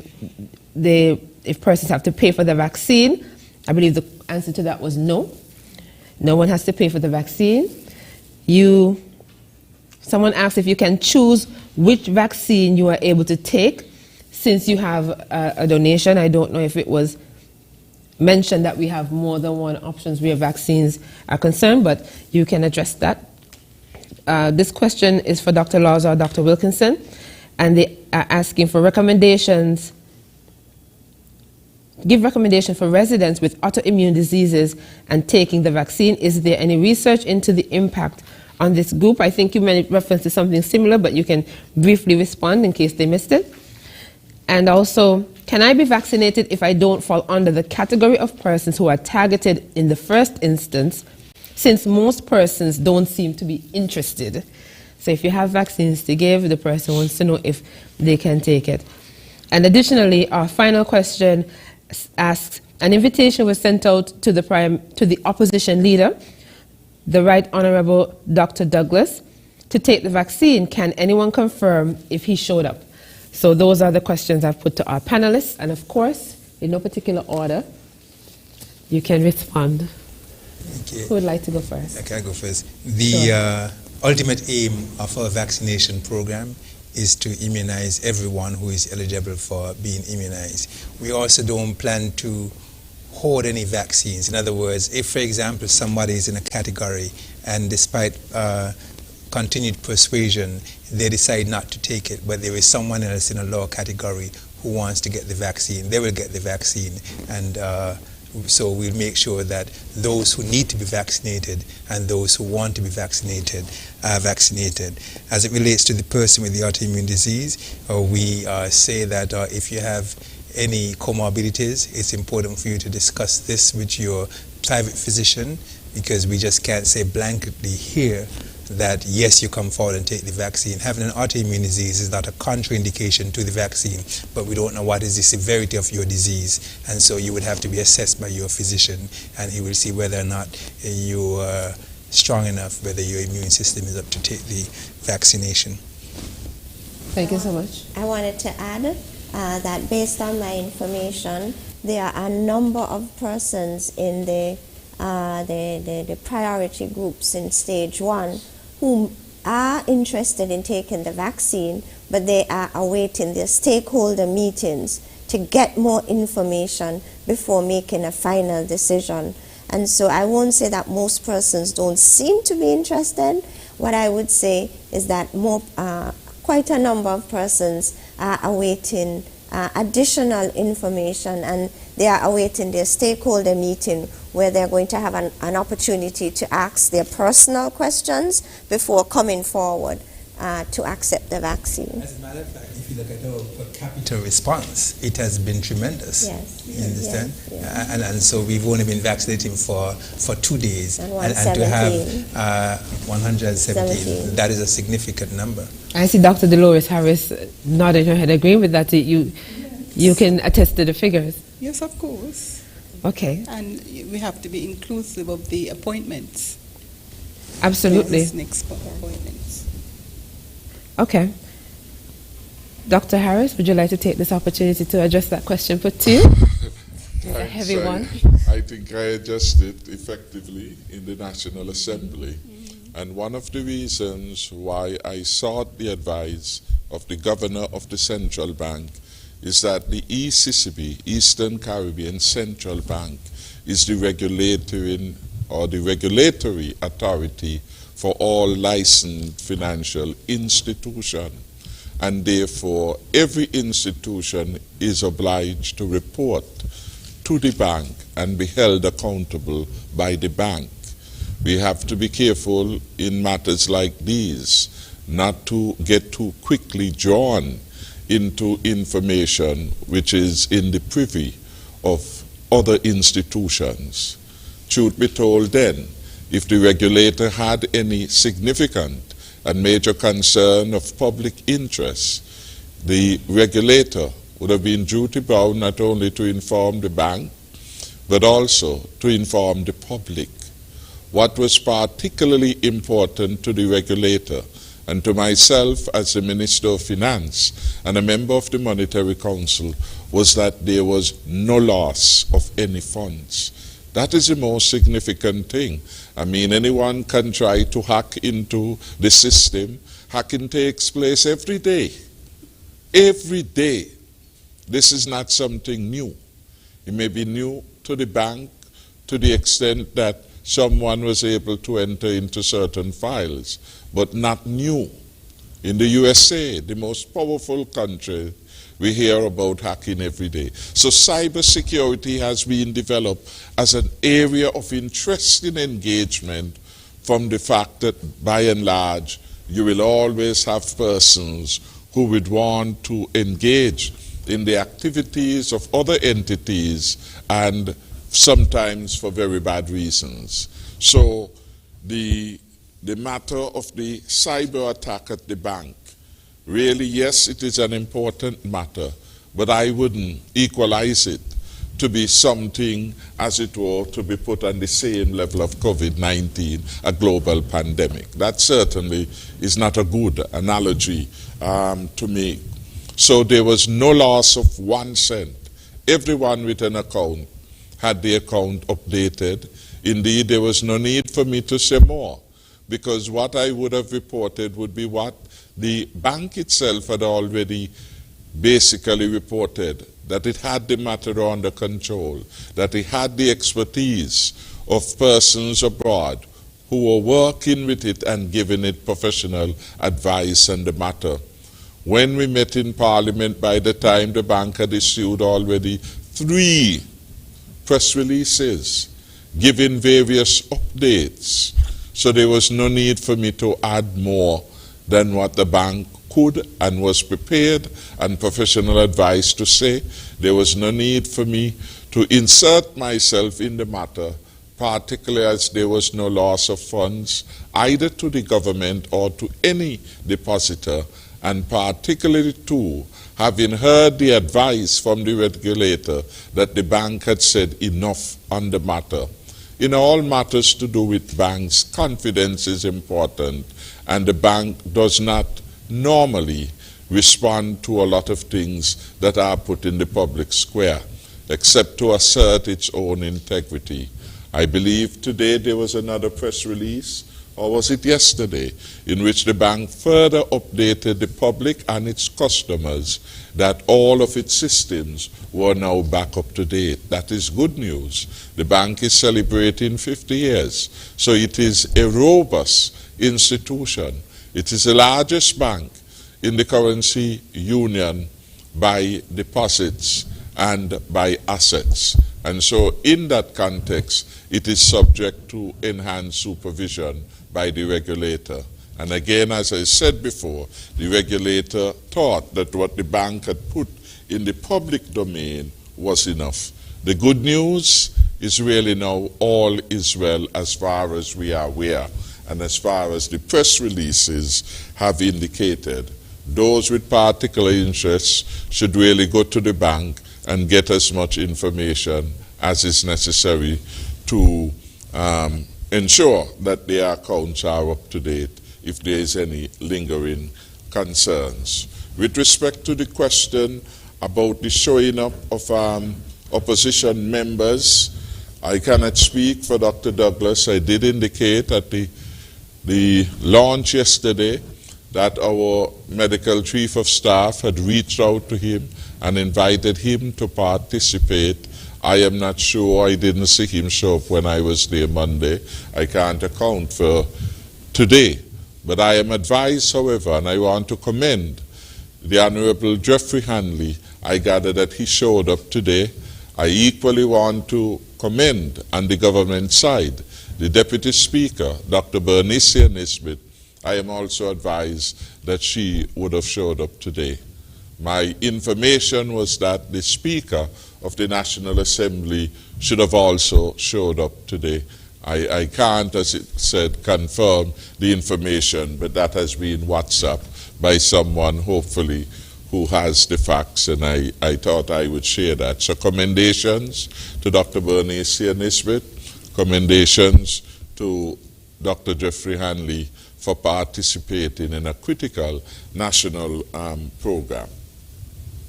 A: persons have to pay for the vaccine. I believe the answer to that was no. No one has to pay for the vaccine. Someone asked if you can choose which vaccine you are able to take. since you have a donation, I don't know if it was mentioned that we have more than one options where vaccines are concerned, but you can address that. This question is for Dr. Laws or Dr. Wilkinson, and they are asking for recommendations. Give recommendation for residents with autoimmune diseases and taking the vaccine. Is there any research into the impact on this group? I think you made reference to something similar, but you can briefly respond in case they missed it. And also, can I be vaccinated if I don't fall under the category of persons who are targeted in the first instance, since most persons don't seem to be interested? So if you have vaccines to give, the person wants to know if they can take it. And additionally, our final question asks, an invitation was sent out to the opposition leader, the Right Honorable Dr. Douglas, to take the vaccine. Can anyone confirm if he showed up? So those are the questions I've put to our panelists, and of course, in no particular order, you can respond.
M: Okay.
A: Who would like to go first?
M: Okay, I go first. The ultimate aim of our vaccination program is to immunize everyone who is eligible for being immunized. We also don't plan to hoard any vaccines. In other words, if, for example, somebody is in a category and despite continued persuasion, they decide not to take it, but there is someone else in a lower category who wants to get the vaccine, they will get the vaccine. And so we'll make sure that those who need to be vaccinated and those who want to be vaccinated are vaccinated. As it relates to the person with the autoimmune disease, we say that if you have any comorbidities, it's important for you to discuss this with your private physician, because we just can't say blanketly here that yes, you come forward and take the vaccine. Having an autoimmune disease is not a contraindication to the vaccine, but we don't know what is the severity of your disease, and so you would have to be assessed by your physician, and he will see whether or not you are strong enough, whether your immune system is up to take the vaccination.
A: Thank you so much.
N: I wanted to add that based on my information, there are a number of persons in the priority groups in stage 1 who are interested in taking the vaccine, but they are awaiting their stakeholder meetings to get more information before making a final decision. And so I won't say that most persons don't seem to be interested. What I would say is that quite a number of persons are awaiting additional information, and they are awaiting their stakeholder meeting where they're going to have an opportunity to ask their personal questions before coming forward to accept the vaccine.
M: As a matter of fact, if you look at our per capita response, it has been tremendous.
N: Yes.
M: You understand?
N: Yes.
M: And so we've only been vaccinating for 2 days.
N: And
M: to have 117, that is a significant number.
A: I see Dr. Delores Harris nodding her head, agreeing with that. You can attest to the figures.
U: Yes, of course.
A: Okay.
U: And we have to be inclusive of the appointments.
A: Absolutely.
U: Yes, next appointments.
A: Okay. Dr. Harris, would you like to take this opportunity to address that question put to you? It's a heavy one.
K: I think I addressed it effectively in the National Assembly. And one of the reasons why I sought the advice of the governor of the central bank is that the ECCB, Eastern Caribbean Central Bank, is the regulatory authority for all licensed financial institutions. And therefore, every institution is obliged to report to the bank and be held accountable by the bank. We have to be careful in matters like these, not to get too quickly drawn into information which is in the privy of other institutions. Truth be told then, if the regulator had any significant and major concern of public interest, the regulator would have been duty bound not only to inform the bank, but also to inform the public. What was particularly important to the regulator and to myself as the Minister of Finance and a member of the Monetary Council was that there was no loss of any funds. That is the most significant thing. I mean, anyone can try to hack into the system. Hacking takes place every day. Every day. This is not something new. It may be new to the bank to the extent that someone was able to enter into certain files, but not new. In the USA, the most powerful country, we hear about hacking every day. So cybersecurity has been developed as an area of interesting engagement from the fact that by and large, you will always have persons who would want to engage in the activities of other entities, and sometimes for very bad reasons. So the matter of the cyber attack at the bank, really, yes, it is an important matter, but I wouldn't equalize it to be something, as it were, to be put on the same level of COVID-19, a global pandemic. That certainly is not a good analogy to make. So there was no loss of 1 cent. Everyone with an account had the account updated. Indeed, there was no need for me to say more, because what I would have reported would be what the bank itself had already basically reported, that it had the matter under control, that it had the expertise of persons abroad who were working with it and giving it professional advice on the matter. When we met in Parliament, by the time the bank had issued already 3 press releases giving various updates. So there was no need for me to add more than what the bank could and was prepared and professional advice to say. There was no need for me to insert myself in the matter, particularly as there was no loss of funds either to the government or to any depositor, and particularly too, having heard the advice from the regulator that the bank had said enough on the matter. In all matters to do with banks, confidence is important, and the bank does not normally respond to a lot of things that are put in the public square, except to assert its own integrity. I believe today there was another press release, or was it yesterday, in which the bank further updated the public and its customers that all of its systems were now back up to date. That is good news. The bank is celebrating 50 years, so it is a robust institution. It is the largest bank in the currency union by deposits and by assets. And so in that context, it is subject to enhanced supervision by the regulator. And again, as I said before, the regulator thought that what the bank had put in the public domain was enough. The good news is really now all is well as far as we are aware, and as far as the press releases have indicated. Those with particular interests should really go to the bank and get as much information as is necessary to ensure that their accounts are up to date if there is any lingering concerns. With respect to the question about the showing up of opposition members, I cannot speak for Dr. Douglas. I did indicate at the launch yesterday that our medical chief of staff had reached out to him and invited him to participate. I am not sure. I didn't see him show up when I was there Monday. I can't account for today. But I am advised, however, and I want to commend the Honorable Jeffrey Hanley. I gather that he showed up today. I equally want to commend on the government side the Deputy Speaker, Dr. Bernicia Nisbet. I am also advised that she would have showed up today. My information was that the Speaker of the National Assembly should have also showed up today. I can't, as it said, confirm the information, but that has been WhatsApp by someone, hopefully, who has the facts, and I thought I would share that. So commendations to Dr. Bernicia Nisbet, commendations to Dr. Jeffrey Hanley for participating in a critical national program.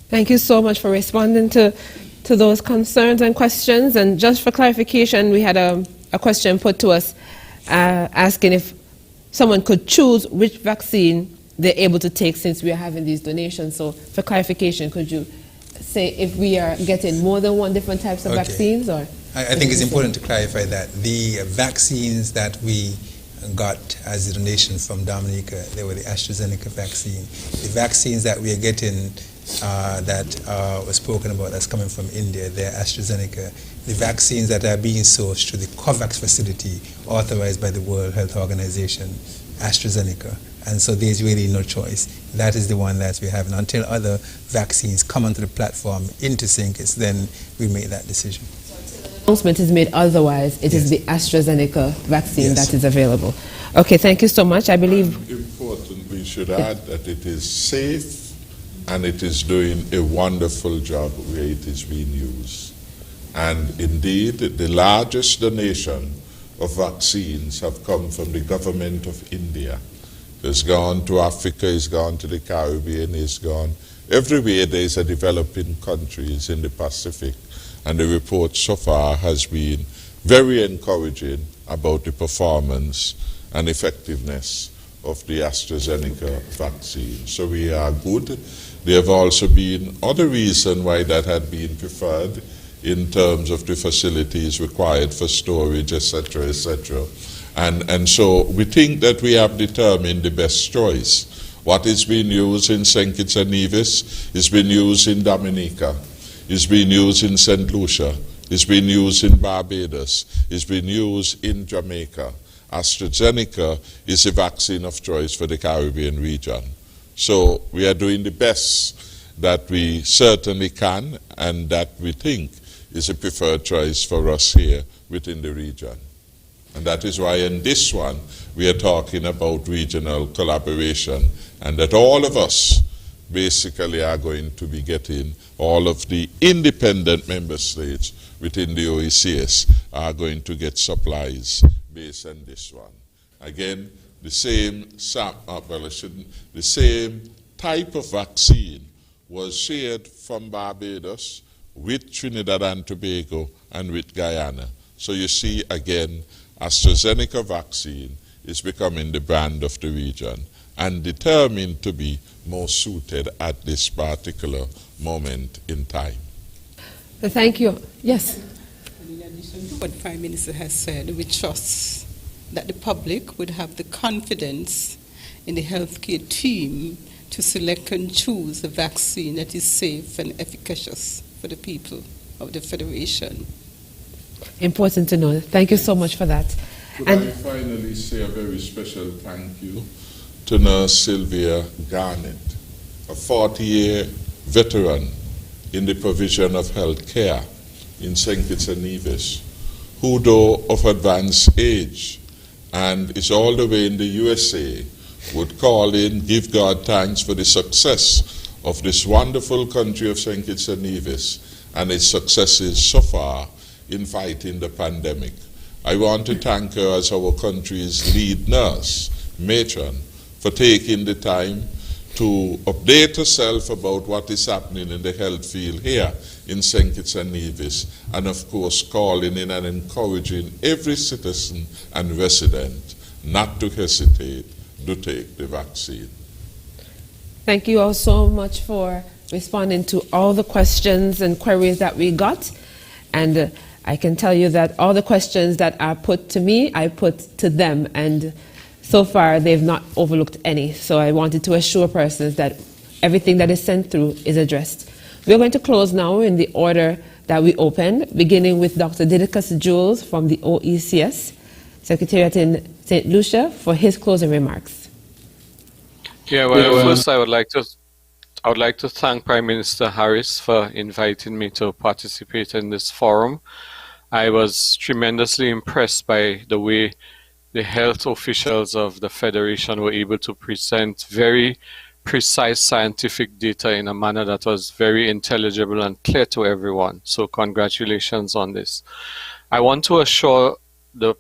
A: Thank you so much for responding to those concerns and questions. And just for clarification, we had a question put to us asking if someone could choose which vaccine they're able to take since we are having these donations. So for clarification, could you say if we are getting more than one different types of vaccines, or?
M: I think it's important to clarify that the vaccines that we got as a donation from Dominica, they were the AstraZeneca vaccine. The vaccines that we are getting that was spoken about that's coming from India, they're AstraZeneca. The vaccines that are being sourced through the COVAX facility authorized by the World Health Organization, AstraZeneca. And so there's really no choice. That is the one that we have. And until other vaccines come onto the platform into sync, it's then we make that decision.
A: Announcement is made otherwise, it is the AstraZeneca vaccine that is available. Okay, thank you so much. I believe
K: important we should add that it is safe and it is doing a wonderful job where it is being used. And indeed, the largest donation of vaccines have come from the government of India. It's gone to Africa, it's gone to the Caribbean, it's gone everywhere. There's a developing countries in the Pacific. And the report so far has been very encouraging about the performance and effectiveness of the AstraZeneca vaccine. So we are good. There have also been other reasons why that had been preferred in terms of the facilities required for storage, etc., etc. And so we think that we have determined the best choice. What is being used in St. Kitts and Nevis is being used in Dominica. It's been used in St. Lucia, it's been used in Barbados, it's been used in Jamaica. AstraZeneca is a vaccine of choice for the Caribbean region. So we are doing the best that we certainly can and that we think is a preferred choice for us here within the region. And that is why in this one we are talking about regional collaboration and that all of us basically are going to be getting, all of the independent member states within the OECS are going to get supplies based on this one. Again, the same the same type of vaccine was shared from Barbados with Trinidad and Tobago and with Guyana. So you see again, AstraZeneca vaccine is becoming the brand of the region and determined to be more suited at this particular moment in time.
A: Thank you. Yes.
U: In addition to what the Prime Minister has said, we trust that the public would have the confidence in the healthcare team to select and choose a vaccine that is safe and efficacious for the people of the Federation.
A: Important to know. Thank you so much for that.
K: Could I finally say a very special thank you to Nurse Sylvia Garnett, a 40-year veteran in the provision of health care in St. Kitts and Nevis, who, though of advanced age and is all the way in the USA, would call in, give God thanks for the success of this wonderful country of St. Kitts and Nevis and its successes so far in fighting the pandemic. I want to thank her as our country's lead nurse, matron, for taking the time to update herself about what is happening in the health field here in St. Kitts and Nevis, and of course calling in and encouraging every citizen and resident not to hesitate to take the vaccine.
A: Thank you all so much for responding to all the questions and queries that we got. And I can tell you that all the questions that are put to me, I put to them. And so far, they've not overlooked any. So I wanted to assure persons that everything that is sent through is addressed. We're going to close now in the order that we opened, beginning with Dr. Didicus Jules from the OECS, Secretariat in St. Lucia, for his closing remarks.
O: Yeah, well, first I would like to thank Prime Minister Harris for inviting me to participate in this forum. I was tremendously impressed by the way the health officials of the Federation were able to present very precise scientific data in a manner that was very intelligible and clear to everyone. So congratulations on this. I want to assure the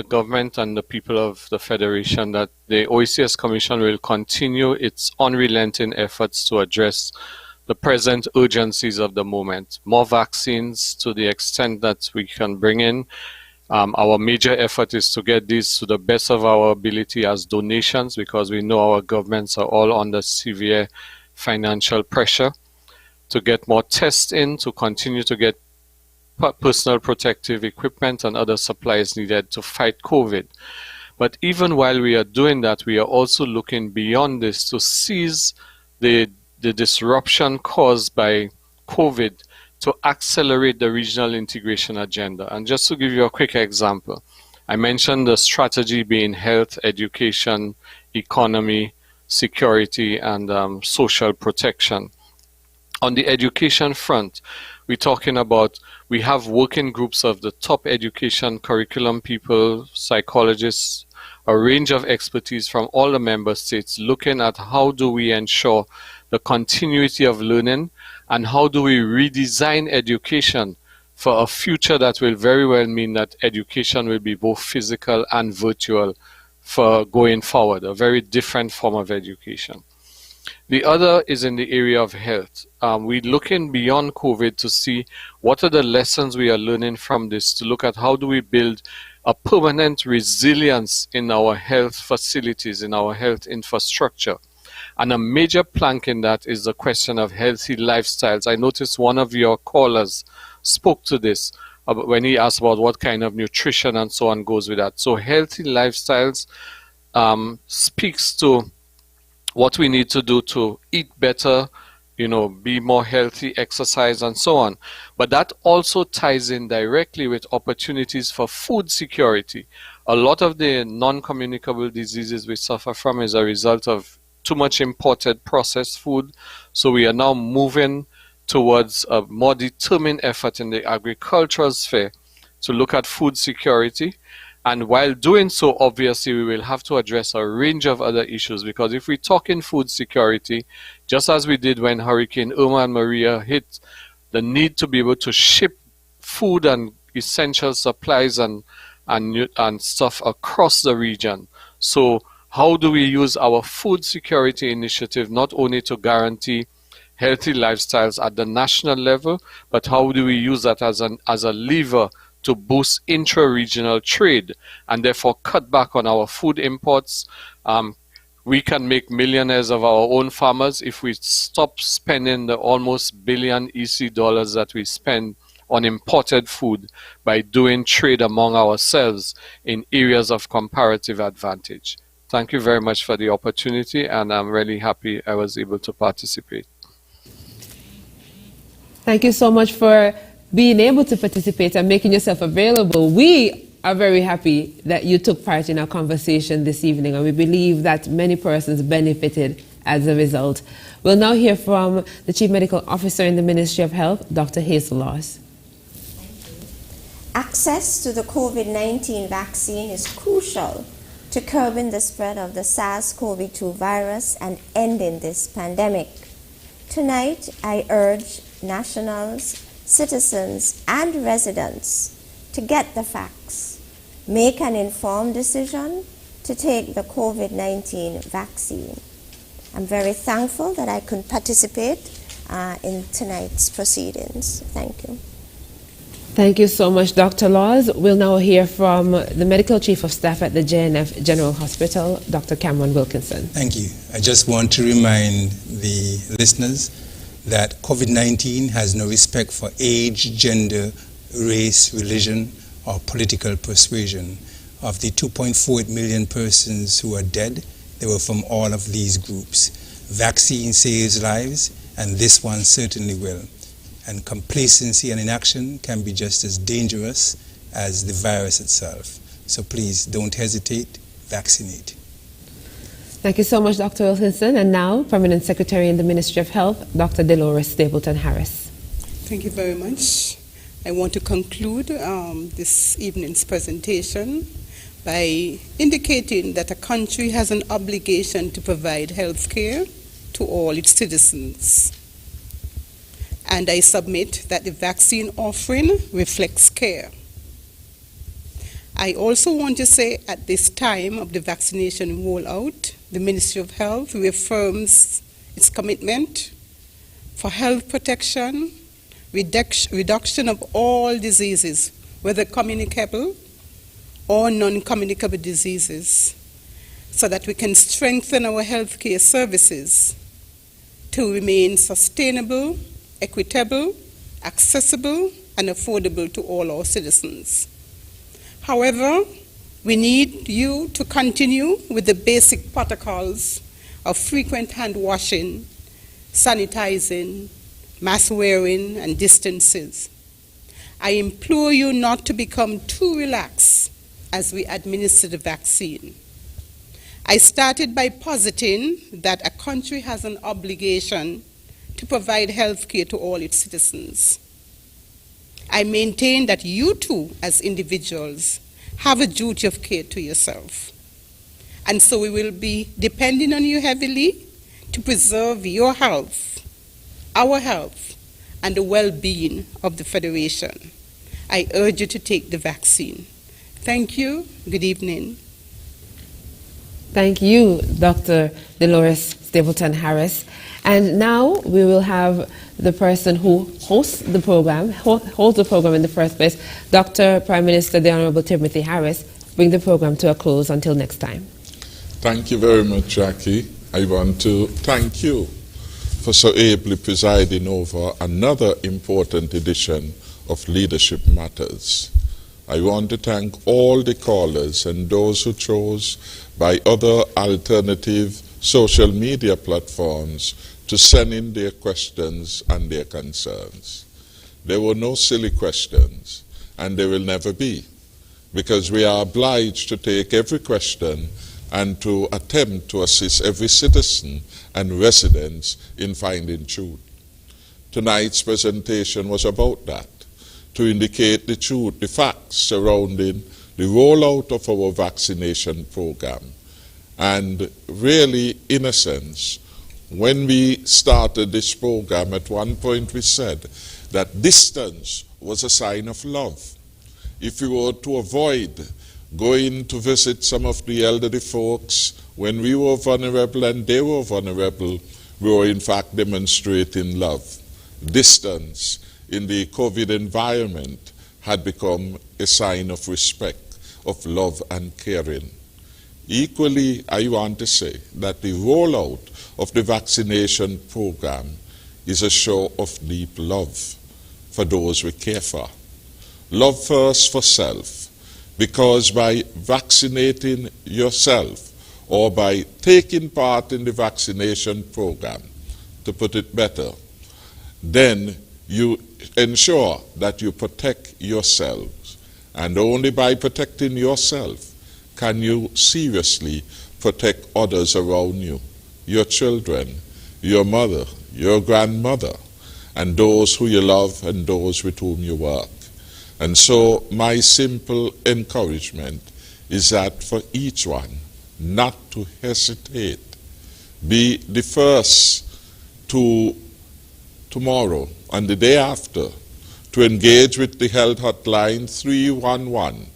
O: government and the people of the Federation that the OECS Commission will continue its unrelenting efforts to address the present urgencies of the moment. More vaccines to the extent that we can bring in. Our major effort is to get these to the best of our ability as donations, because we know our governments are all under severe financial pressure. to get more tests in, to continue to get personal protective equipment and other supplies needed to fight COVID. But even while we are doing that, we are also looking beyond this to seize the disruption caused by COVID to accelerate the regional integration agenda. And just to give you a quick example, I mentioned the strategy being health, education, economy, security, and social protection. On the education front, we're talking about, we have working groups of the top education curriculum people, psychologists, a range of expertise from all the member states looking at how do we ensure the continuity of learning and how do we redesign education for a future that will very well mean that education will be both physical and virtual for going forward, a very different form of education. The other is in the area of health. We're looking beyond COVID to see what are the lessons we are learning from this, to look at how do we build a permanent resilience in our health facilities, in our health infrastructure. And a major plank in that is the question of healthy lifestyles. I noticed one of your callers spoke to this when he asked about what kind of nutrition and so on goes with that. So healthy lifestyles speaks to what we need to do to eat better, be more healthy, exercise, and so on. But that also ties in directly with opportunities for food security. A lot of the non-communicable diseases we suffer from is a result of too much imported processed food. So we are now moving towards a more determined effort in the agricultural sphere to look at food security. And while doing so, obviously, we will have to address a range of other issues, because if we talk in food security, just as we did when Hurricane Irma and Maria hit, the need to be able to ship food and essential supplies and stuff across the region. So how do we use our food security initiative not only to guarantee healthy lifestyles at the national level, but how do we use that as a lever to boost intra-regional trade and therefore cut back on our food imports? We can make millionaires of our own farmers if we stop spending the almost billion EC dollars that we spend on imported food by doing trade among ourselves in areas of comparative advantage. Thank you very much for the opportunity, and I'm really happy I was able to participate.
A: Thank you so much for being able to participate and making yourself available. We are very happy that you took part in our conversation this evening, and we believe that many persons benefited as a result. We'll now hear from the Chief Medical Officer in the Ministry of Health, Dr. Hazel Laws.
N: Access to the COVID-19 vaccine is crucial to curbing the spread of the SARS-CoV-2 virus and ending this pandemic. Tonight, I urge nationals, citizens, and residents to get the facts, make an informed decision to take the COVID-19 vaccine. I'm very thankful that I could participate in tonight's proceedings. Thank you.
A: Thank you so much, Dr. Laws. We'll now hear from the Medical Chief of Staff at the JNF General Hospital, Dr. Cameron Wilkinson.
M: Thank you. I just want to remind the listeners that COVID-19 has no respect for age, gender, race, religion, or political persuasion. Of the 2.48 million persons who are dead, they were from all of these groups. Vaccine saves lives, and this one certainly will. And complacency and inaction can be just as dangerous as the virus itself. So please don't hesitate, vaccinate.
A: Thank you so much, Dr. Wilkinson. And now, Permanent Secretary in the Ministry of Health, Dr. Delores Stapleton Harris.
U: Thank you very much. I want to conclude this evening's presentation by indicating that a country has an obligation to provide health care to all its citizens. And I submit that the vaccine offering reflects care. I also want to say at this time of the vaccination rollout, the Ministry of Health reaffirms its commitment for health protection, reduction of all diseases, whether communicable or non-communicable diseases, so that we can strengthen our healthcare services to remain sustainable equitable, accessible, and affordable to all our citizens. However, we need you to continue with the basic protocols of frequent hand washing, sanitizing, mask wearing, and distances. I implore you not to become too relaxed as we administer the vaccine. I started by positing that a country has an obligation to provide health care to all its citizens. I maintain that you too, as individuals, have a duty of care to yourself. And so we will be depending on you heavily to preserve your health, our health, and the well-being of the Federation. I urge you to take the vaccine. Thank you. Good evening.
A: Thank you, Dr. Delores Stapleton Harris. And now we will have the person who hosts the program, holds the program in the first place, Dr. Prime Minister, the Honorable Timothy Harris, bring the program to a close until next time.
K: Thank you very much, Jackie. I want to thank you for so ably presiding over another important edition of Leadership Matters. I want to thank all the callers and those who chose by other alternative social media platforms to send in their questions and their concerns. There were no silly questions, and there will never be, because we are obliged to take every question and to attempt to assist every citizen and resident in finding truth. Tonight's presentation was about that, to indicate the truth, the facts surrounding the rollout of our vaccination program. And really, in a sense, when we started this program, at one point we said that distance was a sign of love. If we were to avoid going to visit some of the elderly folks when we were vulnerable and they were vulnerable, we were in fact demonstrating love. Distance in the COVID environment had become a sign of respect, of love and caring. Equally, I want to say that the rollout of the vaccination program is a show of deep love for those we care for. Love first for self, because by vaccinating yourself or by taking part in the vaccination program, to put it better, then you ensure that you protect yourselves. And only by protecting yourself can you seriously protect others around you, your children, your mother, your grandmother, and those who you love and those with whom you work. And so my simple encouragement is that for each one, not to hesitate. Be the first to tomorrow and the day after to engage with the health hotline 311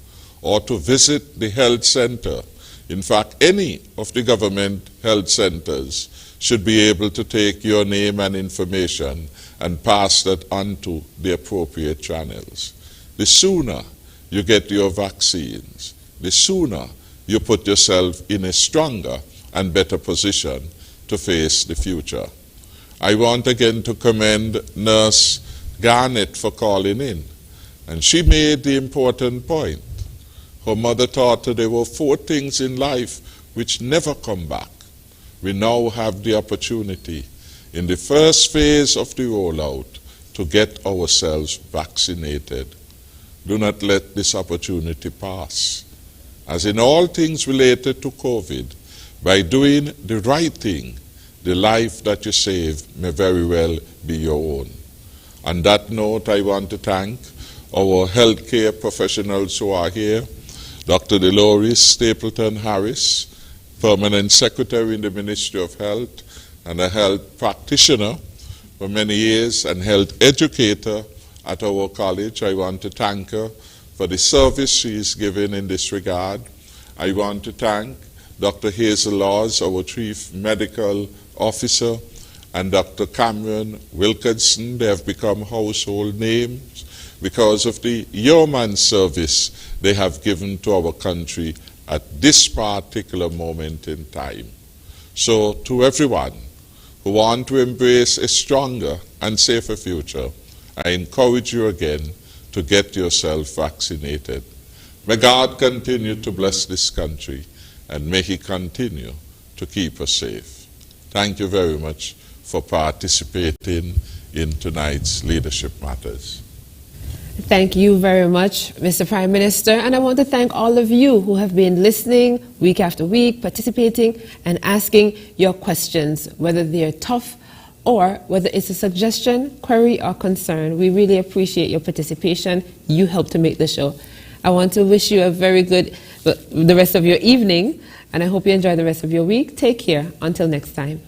K: or to visit the health center. In fact, any of the government health centers should be able to take your name and information and pass that on to the appropriate channels. The sooner you get your vaccines, the sooner you put yourself in a stronger and better position to face the future. I want again to commend Nurse Garnett for calling in. And she made the important point. Her mother taught her there were 4 things in life which never come back. We now have the opportunity in the first phase of the rollout to get ourselves vaccinated. Do not let this opportunity pass. As in all things related to COVID, by doing the right thing, the life that you save may very well be your own. On that note, I want to thank our healthcare professionals who are here, Dr. Delores Stapleton Harris, Permanent Secretary in the Ministry of Health and a health practitioner for many years and health educator at our college. I want to thank her for the service she is giving in this regard. I want to thank Dr. Hazel Laws, our Chief Medical Officer, and Dr. Cameron Wilkinson. They have become household names because of the yeoman service they have given to our country at this particular moment in time. So to everyone who want to embrace a stronger and safer future, I encourage you again to get yourself vaccinated. May God continue to bless this country, and may He continue to keep us safe. Thank you very much for participating in tonight's Leadership Matters.
A: Thank you very much, Mr. Prime Minister. And I want to thank all of you who have been listening week after week, participating and asking your questions, whether they're tough or whether it's a suggestion, query, or concern. We really appreciate your participation. You help to make the show. I want to wish you a very good, the rest of your evening, and I hope you enjoy the rest of your week. Take care. Until next time.